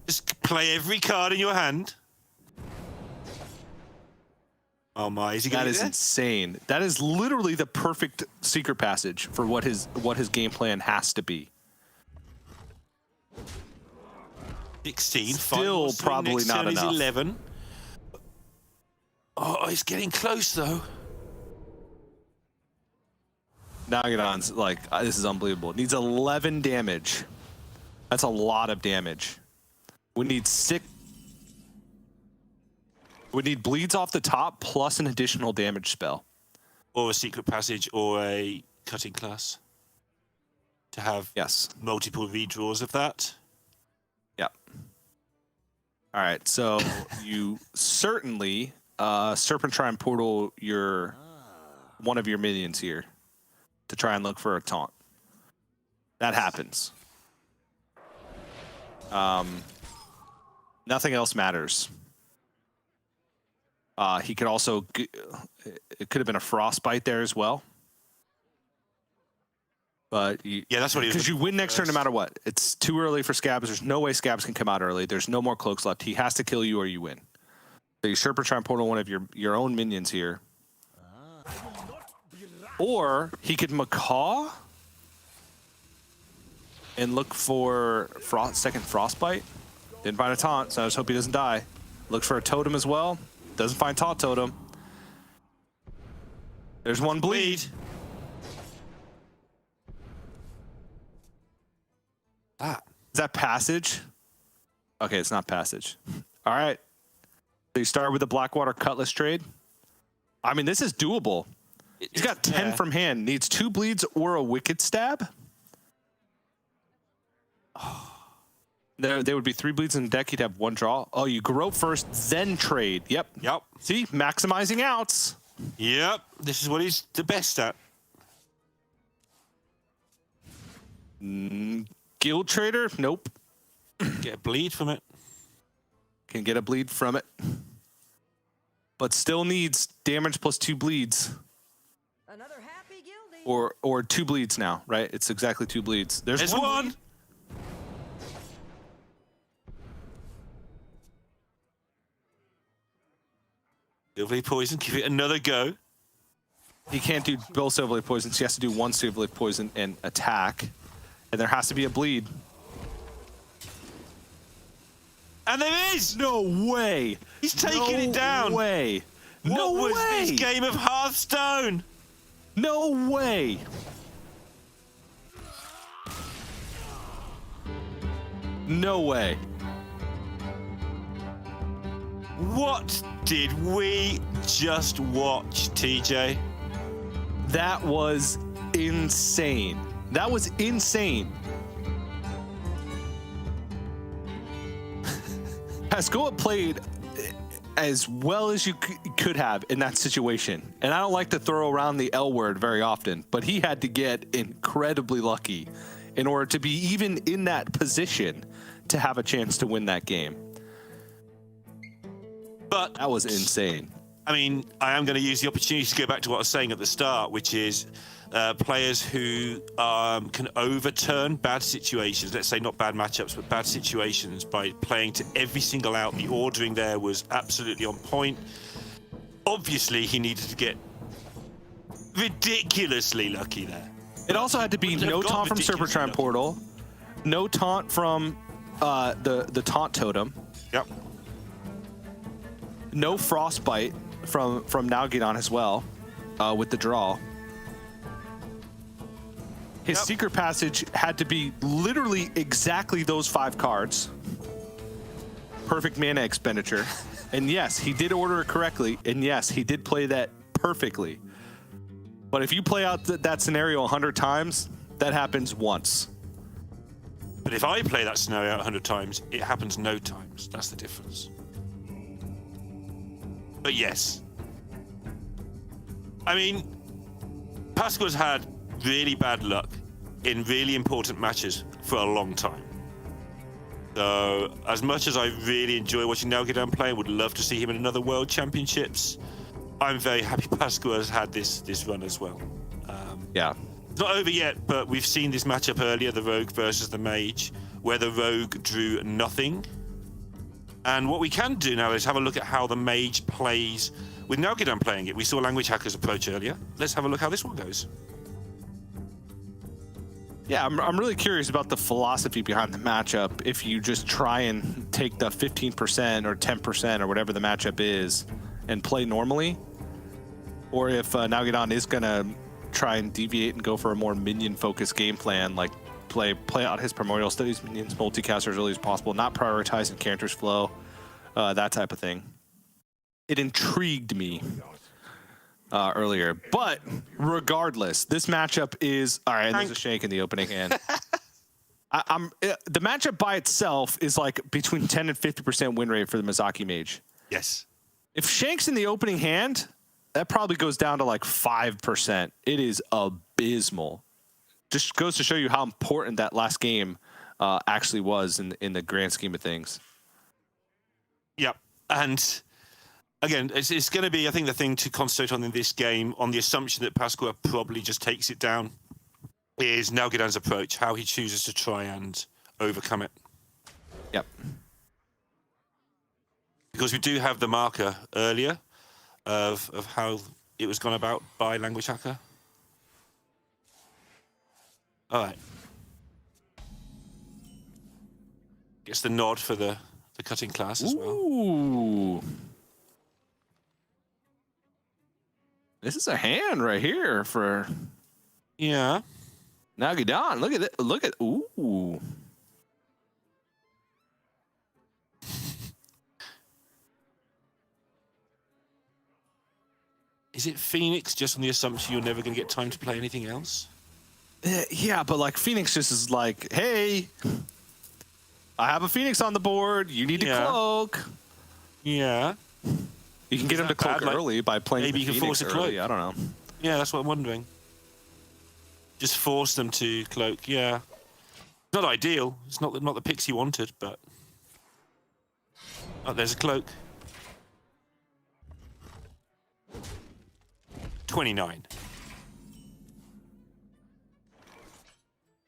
Just play every card in your hand. Oh my, is he That is insane. That is literally the perfect secret passage for what his game plan has to be. 16. Still probably not enough. 11. Oh, it's getting close though. Nalguidan's like, this is unbelievable. It needs 11 damage. That's a lot of damage. We need 6. We need bleeds off the top plus an additional damage spell. Or a secret passage or a cutting class. To have multiple redraws of that. Yep. All right, so you certainly Serpentine Portal one of your minions here to try and look for a taunt. That happens. Nothing else matters. He could also, it could have been a frostbite there as well. But that's what he was. Because you win next turn no matter what. It's too early for Scabs. There's no way Scabs can come out early. There's no more cloaks left. He has to kill you or you win. So you Serpentine Portal one of your own minions here. Or he could Macaw and look for second Frostbite. Didn't find a taunt, so I just hope he doesn't die. Looks for a totem as well. Doesn't find taunt totem. There's one bleed. Is that passage? Okay, it's not passage. All right. So you start with the Blackwater Cutlass trade. I mean, this is doable. He's got 10 from hand. Needs 2 bleeds or a Wicked Stab. There would be 3 bleeds in the deck. You'd have 1 draw. Oh, you grow first, then trade. Yep. See, maximizing outs. Yep. This is what he's the best at. Guild Trader? Nope. Get a bleed from it. Can get a bleed from it. But still needs damage plus 2 bleeds. Another happy guildie. Or 2 bleeds now, right? It's exactly 2 bleeds. There's one. Silverleaf Poison, give it another go. He can't do both Silverleaf Poisons. He has to do 1 Silverleaf Poison and attack. And there has to be a bleed. And there is! No way! He's taking it down! No way! What was this game of Hearthstone? No way! No way. What did we just watch, TJ? That was insane. That was insane. Pascoa played as well as you could have in that situation. And I don't like to throw around the L word very often, but he had to get incredibly lucky in order to be even in that position to have a chance to win that game. But that was insane. I mean, I am going to use the opportunity to go back to what I was saying at the start, which is players who can overturn bad situations, let's say not bad matchups, but bad situations by playing to every single out. The ordering there was absolutely on point. Obviously, he needed to get ridiculously lucky there. It also had to be no taunt from Serpentine Portal, no taunt from the taunt totem. Yep. No frostbite from Nalguidan as well, with the draw. His secret passage had to be literally exactly those 5 cards. Perfect mana expenditure. And yes, he did order it correctly. And yes, he did play that perfectly. But if you play out that scenario 100 times, that happens once. But if I play that scenario 100 times, it happens no times. That's the difference. But yes. I mean, Pascoa's had really bad luck in really important matches for a long time. So, as much as I really enjoy watching Nalguidan play and would love to see him in another World Championships, I'm very happy Pascoa has had this run as well. Yeah. It's not over yet, but we've seen this matchup earlier, the Rogue versus the Mage, where the Rogue drew nothing. And what we can do now is have a look at how the Mage plays with Nalguidan playing it. We saw lnguagehackr approach earlier. Let's have a look how this one goes. Yeah, I'm really curious about the philosophy behind the matchup. If you just try and take the 15% or 10% or whatever the matchup is and play normally, or if Nalguidan is going to try and deviate and go for a more minion-focused game plan, like play out his primordial studies, minions, multicast as early as possible, not prioritizing characters flow, that type of thing. It intrigued me earlier, but regardless, this matchup is all right. There's a Shank in the opening hand. The matchup by itself is like between 10 and 50% win rate for the Mizaki Mage. Yes. If Shank's in the opening hand, that probably goes down to like 5%. It is abysmal. Just goes to show you how important that last game actually was in the grand scheme of things. Yep. And again, it's going to be, I think, the thing to concentrate on in this game, on the assumption that Pascoa probably just takes it down, is Nalguidan's approach, how he chooses to try and overcome it. Yep. Because we do have the marker earlier of how it was gone about by lnguagehackr. All right. Gets the nod for the cutting class as well. Ooh. This is a hand right here for Yeah. Nalguidan. Look at it. Look at ooh. Is it Phoenix just on the assumption you're never going to get time to play anything else? Yeah, but like Phoenix just is like, hey, I have a Phoenix on the board. You need to cloak. Yeah. You can get him to cloak early by playing. Maybe the you can Phoenix force a early. cloak. I don't know. Yeah, that's what I'm wondering. Just force them to cloak. Yeah. Not ideal. It's not the picks he wanted, but oh, there's a cloak. 29.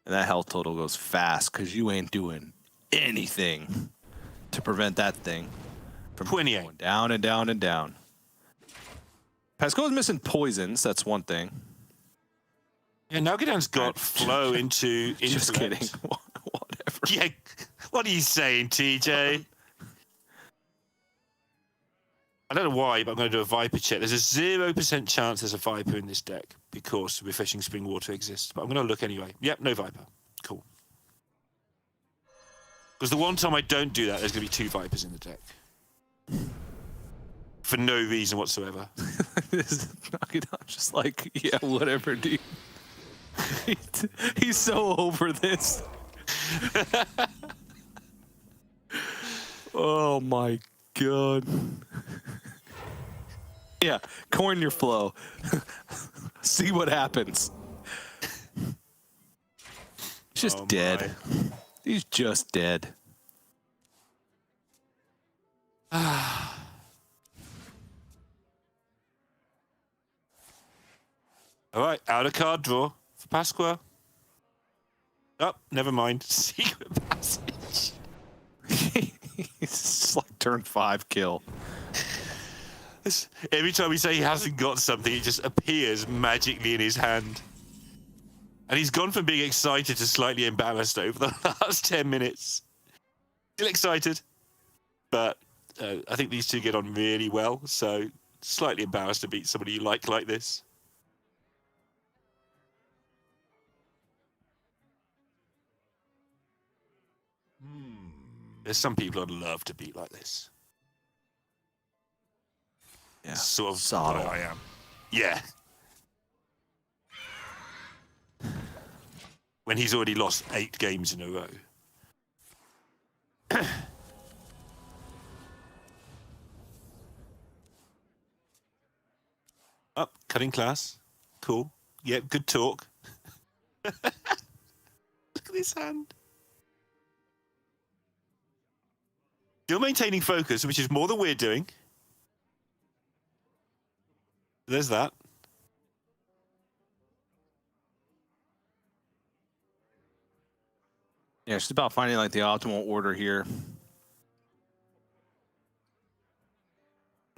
And that health total goes fast because you ain't doing anything to prevent that thing from 28. going down and down and down. Pascoa's missing poisons. That's one thing. Yeah, Nalguidan's got flow into Just intellect. kidding. Whatever. Yeah, what are you saying, TJ? I don't know why, but I'm going to do a Viper check. There's a 0% chance there's a Viper in this deck because Refreshing Spring Water exists. But I'm going to look anyway. Yep, no Viper. Cool. Because the one time I don't do that, there's going to be 2 Vipers in the deck. For no reason whatsoever. This is Nalguidan just like, yeah, whatever, dude. He's so over this. Oh my god. Yeah, coin your flow. See what happens. He's just dead. My. He's just dead. All right, out of card draw for Pascoa. Oh, never mind. Secret passage. It's just like turn 5 kill. Every time we say he hasn't got something, it just appears magically in his hand. And he's gone from being excited to slightly embarrassed over the last 10 minutes. Still excited, but I think these two get on really well, so slightly embarrassed to beat somebody you like this. There's some people I'd love to beat like this. Yeah, sort of subtle. I am. Yeah. When he's already lost 8 games in a row. Oh, cutting class. Cool. Yeah, good talk. Look at this hand. Still maintaining focus, which is more than we're doing. There's that. Yeah, it's just about finding like the optimal order here.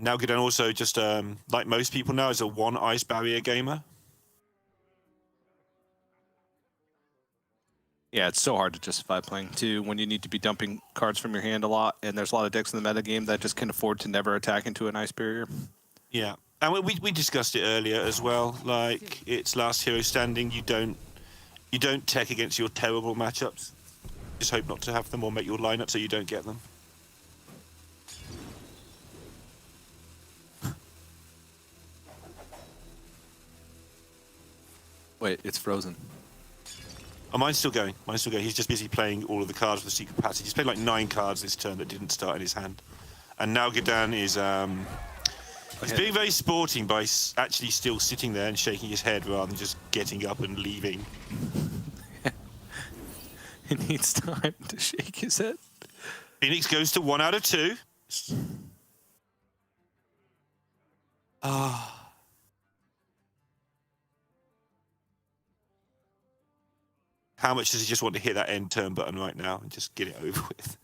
Nalguidan also just, like most people now, is a 1 ice barrier gamer. Yeah, it's so hard to justify playing 2 when you need to be dumping cards from your hand a lot, and there's a lot of decks in the metagame that just can afford to never attack into an ice barrier. Yeah, and we discussed it earlier as well. Like, it's last hero standing. You don't tech against your terrible matchups. Just hope not to have them or make your lineup so you don't get them. Wait, it's frozen. Oh, mine's still going. Mine's still going. He's just busy playing all of the cards with the secret passage. He's played like 9 cards this turn that didn't start in his hand. And Nalguidan is he's being very sporting by actually still sitting there and shaking his head rather than just getting up and leaving. He needs time to shake his head. Phoenix goes to 1 out of 2. How much does he just want to hit that end turn button right now and just get it over with?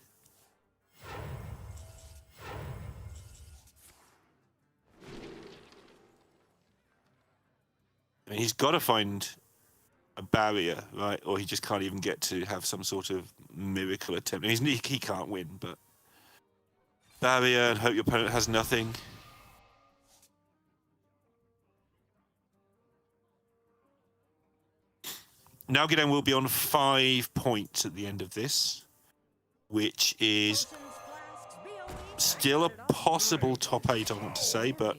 I mean, he's got to find a barrier, right? Or he just can't even get to have some sort of miracle attempt. I mean, he can't win, but barrier and hope your opponent has nothing. Nalguidan will be on 5 points at the end of this, which is still a possible top 8, I want to say, but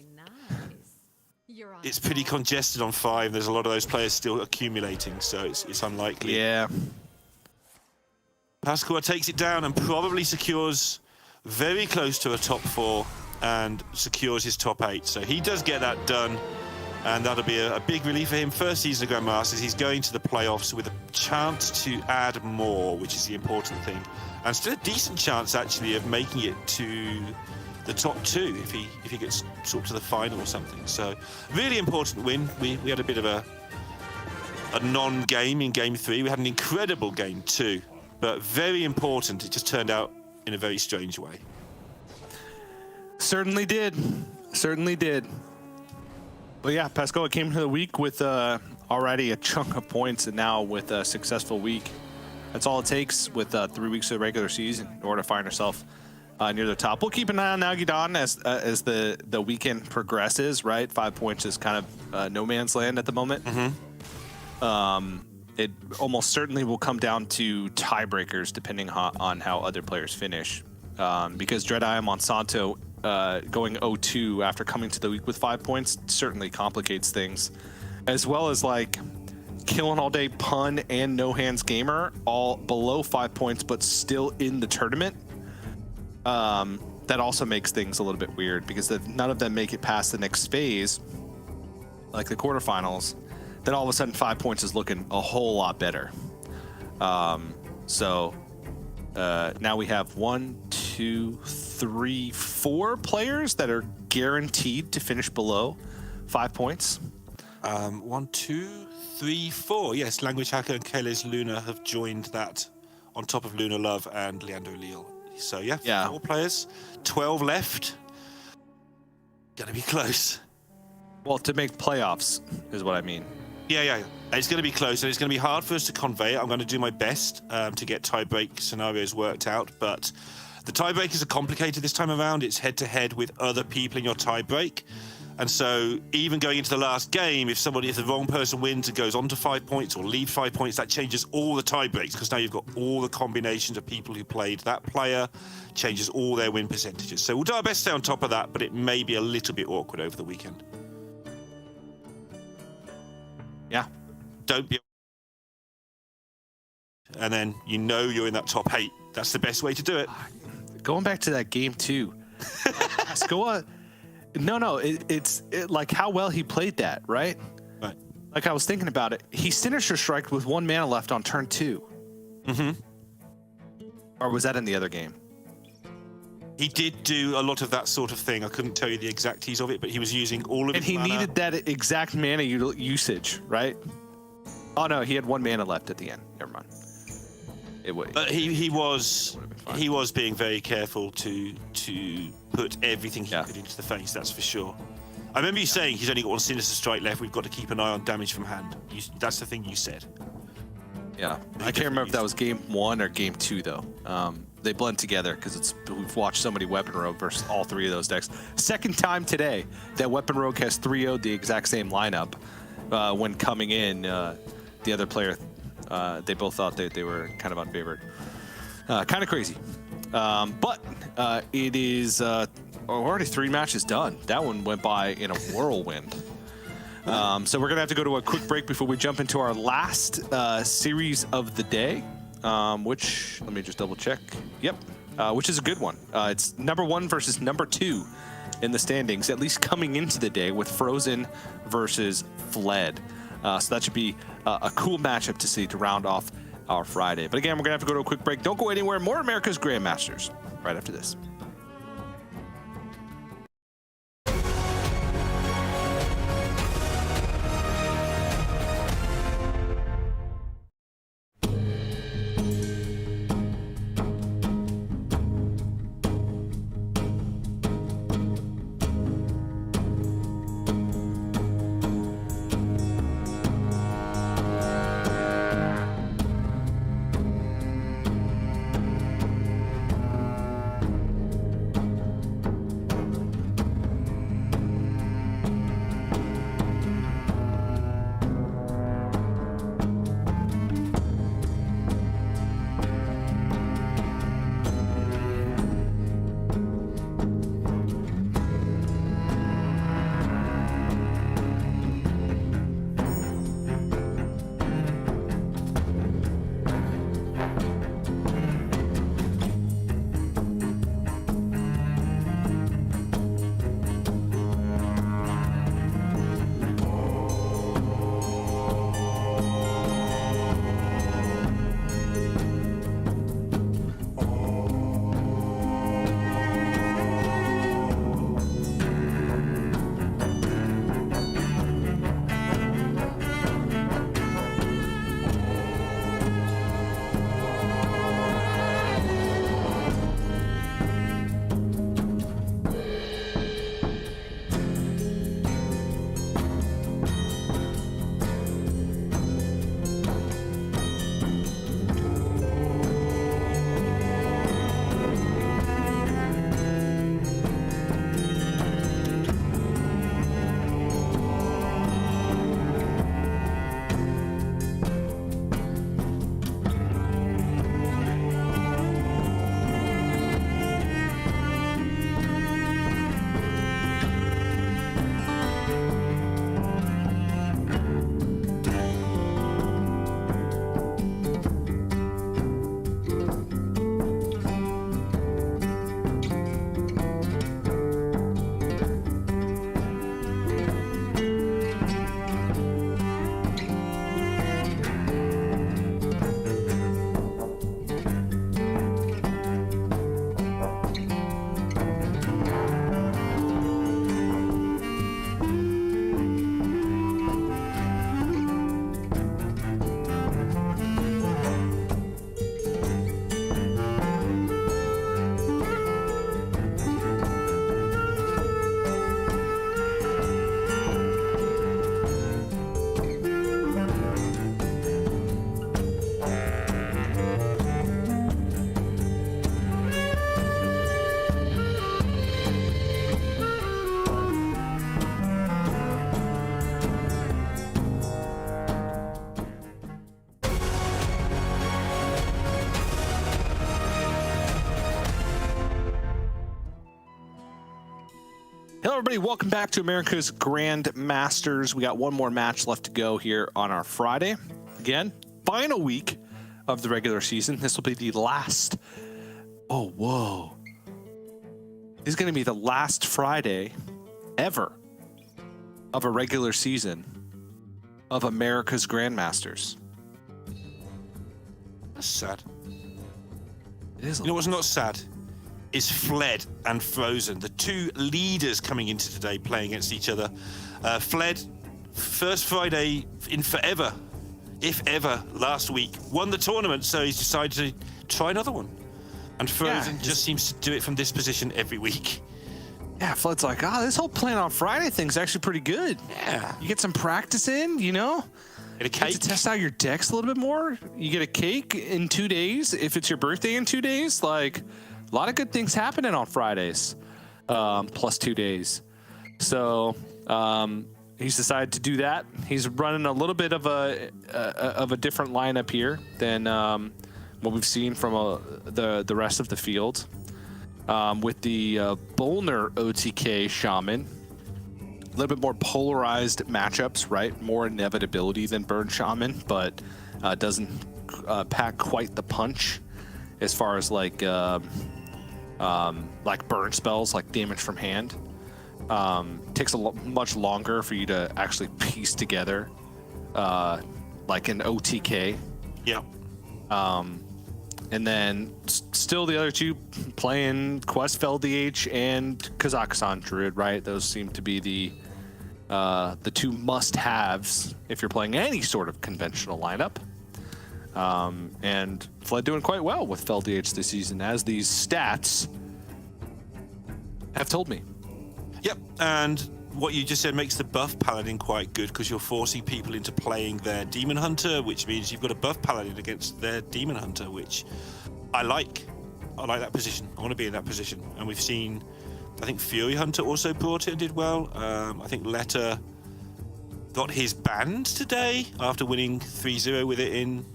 it's pretty congested on 5. There's a lot of those players still accumulating, so it's unlikely. Yeah. Pascoa takes it down and probably secures very close to a top 4 and secures his top 8. So he does get that done. And that'll be a big relief for him. First season of Grandmasters, he's going to the playoffs with a chance to add more, which is the important thing. And still a decent chance, actually, of making it to the top 2 if he gets sort of to the final or something. So, really important win. We had a bit of a non-game in Game 3. We had an incredible Game 2, but very important. It just turned out in a very strange way. Certainly did. Certainly did. But yeah, Pascoa came into the week with already a chunk of points, and now with a successful week. That's all it takes with 3 weeks of the regular season in order to find yourself near the top. We'll keep an eye on Nalguidan as the weekend progresses, right? 5 points is kind of no man's land at the moment. It almost certainly will come down to tiebreakers depending on how other players finish. Because Dreadeye Monsanto going 0-2 after coming to the week with 5 points certainly complicates things, as well as like killinallday, Pun, and No Hands Gamer all below 5 points but still in the tournament. That also makes things a little bit weird because if none of them make it past the next phase, like the quarterfinals, then all of a sudden 5 points is looking a whole lot better. Now we have 1, 2, 3, 4 players that are guaranteed to finish below 5 points. 1, 2, 3, 4. Yes, lnguagehackr and CaelesLuna have joined that on top of Luna Love and Leandro Leal. So yeah, 4 players, 12 left. Gonna be close. Well, to make playoffs is what I mean. Yeah. It's going to be close, and it's going to be hard for us to convey it. I'm going to do my best to get tie-break scenarios worked out, but the tie-breakers are complicated this time around. It's head-to-head with other people in your tie-break, and so even going into the last game, if the wrong person wins and goes on to 5 points or leaves 5 points, that changes all the tie-breaks, because now you've got all the combinations of people who played that player, changes all their win percentages. So we'll do our best to stay on top of that, but it may be a little bit awkward over the weekend. Yeah. Don't be, and then you're in that top 8. That's the best way to do it. Going back to that game 2, Pascoa. It's like how well he played that, right? Right. Like I was thinking about it. He Sinister Striked with 1 mana left on turn 2. Or was that in the other game? He did do a lot of that sort of thing. I couldn't tell you the exacties of it, but he was using all of his mana. And he needed that exact mana usage, right? Oh no, he had 1 mana left at the end. Never mind. But he was being very careful to put everything he could into the face. That's for sure. I remember you saying he's only got 1 Sinister Strike left. We've got to keep an eye on damage from hand. That's the thing you said. Yeah, I can't remember if that was game 1 or game 2 though. They blend together because we've watched so many Weapon Rogue versus all 3 of those decks. Second time today that Weapon Rogue has 3-0'd the exact same lineup. When coming in, the other player, they both thought that they were kind of unfavored. Kind of crazy. But it is already 3 matches done. That one went by in a whirlwind. So we're going to have to go to a quick break before we jump into our last series of the day, which, let me just double check. Yep, which is a good one. It's number 1 versus number 2 in the standings, at least coming into the day, with Frozen versus Fled. So that should be a cool matchup to see to round off our Friday. But again, we're going to have to go to a quick break. Don't go anywhere. More America's Grandmasters right after this. Hello, everybody. Welcome back to America's Grandmasters. We got one more match left to go here on our Friday. Again, final week of the regular season. This will be the last. Oh, whoa. This is going to be the last Friday ever of a regular season of America's Grandmasters. That's sad. It is. You know what's not sad? Is Fled and Frozen, the 2 leaders coming into today playing against each other. Fled, first Friday in forever, if ever, last week, won the tournament, so he's decided to try another one. And Frozen just seems to do it from this position every week. Yeah, Fled's like, this whole plan on Friday thing's actually pretty good. Yeah. You get some practice in, you know? Get a You cake. get to test out your decks a little bit more. You get a cake in 2 days. If it's your birthday in 2 days, like a lot of good things happening on Fridays, plus 2 days. So he's decided to do that. He's running a little bit of a different lineup here than what we've seen from the rest of the field. With the Bolner OTK Shaman. A little bit more polarized matchups, right? More inevitability than Burn Shaman, but doesn't pack quite the punch as far as like burn spells, like damage from hand. Takes much longer for you to actually piece together like an OTK. Yeah. And then still the other two playing Quest FeldDH and Kazakhstan Druid, right? Those seem to be the two must-haves if you're playing any sort of conventional lineup. And Fled doing quite well with FeldDH this season, as these stats have told me. Yep, and what you just said makes the buff paladin quite good because you're forcing people into playing their demon hunter, which means you've got a buff paladin against their demon hunter, which I like. I like that position. I want to be in that position. And we've seen, I think Fury Hunter also brought it and did well. I think Letter got his band today after winning 3-0 with it in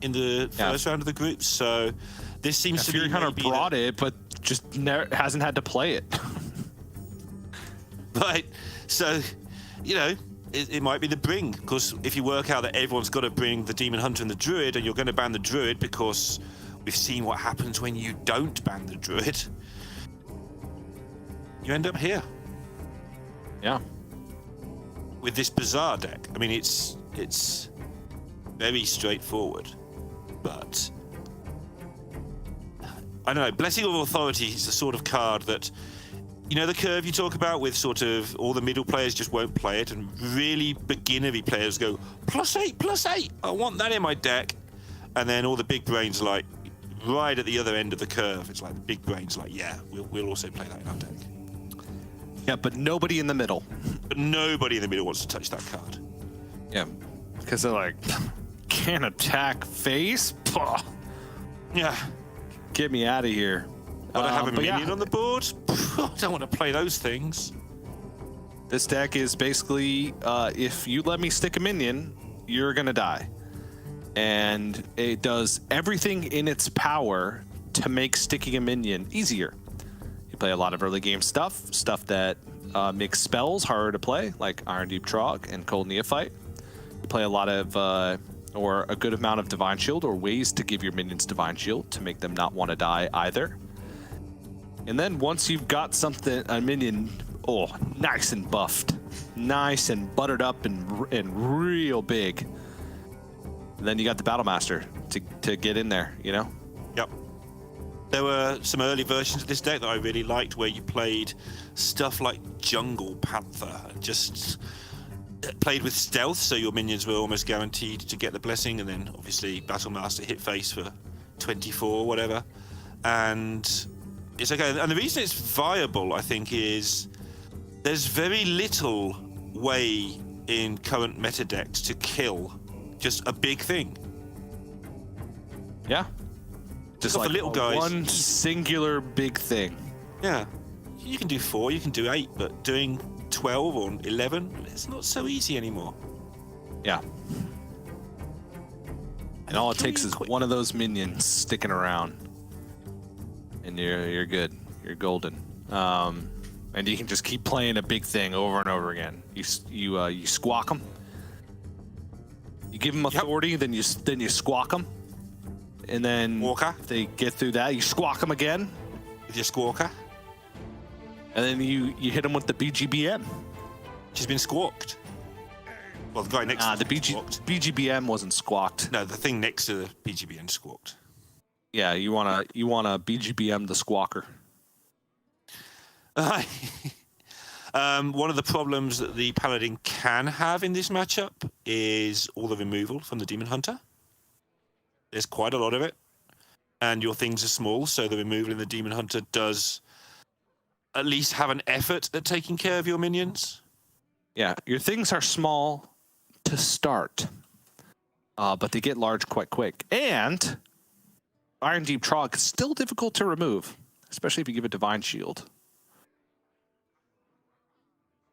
the first round of the group. So this seems to Fury be Hunter brought it, but just hasn't had to play it. Right, so, you know, it might be the bring, because if you work out that everyone's got to bring the Demon Hunter and the Druid, and you're going to ban the Druid because we've seen what happens when you don't ban the Druid, you end up here. Yeah. With this bizarre deck. I mean, it's very straightforward, but I don't know, Blessing of Authority is the sort of card that, you know, the curve you talk about with sort of all the middle players just won't play it, and really beginnery players go, +8, I want that in my deck. And then all the big brains, like, right at the other end of the curve, it's like the big brains like, yeah, we'll also play that in our deck. Yeah, but nobody in the middle. But nobody in the middle wants to touch that card. Yeah, because they're like, can't attack face? Pah. Yeah. Get me out of here. Gotta have a but minion yeah. on the board? I don't want to play those things. This deck is basically, if you let me stick a minion, you're going to die. And it does everything in its power to make sticking a minion easier. You play a lot of early game stuff that makes spells harder to play, like Iron Deep Trog and Cold Neophyte. You play a lot of, or a good amount of Divine Shield, or ways to give your minions Divine Shield to make them not want to die either. And then once you've got a minion, nice and buffed, nice and buttered up and real big, and then you got the Battle Master to get in there, you know? Yep. There were some early versions of this deck that I really liked where you played stuff like Jungle Panther, just played with stealth, so your minions were almost guaranteed to get the blessing, and then obviously Battle Master hit face for 24 or whatever. And it's okay. And the reason it's viable, I think, is there's very little way in current meta decks to kill just a big thing. Yeah. Just like the little guys. One singular big thing. Yeah. You can do 4, you can do 8, but doing 12 or 11, it's not so easy anymore. Yeah. And all it takes is one of those minions sticking around, and you're good. You're golden. And you can just keep playing a big thing over and over again. You squawk them. You give them authority, then you squawk them, and then Walker. if they get through that, you squawk them again. With your squawker. And then you hit them with the BGBM. She's been squawked. Well, the guy next to the squawked. BGBM wasn't squawked. No, the thing next to the BGBN squawked. Yeah, you wanna BGBM the squawker. One of the problems that the Paladin can have in this matchup is all the removal from the Demon Hunter. There's quite a lot of it, and your things are small, so the removal in the Demon Hunter does at least have an effort at taking care of your minions. Yeah, your things are small to start. but they get large quite quick. And Iron Deep Trog is still difficult to remove, especially if you give it Divine Shield.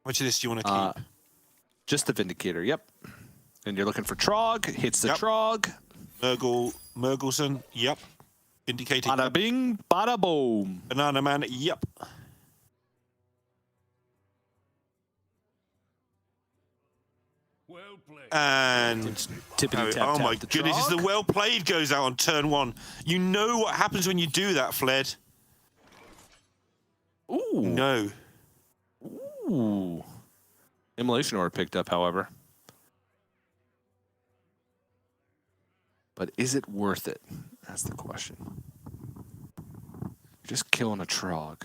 Which of this do you want to keep? Just the Vindicator, yep. And you're looking for Trog, hits the Trog. Murgelson, yep. Vindicator. Bada bing, bada boom. Banana Man, yep. Well played. And Tippity tap, oh my the goodness, it's the Trog. well played goes out on turn 1. You know what happens when you do that, Fled. Ooh. No. Ooh. Immolation Aura picked up, however. But is it worth it? That's the question. Just killing a Trog.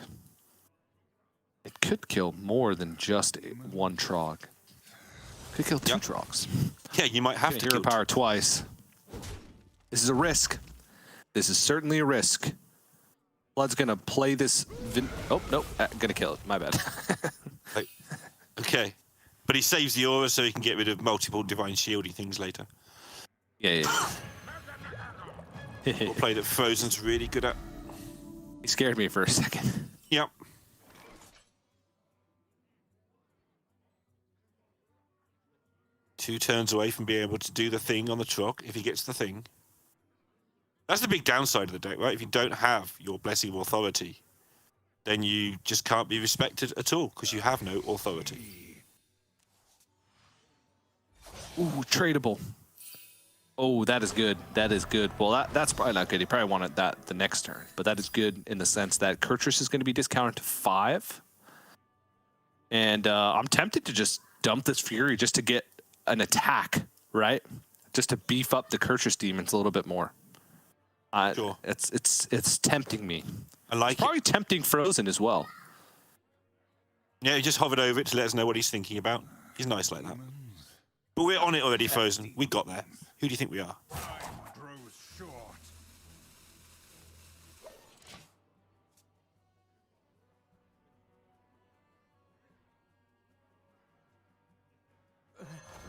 It could kill more than just one Trog. Could kill 2 Trogs. Yeah, you might have to Hero kill power twice. This is a risk. This is certainly a risk. Blood's gonna play this. Oh no, gonna kill it. My bad. Okay, but he saves the aura so he can get rid of multiple divine shieldy things later. Yeah. We'll play that Frozen's really good at. He scared me for a second. Yep. Two turns away from being able to do the thing on the Trog if he gets the thing. That's the big downside of the deck, right? If you don't have your Blessing of Authority, then you just can't be respected at all because you have no authority. Ooh, tradable. Oh, that is good. That is good. Well, that's probably not good. He probably wanted that the next turn, but that is good in the sense that Kurtrus is going to be discounted to 5. And I'm tempted to just dump this Fury just to get an attack, right? Just to beef up the Kurtrus demons a little bit more. Sure. It's tempting me. I like it's probably tempting Frozen as well. Yeah, he just hovered over it to let us know what he's thinking about. He's nice like that. But we're on it already, Frozen. We got there. Who do you think we are? Grows short.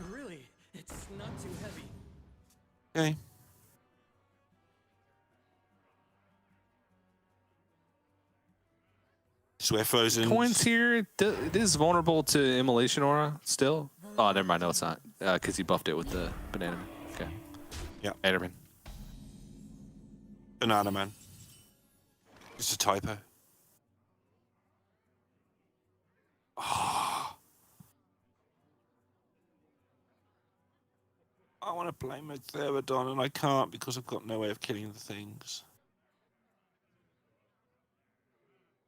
Really, it's not too heavy. Okay. Swear Frozen. Coins here. It is vulnerable to Immolation Aura still. Oh, never mind. No, it's not. Because he buffed it with the Banana Man. Okay. Yeah. Banana. Banana Man. It's a typo. Oh. I want to play Metherodon and I can't because I've got no way of killing the things.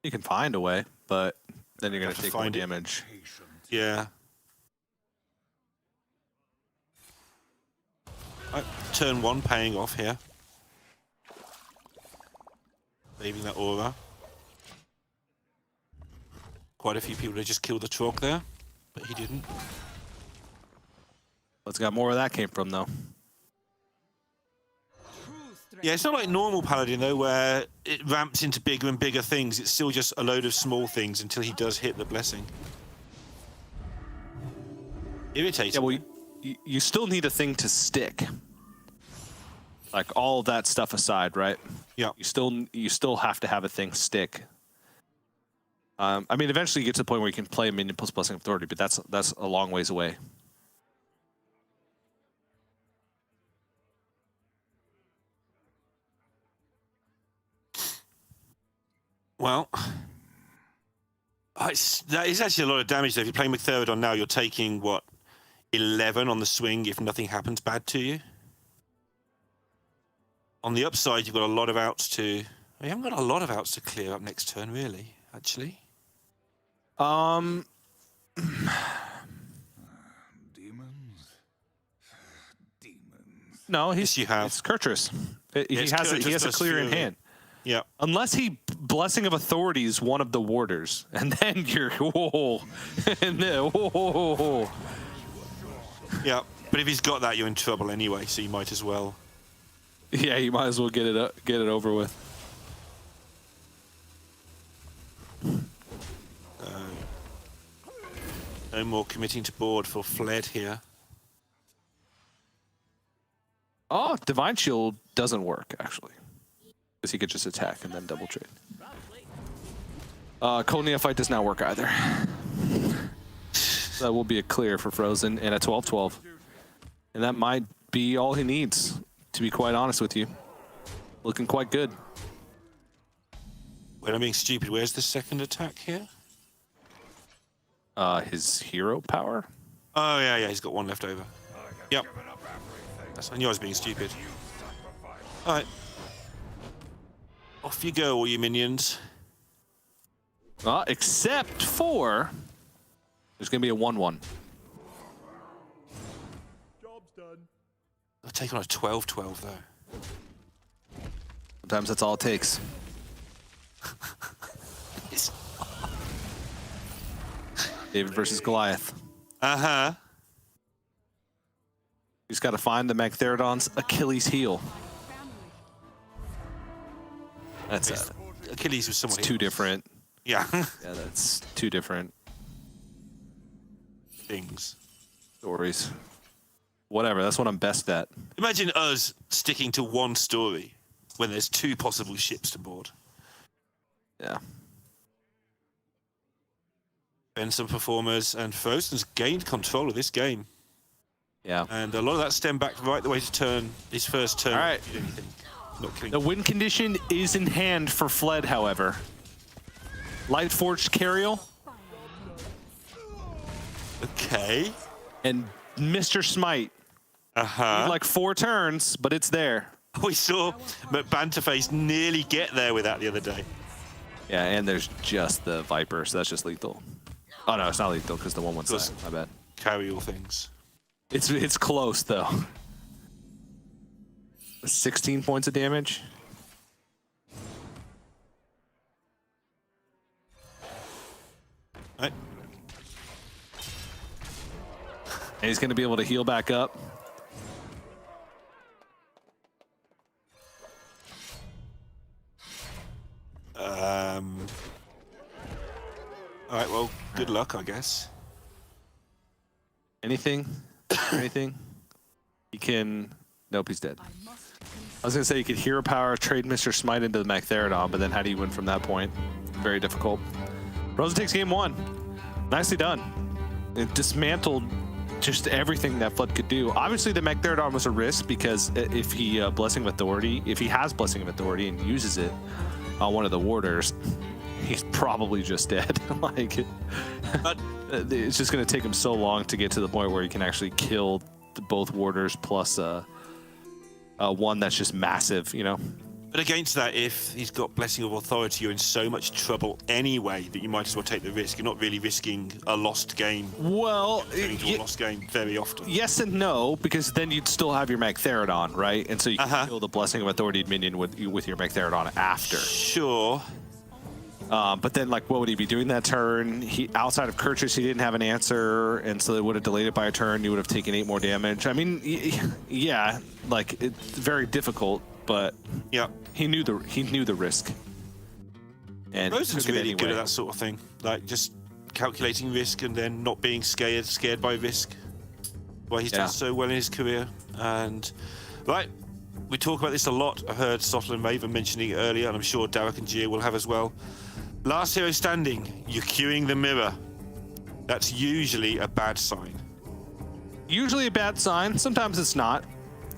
You can find a way, but then you're going to take more find it. damage. Yeah. Turn 1 paying off here. Leaving that aura. Quite a few people have just killed the Trog there, but he didn't. Let's got more where that came from, though. Yeah, it's not like normal Paladin, though, where it ramps into bigger and bigger things. It's still just a load of small things until he does hit the blessing. Irritating. Yeah, well, you still need a thing to stick. Like, all of that stuff aside, right? Yeah. You still have to have a thing stick. I mean, eventually you get to the point where you can play a minion plus Blessing of Authority, but that's a long ways away. Well, that is actually a lot of damage, though. If you're playing Metherodon now, you're taking, what, 11 on the swing if nothing happens bad to you? On the upside, you've got a lot of outs to... You haven't got a lot of outs to clear up next turn, really, actually. Demons. No, Yes, you have. It's Kurtrus. He Yes, has Kurtrus a does clear in Fury. hand. Yeah. Unless he Blessing of Authority is one of the warders, and then you're whoa, and then whoa. Yeah, but if he's got that, you're in trouble anyway, so you might as well. Yeah, you might as well get it over with. No more committing to board for Fled here. Divine Shield doesn't work, actually. Because he could just attack and then double trade. Cold Neophyte does not work either. That will be a clear for Frozen and a 12-12. And that might be all he needs, to be quite honest with you. Looking quite good. When I'm being stupid, where's the second attack here? His hero power? Oh, yeah, he's got one left over. Yep. I knew I was being stupid. All right. Off you go, all you minions. Except for... There's going to be a 1-1. Job's done. I'll take on a 12-12, though. Sometimes that's all it takes. David versus Goliath. Uh-huh. He's got to find the Magtheridon's Achilles heel. That's Achilles was somewhat two different. Yeah. Yeah, that's two different things. Stories. Whatever, that's what I'm best at. Imagine us sticking to one story when there's two possible ships to board. Yeah. Some performers, and Frozen's gained control of this game. Yeah. And a lot of that stemmed back right the way to turn his first turn. All right. Did anything. Not killing. The win condition is in hand for Fled, however. Lightforged Cariel. Okay. And Mr. Smite. Uh-huh. Like 4 turns, but it's there. We saw Banterface nearly get there with that the other day. Yeah, and there's just the Viper, so that's just lethal. Oh no, it's not lethal because the 1/1's Does side. My bad. Carry all things. It's close though. 16 points of damage. Right. And he's going to be able to heal back up. All right, well, good luck, I guess. Anything? Anything? He can... Nope, he's dead. I was going to say you could hero power, trade Mr. Smite into the Magtheridon, but then how do you win from that point? Very difficult. Rosen takes game 1. Nicely done. It dismantled just everything that Flood could do. Obviously, the Magtheridon was a risk because if he Blessing of Authority, if he has Blessing of Authority and uses it on one of the warders, he's probably just dead. Like, it's just going to take him so long to get to the point where he can actually kill both warders plus one that's just massive, you know? But against that, if he's got Blessing of Authority, you're in so much trouble anyway that you might as well take the risk. You're not really risking a lost game. Well, Into a lost game very often. Yes and no, because then you'd still have your Magtheridon, right? And so you can kill the Blessing of Authority minion with your Magtheridon after. Sure. But then, like, what would he be doing that turn? He outside of Kurtrus, he didn't have an answer, and so they would have delayed it by a turn. You would have taken 8 more damage. I mean, yeah, like, it's very difficult, but yeah, he knew the risk. And Rosen's really good at that sort of thing, like just calculating risk and then not being scared by risk. Why he's done so well in his career. And right, we talk about this a lot. I heard Sottle and Raven mentioning it earlier, and I'm sure Derek and Gia will have as well. Last hero standing, you're queuing the mirror. That's usually a bad sign. Usually a bad sign. Sometimes it's not.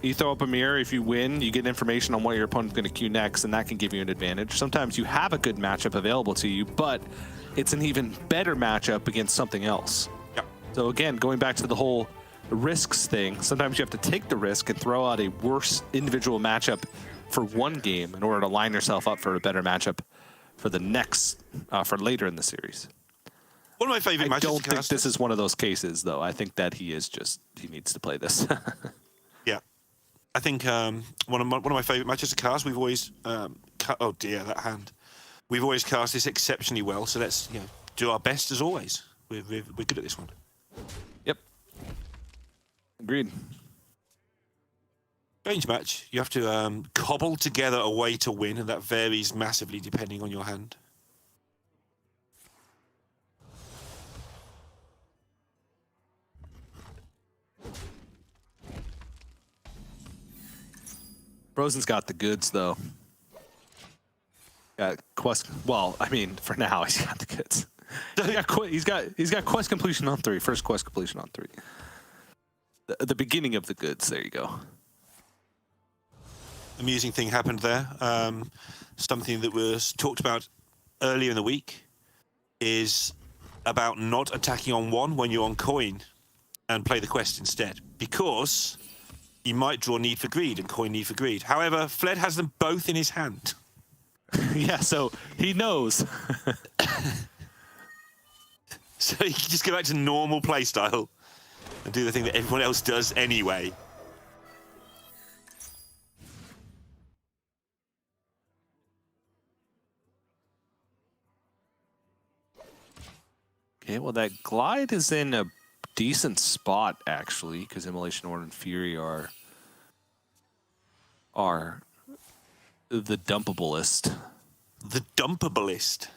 You throw up a mirror, if you win, you get information on what your opponent's going to queue next, and that can give you an advantage. Sometimes you have a good matchup available to you, but it's an even better matchup against something else. Yeah. So again, going back to the whole risks thing, sometimes you have to take the risk and throw out a worse individual matchup for one game in order to line yourself up for a better matchup for the next, for later in the series. One of my favorite matches. I don't think this is one of those cases, though. I think that he needs to play this. Yeah. I think one of my favorite matches to cast. We've always oh dear, that hand. We've always cast this exceptionally well. So let's do our best as always. We're good at this one. Yep. Agreed. Strange match. You have to cobble together a way to win, and that varies massively depending on your hand. Frozen's got the goods though. Got quest. Well, I mean, for now he's got the goods. He's got quest completion on 3. First quest completion on 3. The beginning of the goods. There you go. Amusing thing happened there. Something that was talked about earlier in the week is about not attacking on 1 when you're on coin and play the quest instead, because you might draw Need for Greed and coin Need for Greed. However, Fled has them both in his hand. Yeah, so he knows. So he can just go back to normal playstyle and do the thing that everyone else does anyway. Okay, well, that Glide is in a decent spot, actually, because Immolation Order and Fury are the dumpablest. The dumpablest.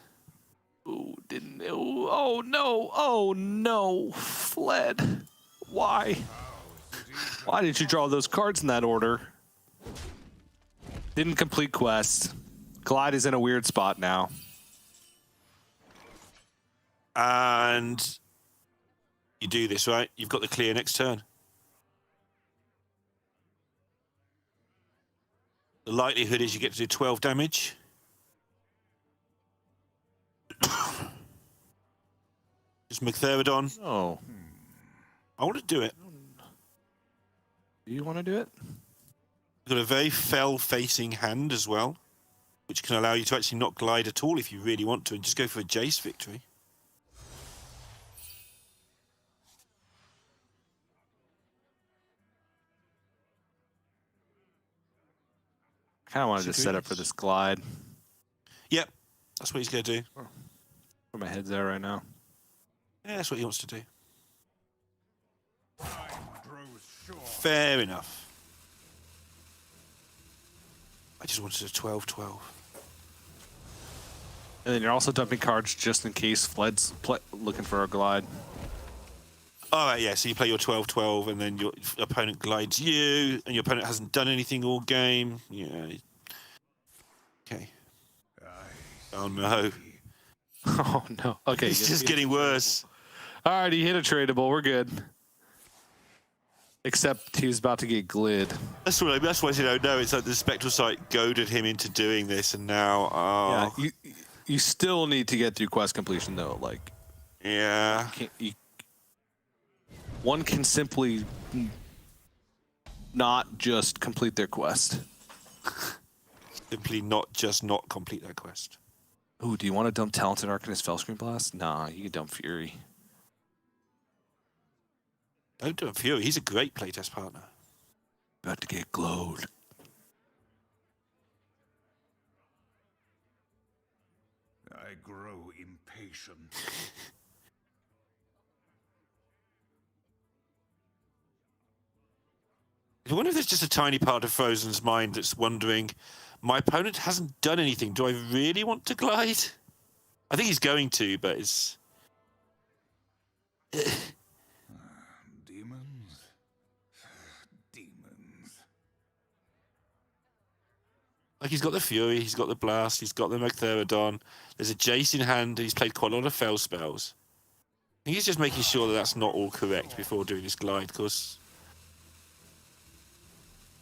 Oh, didn't. Oh no! Oh no! Fled. Why? Why did you draw those cards in that order? Didn't complete quest. Glide is in a weird spot now. And you do this, right? You've got the clear next turn. The likelihood is you get to do 12 damage. Just Mcthermidon. Oh. I want to do it. Do you want to do it? You've got a very fell-facing hand as well, which can allow you to actually not glide at all if you really want to, and just go for a Jace victory. Kind of want to just set up for this Glide. Yep, that's what he's going to do. Where my head's at right now. Yeah, that's what he wants to do. Fair enough. I just wanted a 12-12. And then you're also dumping cards just in case Fled's looking for a Glide. All right, yeah, so you play your 12-12, and then your opponent glides you, and your opponent hasn't done anything all game. Yeah. Okay. Oh, no. Oh, no. Okay. It's just getting worse. All right, he hit a tradable. We're good. Except he was about to get glid. That's why you don't know. It's like the Spectral Sight goaded him into doing this, and now... Oh. Yeah, you still need to get through quest completion, though. Like, yeah. One can simply not just complete their quest. Simply not just not complete that quest. Ooh, do you want to dump Talented Arcanist Fellscreen Blast? Nah, you can dump Fury. Don't do a Fury. He's a great playtest partner. About to get glowed. I grow impatient. I wonder if there's just a tiny part of Frozen's mind that's wondering, my opponent hasn't done anything. Do I really want to glide? I think he's going to, but it's... Demons. Demons. Like, he's got the Fury, he's got the Blast, he's got the Mcthermidon. There's a Jace in hand, he's played quite a lot of Fell spells. I think he's just making sure that that's not all correct before doing his glide, because...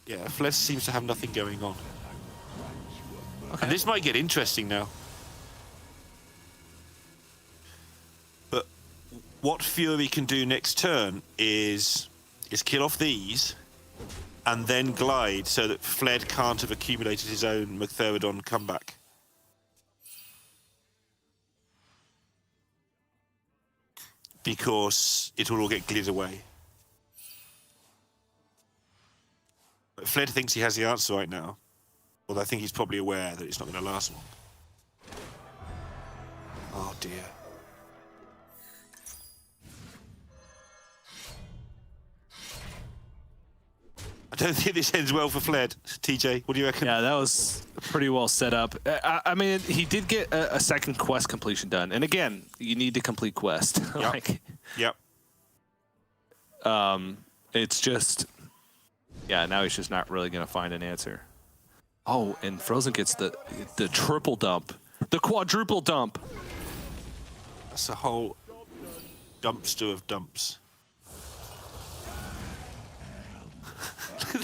Yeah, Fles seems to have nothing going on. Okay. And this might get interesting now. But what Fury can do next turn is kill off these and then glide so that Fled can't have accumulated his own Mcthermidon comeback. Because it will all get glid away. But Fled thinks he has the answer right now. Although I think he's probably aware that it's not going to last long. Oh dear. I don't think this ends well for Fled. TJ, what do you reckon? Yeah, that was pretty well set up. I mean, he did get a second quest completion done. And again, you need to complete quest. Yep. It's just... Yeah, now he's just not really going to find an answer. Oh, and Frozen gets the triple dump, the quadruple dump. That's a whole dumpster of dumps.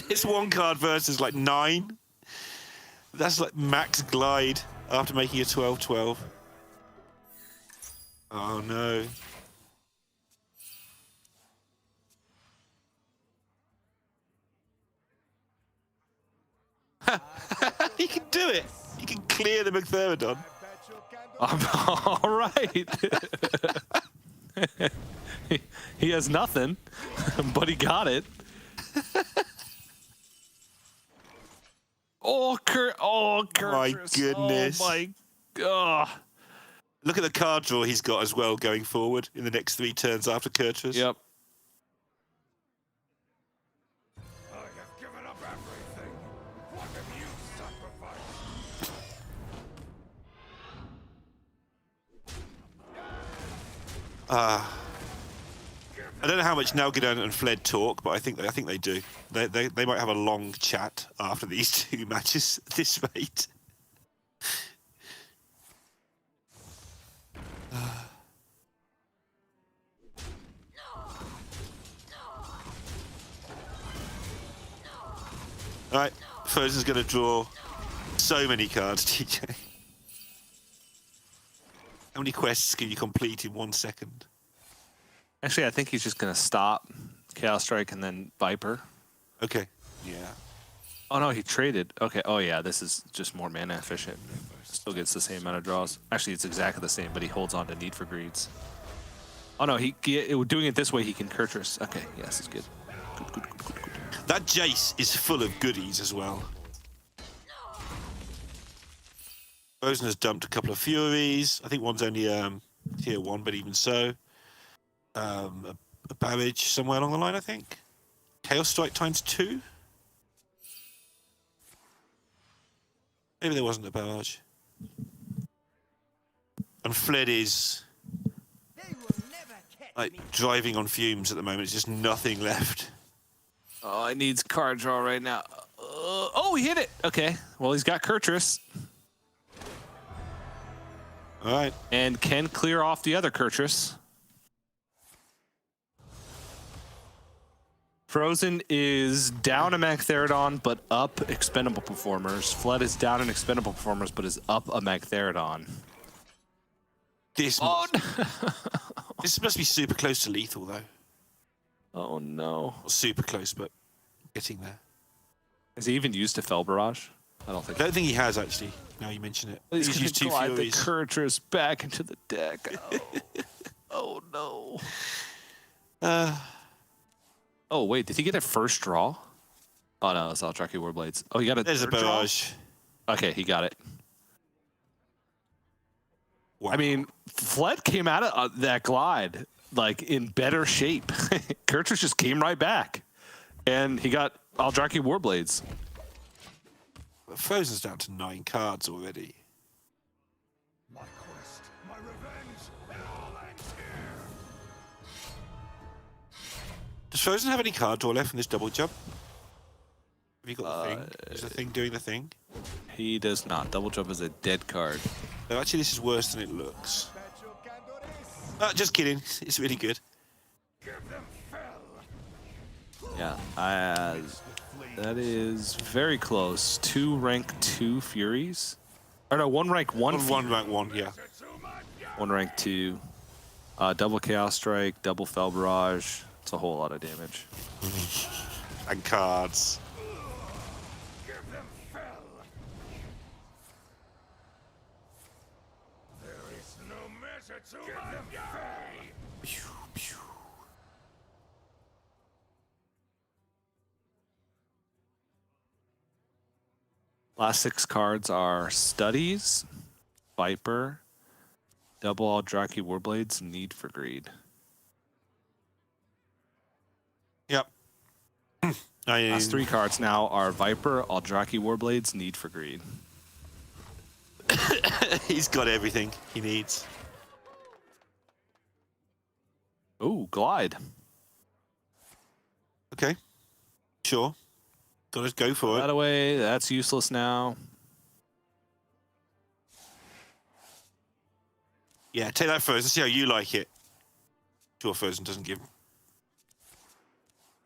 This one card versus like 9. That's like max glide after making a 12-12. Oh no. He can do it. He can clear the McThermidon. All right. He has nothing, but he got it. Oh, Curtis. My goodness. Oh, my God. Look at the card draw he's got as well going forward in the next 3 turns after Kurtrus. Yep. I have given up everything. What have you sacrificed? I don't know how much Nalguidan and Fled talk, but I think they do. They might have a long chat after these 2 matches this rate. All right, Frozen's going to draw so many cards, TJ. How many quests can you complete in 1 second? Actually, I think he's just going to stop Chaos Strike and then Viper. Okay. Yeah. Oh, no, he traded. Okay. Oh, yeah, this is just more mana efficient. Still gets the same amount of draws. Actually, it's exactly the same, but he holds on to Need for Greeds. Oh, no, doing it this way, he can Kurtrus. Okay, yes, it's good. Good. That Jace is full of goodies as well. Frozen has dumped a couple of Furies. I think one's only tier 1, but even so. A Barrage somewhere along the line, I think. Chaos Strike ×2? Maybe there wasn't a Barrage. And Fled is like driving on fumes at the moment. It's just nothing left. Oh, he needs card draw right now. Oh, he hit it. Okay. Well, he's got Kurtrus. All right. And can clear off the other Kurtrus. Frozen is down a Magtheridon, but up Expendable Performers. Flood is down in Expendable Performers, but is up a Magtheridon. This must be super close to lethal, though. Oh, no. Not super close, but getting there. Has he even used a Fell Barrage? I don't think. I don't think he has, actually, now you mention it. He's used 2 glide the Furies. Kurtrus back into the deck. Oh, no. Oh, wait, did he get a first draw? Oh, no, it's Aldraki Warblades. Oh, he got a There's a third draw? Barrage. Okay, he got it. Wow. I mean, Fled came out of that glide like in better shape. Kurtrus just came right back, and he got Aldraki Warblades. Frozen's down to 9 cards already. My quest, my revenge, and all ends here. Does Frozen have any card draw left from this double jump? Have you got the thing? Is the thing doing the thing? He does not. Double jump is a dead card. No, actually, this is worse than it looks. Just kidding. It's really good. Yeah, that is very close. 2 rank 2 Furies. Or no, 1 rank 1. One rank 1, yeah. 1 rank 2. Double Chaos Strike, double Fell Barrage. It's a whole lot of damage. And cards. Last 6 cards are Studies, Viper, double Aldraki Warblades, Need for Greed. Yep. Last 3 cards now are Viper, Aldraki Warblades, Need for Greed. He's got everything he needs. Ooh, Glide. Okay. Sure. Gotta go for That it. away. That's useless now. Yeah, take that Frozen. See how you like it. Sure, Frozen doesn't give.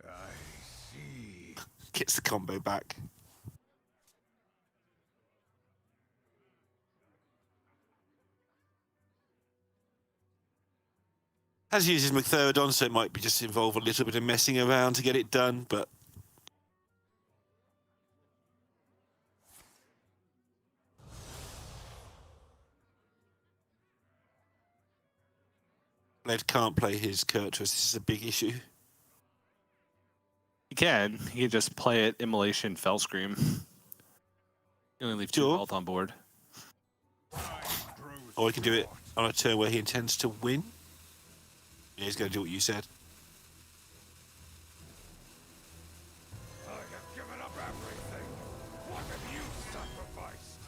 I see. Gets the combo back. Has uses McThurdon, so it might be just involve a little bit of messing around to get it done, but Led can't play his Kurtrus. This is a big issue. He can. He can just play it Immolation Fell Scream. You only leave 2 Sure. health on board. Or he can do it on a turn where he intends to win. Yeah, he's going to do what you said. I have given up everything. What have you sacrificed?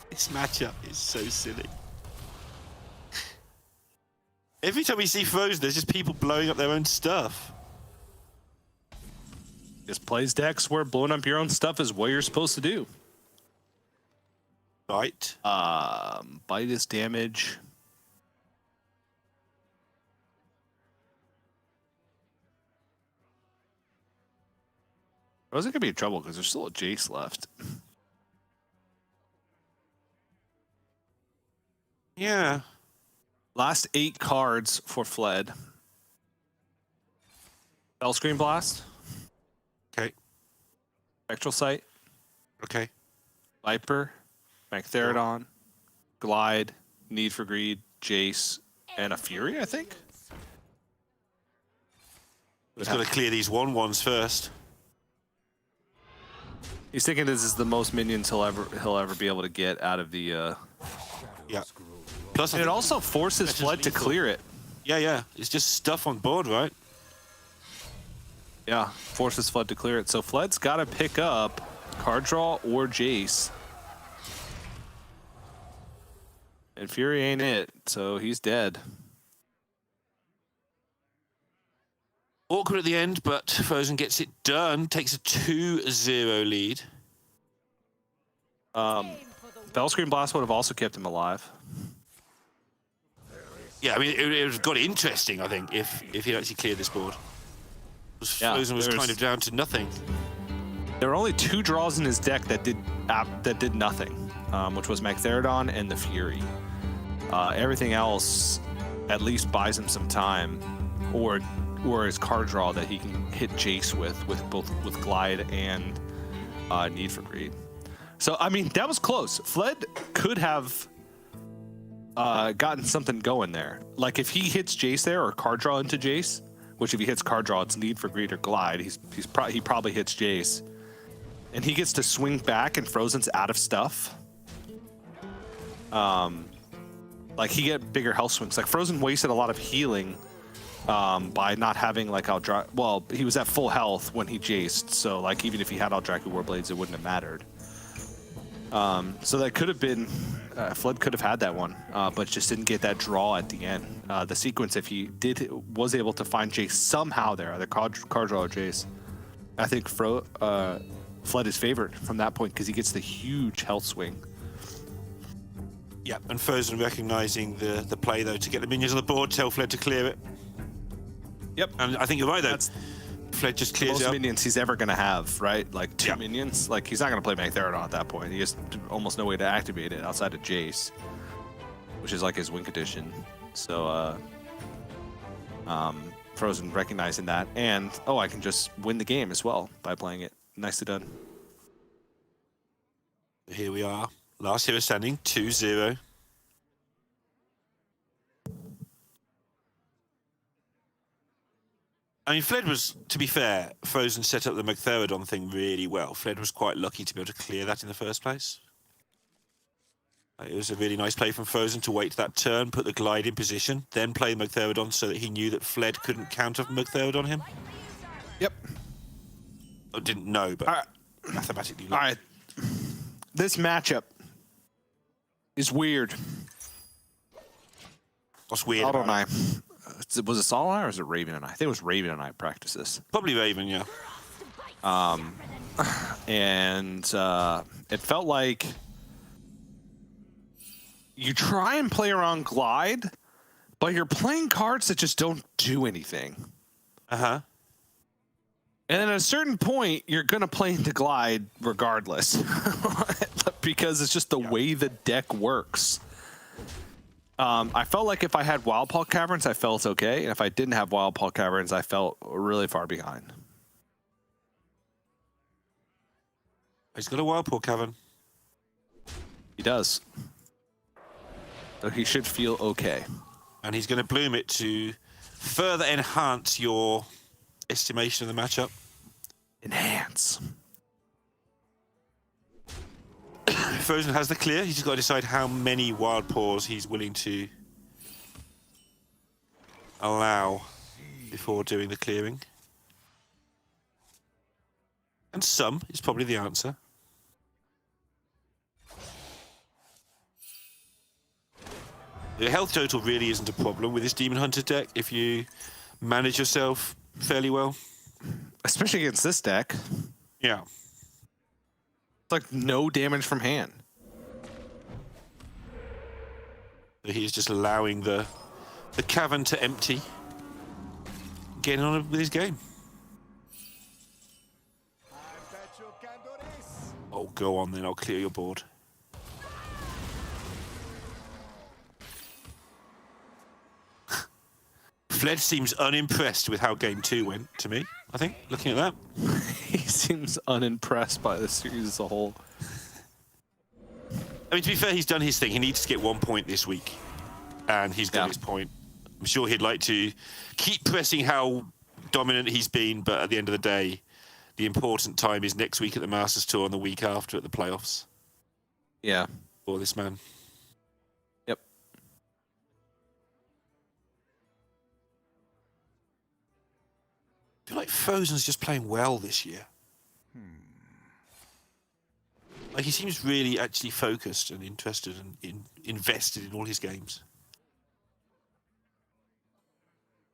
This matchup is so silly. Every time we see Frozen, there's just people blowing up their own stuff. Just plays decks where blowing up your own stuff is what you're supposed to do. Right. Bite is damage. I wasn't gonna be in trouble because there's still a Jace left. Yeah. Last 8 cards for Fled. Spellscreen Blast, Okay. Spectral Sight, Okay. Viper, Magtheridon, Glide, Need for Greed, Jace, and a Fury, I think? He's got to clear these 1/1s first. He's thinking this is the most minions he'll ever be able to get out of the. Yeah. Plus, I And it think- also forces That's Fled to lethal. clear it. yeah. It's just stuff on board, right? Yeah, forces Fled to clear it. So Fled's got to pick up card draw or Jace. And Fury ain't it, so he's dead. Awkward at the end, but Frozen gets it done. Takes a 2-0 lead. Spellscreen Blast would have also kept him alive. Yeah, I mean, it would have got interesting, I think, if he'd actually cleared this board. Yeah, Frozen was there's- kind of down to nothing. There were only 2 draws in his deck that did nothing, which was Magtheridon and the Fury. Everything else at least buys him some time, or his card draw that he can hit Jace with Glide and Need for Greed. So I mean that was close. Fled could have gotten something going there. Like if he hits Jace there or card draw into Jace, which if he hits card draw, it's Need for Greed or Glide. He probably hits Jace, and he gets to swing back, and Frozen's out of stuff. Like he get bigger health swings. Like Frozen wasted a lot of healing by not having like well, he was at full health when he Jaced, so like even if he had Aldraki Warblades, it wouldn't have mattered. So that could have been Fled could have had that one, but just didn't get that draw at the end. The sequence, if he was able to find Jace somehow there, either card draw or Jace, I think Fled is favored from that point because he gets the huge health swing. Yeah, and Frozen recognizing the play, though, to get the minions on the board, tell Fled to clear it. Yep. And I think you're right, though. Fled just clears Most it up. minions he's ever gonna have, right? Like 2 Yeah. minions. Like he's not gonna play Magtheridon at that point. He has almost no way to activate it outside of Jace, which is like his win condition. So Frozen recognizing that, and I can just win the game as well by playing it. Nicely done. Here we are. Last hero standing, 2-0. I mean, Fled was, to be fair, Frozen set up the Magtheridon thing really well. Fled was quite lucky to be able to clear that in the first place. It was a really nice play from Frozen to wait that turn, put the Glide in position, then play Magtheridon so that he knew that Fled couldn't counter Magtheridon him. Yep. I didn't know, but All right. mathematically. All right. This matchup is weird. What's weird Auto about and I. Was it Solana or was it Raven and I? I think it was Raven and I practiced this. Probably Raven, yeah. And it felt like you try and play around Glide, but you're playing cards that just don't do anything. Uh-huh. And then at a certain point, you're going to play into Glide regardless. Because it's just the way the deck works. I felt like if I had Wild Paw Caverns, I felt okay. And if I didn't have Wild Paw Caverns, I felt really far behind. He's got a Wild Paw Cavern. He does. So he should feel okay. And he's going to bloom it to further enhance your estimation of the matchup. Enhance. Frozen has the clear. He's just got to decide how many Wild Paws he's willing to allow before doing the clearing. And some is probably the answer. The health total really isn't a problem with this Demon Hunter deck if you manage yourself fairly well. Especially against this deck. Yeah. It's like no damage from hand. He's just allowing the cavern to empty. Getting on with his game. Oh, go on then. I'll clear your board. Fled seems unimpressed with how game 2 went to me, I think, looking at that. He seems unimpressed by the series as a whole. I mean, to be fair, he's done his thing. He needs to get 1 point this week. And he's got his point. I'm sure he'd like to keep pressing how dominant he's been, but at the end of the day, the important time is next week at the Masters Tour and the week after at the playoffs. Yeah. For this man. Yep. I feel like Frozen's just playing well this year. Like, he seems really actually focused and interested and invested in all his games.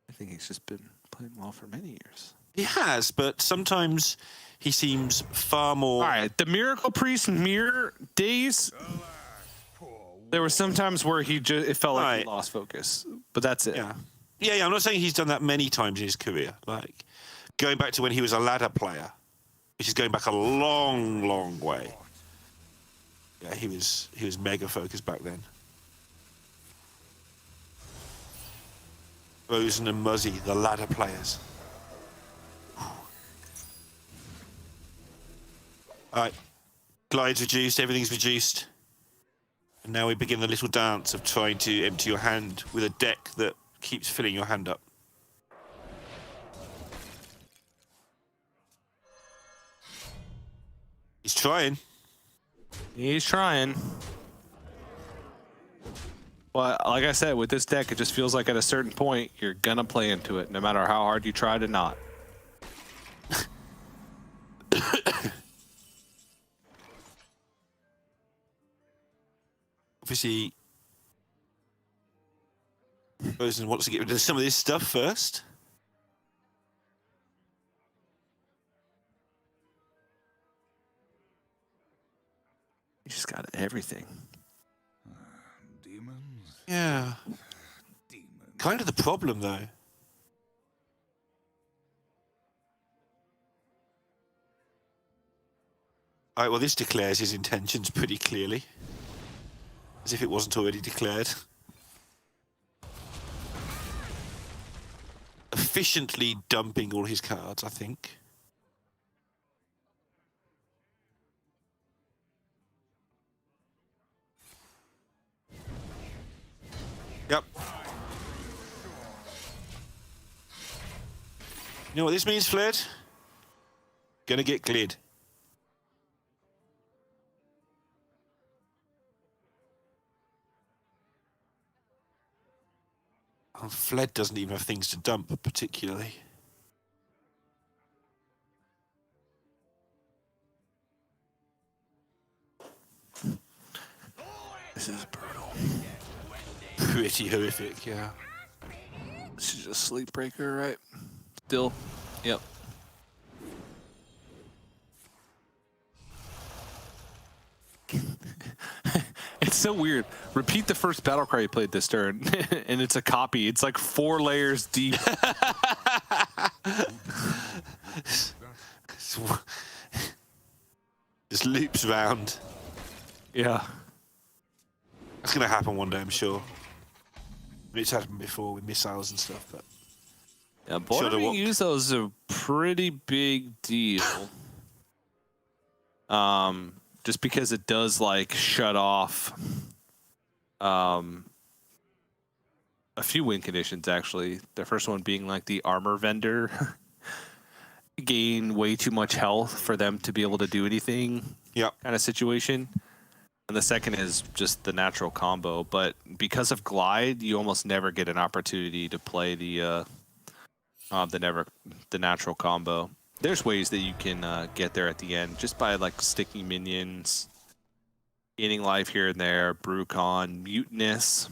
I think he's just been playing well for many years. He has, but sometimes he seems far more... All right, the Miracle Priest Mirror days, there were some times where it felt like he lost focus, but that's it. Yeah, I'm not saying he's done that many times in his career. Like, going back to when he was a ladder player, which is going back a long, long way. Yeah, he was mega focused back then. Rosen and Muzzy, the ladder players. Alright. Glide's reduced, everything's reduced. And now we begin the little dance of trying to empty your hand with a deck that keeps filling your hand up. He's trying. He's trying. But like I said, with this deck, it just feels like at a certain point, you're going to play into it, no matter how hard you try to not. Obviously, Rosen wants to get rid of some of this stuff first. You just got everything. Demons? Yeah. Demons. Kind of the problem, though. All right, well, this declares his intentions pretty clearly. As if it wasn't already declared. Efficiently dumping all his cards, I think. Yep. You know what this means, Fled? Gonna get cleared. And Fled doesn't even have things to dump, particularly. This is brutal. Pretty horrific, yeah. This is a sleep breaker, right? Still. Yep. It's so weird. Repeat the first battle cry you played this turn, and it's a copy. It's like 4 layers deep. Just loops round. Yeah. That's gonna happen one day, I'm sure. It's happened before with missiles and stuff, but Yeah, bordering use those is a pretty big deal. Just because it does like shut off a few win conditions actually. The first one being like the armor vendor gain way too much health for them to be able to do anything. Yeah. Kind of situation. And the second is just the natural combo, but because of glide, you almost never get an opportunity to play the natural combo. There's ways that you can get there at the end just by like sticking minions, gaining life here and there, Brucon, Mutinous.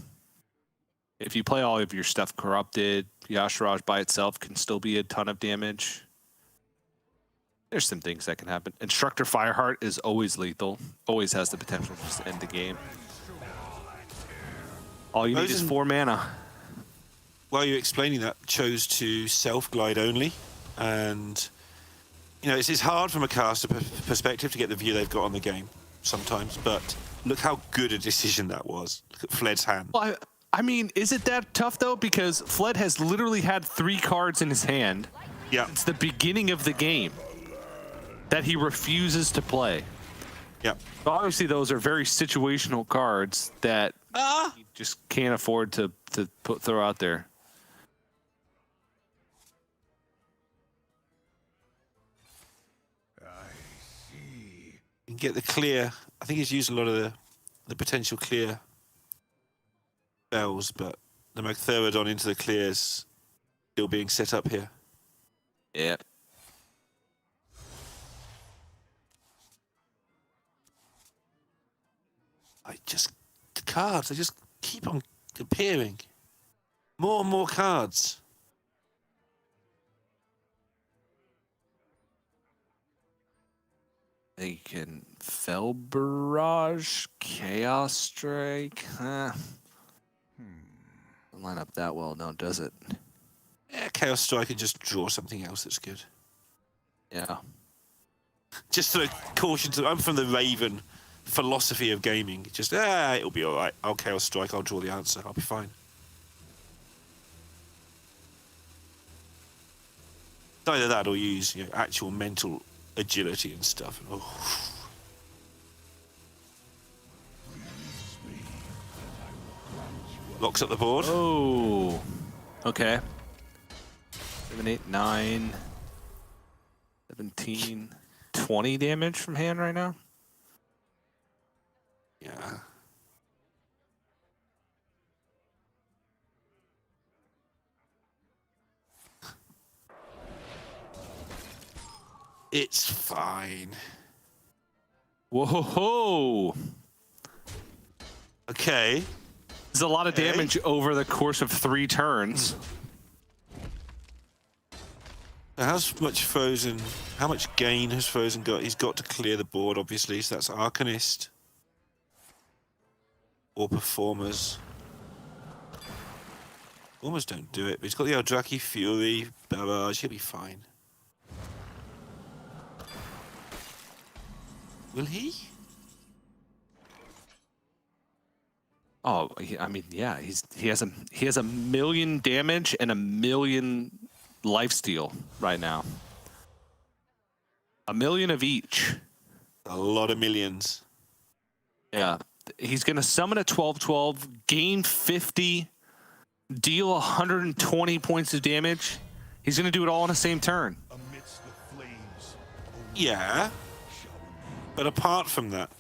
If you play all of your stuff corrupted, Yasharaj by itself can still be a ton of damage. There's some things that can happen. Instructor Fireheart is always lethal, always has the potential to just end the game. All you need is 4 mana. While you're explaining that, chose to self-glide only, and you know, it's hard from a caster perspective to get the view they've got on the game sometimes, but look how good a decision that was. Look at Fled's hand. Well, I mean, is it that tough though? Because Fled has literally had 3 cards in his hand. Yeah. It's the beginning of the game that he refuses to play. Yeah. But obviously, those are very situational cards that he just can't afford to throw out there. You can get the clear. I think he's used a lot of the potential clear spells, but the Magtheridon into the clears still being set up here. Yeah. The cards, they just keep on appearing. More and more cards. They can Fell Barrage, Chaos Strike. Doesn't line up that well, no, does it? Yeah, Chaos Strike and just draw something else that's good. Yeah. Just sort of caution to. I'm from the Raven philosophy of gaming. Just it'll be all right. I'll Chaos Strike. I'll draw the answer. I'll be fine. Either that or use actual mental agility and stuff. Oh. Locks up the board. Oh. Okay. 7, 8, 9, 17, 20 damage from hand right now. Yeah. It's fine. Whoa. Okay. There's a lot of damage over the course of 3 turns. How much gain has Frozen got? He's got to clear the board, obviously, so that's Arcanist. Or Performers. Almost don't do it, but he's got the Eldraki, Fury, Barrage, he'll be fine. Will he? Oh, I mean, yeah, he has a million damage and a million lifesteal right now. A million of each. A lot of millions. Yeah. He's going to summon a 12/12, gain 50, deal 120 points of damage. He's going to do it all in the same turn. Yeah. But apart from that,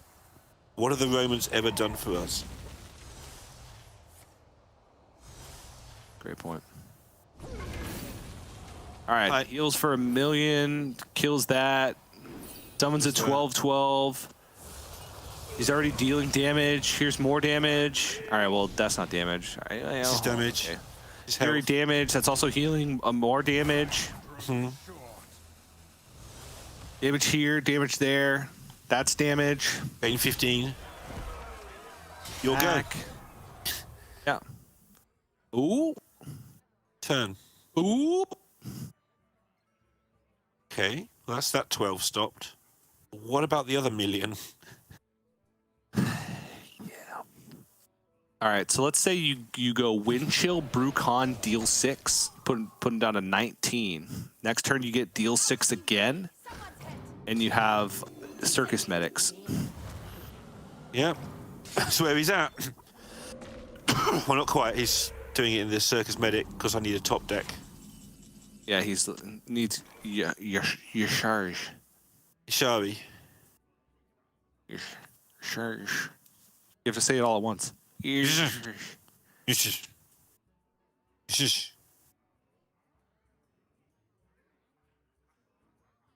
what have the Romans ever done for us? Great point. All right, heals for 1 million, kills that, summons a 12/12. He's already dealing damage. Here's more damage. All right, well, that's not damage. All right, This is damage. Okay. His Fury health. damage. That's also healing. More damage. Damage here. Damage there. That's damage. Gain 15. You're good. Back. Yeah. Ooh. Turn. Ooh. Okay, well, that's that 12 stopped. What about the other million? All right, so let's say you go Wind Chill, Brucon, deal 6, putting down a 19. Next turn you get deal 6 again, and you have Circus Medics. Yeah, that's where he's at. Well, not quite. He's doing it in the Circus Medic because I need a top deck. Yeah, needs your charge. Shari. Your charge. You have to say it all at once. Your Just.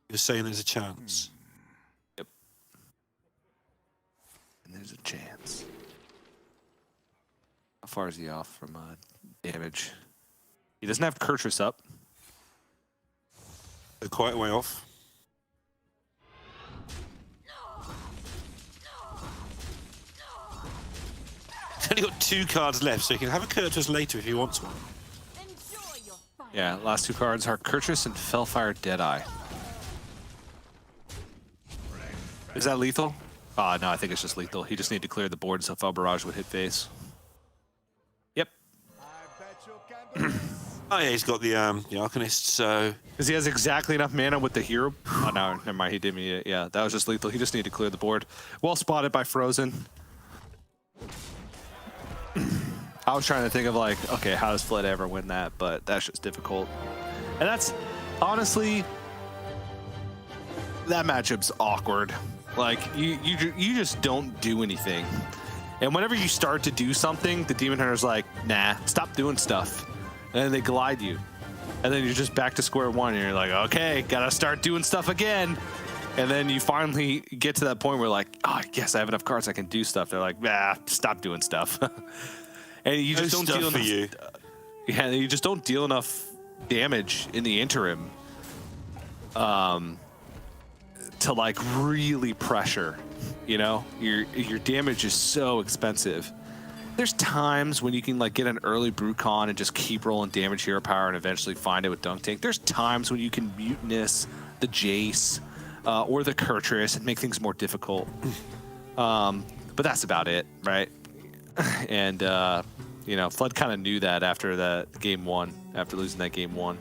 You're saying there's a chance. Yep. And there's a chance. How far is he off from damage? He doesn't have Kurtrus up. They're quite a way off. He's only got 2 cards left, so he can have a Kurtus later if he wants one. Yeah, last 2 cards are Kurtrus and Fellfire Deadeye. Is that lethal? No, I think it's just lethal. He just needed to clear the board so Fell Barrage would hit face. Yep. Oh yeah, he's got the Arcanist, so... Because he has exactly enough mana with the hero. Oh no, never mind, he did me it. Yeah, that was just lethal. He just needed to clear the board. Well spotted by Frozen. I was trying to think of like, okay, how does Fled ever win that? But that's just difficult. And that's, honestly, that matchup's awkward. Like, you just don't do anything. And whenever you start to do something, the Demon Hunter's like, nah, stop doing stuff. And then they glide you. And then you're just back to square one, and you're like, okay, gotta start doing stuff again. And then you finally get to that point where like, oh, I guess I have enough cards I can do stuff. They're like, stop doing stuff. And you just don't deal enough. Yeah, you just don't deal enough damage in the interim to like really pressure. You know, your damage is so expensive. There's times when you can like get an early Brucon and just keep rolling damage hero power and eventually find it with Dunk Tank. There's times when you can Mutinous the Jace or the Kurtrus and make things more difficult. But that's about it, right? And you know, Flood kind of knew that after that game 1, after losing that game 1,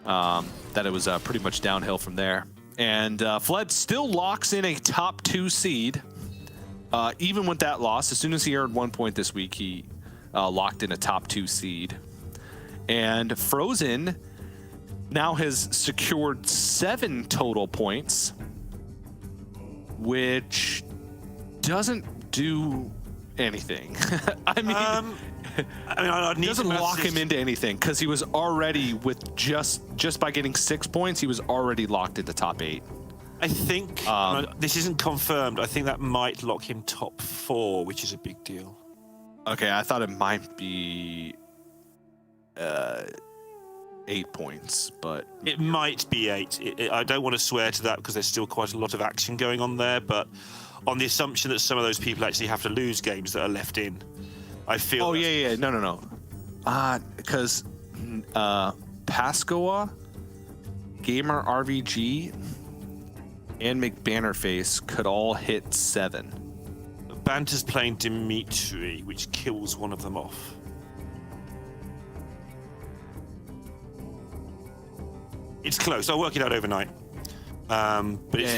that it was pretty much downhill from there. And Flood still locks in a top 2 seed. Even with that loss, as soon as he earned 1 point this week, he locked in a top 2 seed. And Frozen now has secured 7 total points, which doesn't do anything. I mean, I need doesn't lock him into anything because he was already with just by getting 6 points, he was already locked into top 8. I think this isn't confirmed. I think that might lock him top 4, which is a big deal. Okay, I thought it might be 8 points, but it might be 8. I don't want to swear to that because there's still quite a lot of action going on there, but on the assumption that some of those people actually have to lose games that are left in, I feel. Oh yeah, no. Because Pascoa, Gamer RVG, and McBannerface could all hit 7. Banter's playing Dimitri, which kills one of them off. It's close. I'll work it out overnight. But it's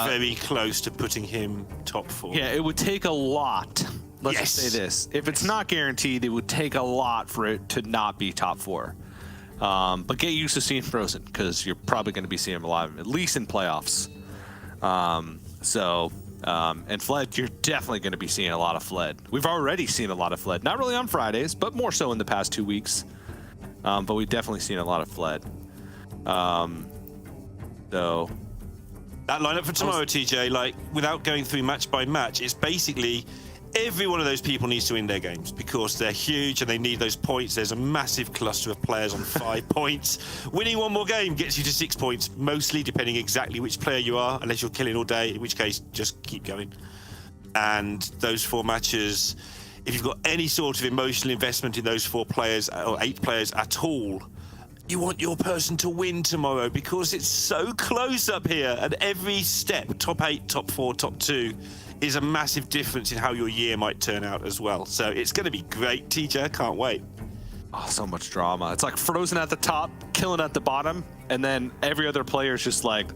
very close to putting him top 4. Yeah, it would take a lot. Let's just say this. If it's not guaranteed, it would take a lot for it to not be top 4. But get used to seeing Frozen, because you're probably going to be seeing him a lot, at least in playoffs. And Fled, you're definitely going to be seeing a lot of Fled. We've already seen a lot of Fled. Not really on Fridays, but more so in the past 2 weeks. But we've definitely seen a lot of Fled. So That lineup for tomorrow, TJ, like, without going through match by match, it's basically every one of those people needs to win their games because they're huge and they need those points. There's a massive cluster of players on 5 points. Winning one more game gets you to 6 points, mostly depending exactly which player you are, unless you're killing all day, in which case, just keep going. And those 4 matches, if you've got any sort of emotional investment in those 4 players or 8 players at all, you want your person to win tomorrow because it's so close up here. And every step, top 8, top 4, top 2, is a massive difference in how your year might turn out as well. So it's going to be great, TJ. I can't wait. Oh, so much drama. It's like Frozen at the top, killing at the bottom, and then every other player is just like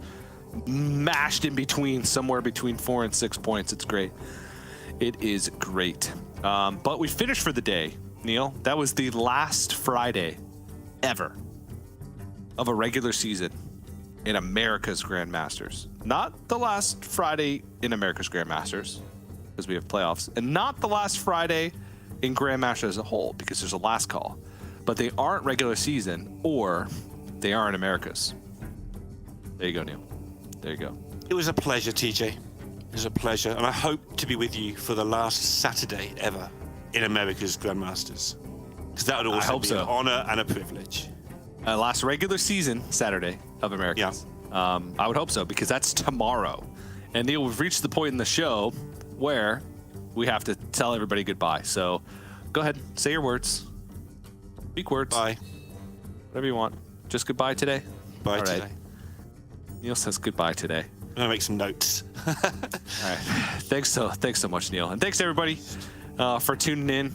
mashed in between, somewhere between 4 and 6 points. It's great. It is great. But we finished for the day, Neil. That was the last Friday ever of a regular season in America's Grandmasters. Not the last Friday in America's Grandmasters, because we have playoffs, and not the last Friday in Grandmasters as a whole, because there's a last call. But they aren't regular season, or they aren't America's. There you go, Neil. There you go. It was a pleasure, TJ. It was a pleasure, and I hope to be with you for the last Saturday ever in America's Grandmasters, because that would also be an honor and a privilege. Last regular season Saturday of Americans. Yeah. I would hope so, because that's tomorrow. And Neil, we've reached the point in the show where we have to tell everybody goodbye. So go ahead, say your words. Speak words. Bye. Whatever you want. Just goodbye today. Bye today. Neil says goodbye today. I'm gonna make some notes. All right. Thanks so much, Neil, and thanks everybody for tuning in.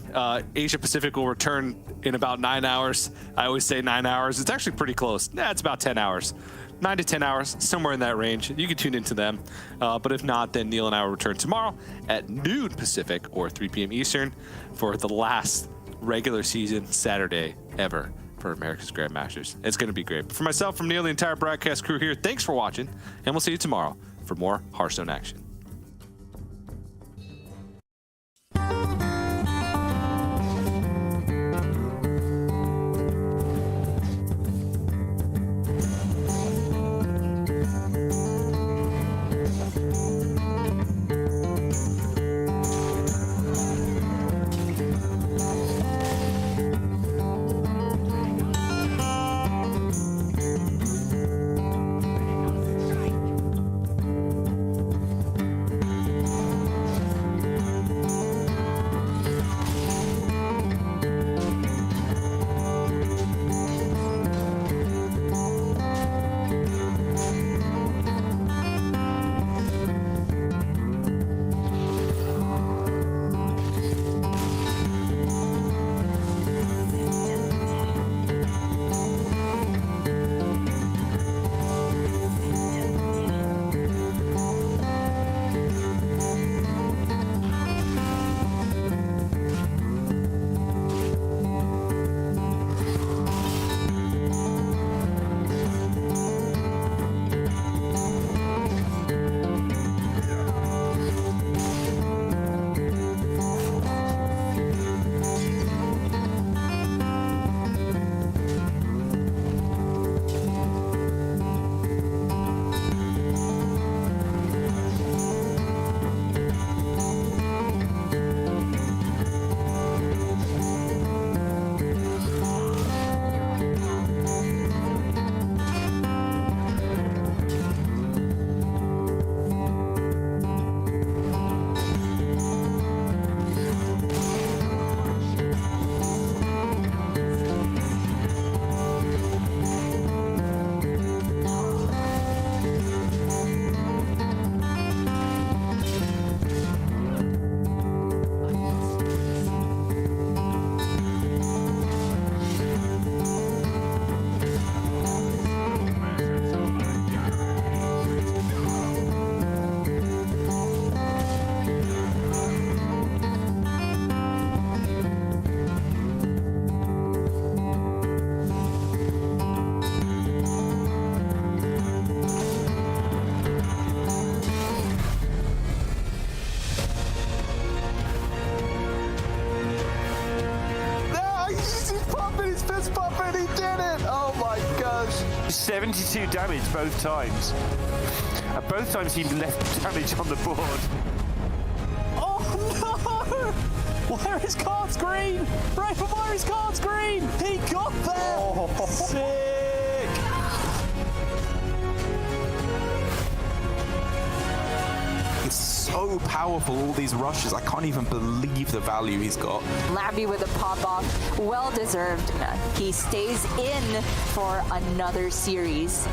Asia Pacific will return in about 9 hours. I always say 9 hours. It's actually pretty close. It's about 10 hours. 9 to 10 hours, somewhere in that range. You can tune into them. But if not, then Neil and I will return tomorrow at noon Pacific or 3 p.m. Eastern for the last regular season Saturday ever for America's Grandmasters. It's going to be great. But for myself, from Neil, the entire broadcast crew here, thanks for watching, and we'll see you tomorrow for more Hearthstone action. 72 damage both times. Both times he left damage on the board. Oh no! Why are his cards green? Right, but why are his cards green? He got there! Oh. Sick! It's so powerful, all these rushes. I can't even believe the value he's got. Labby with a pop-off, well deserved. He stays in for another series.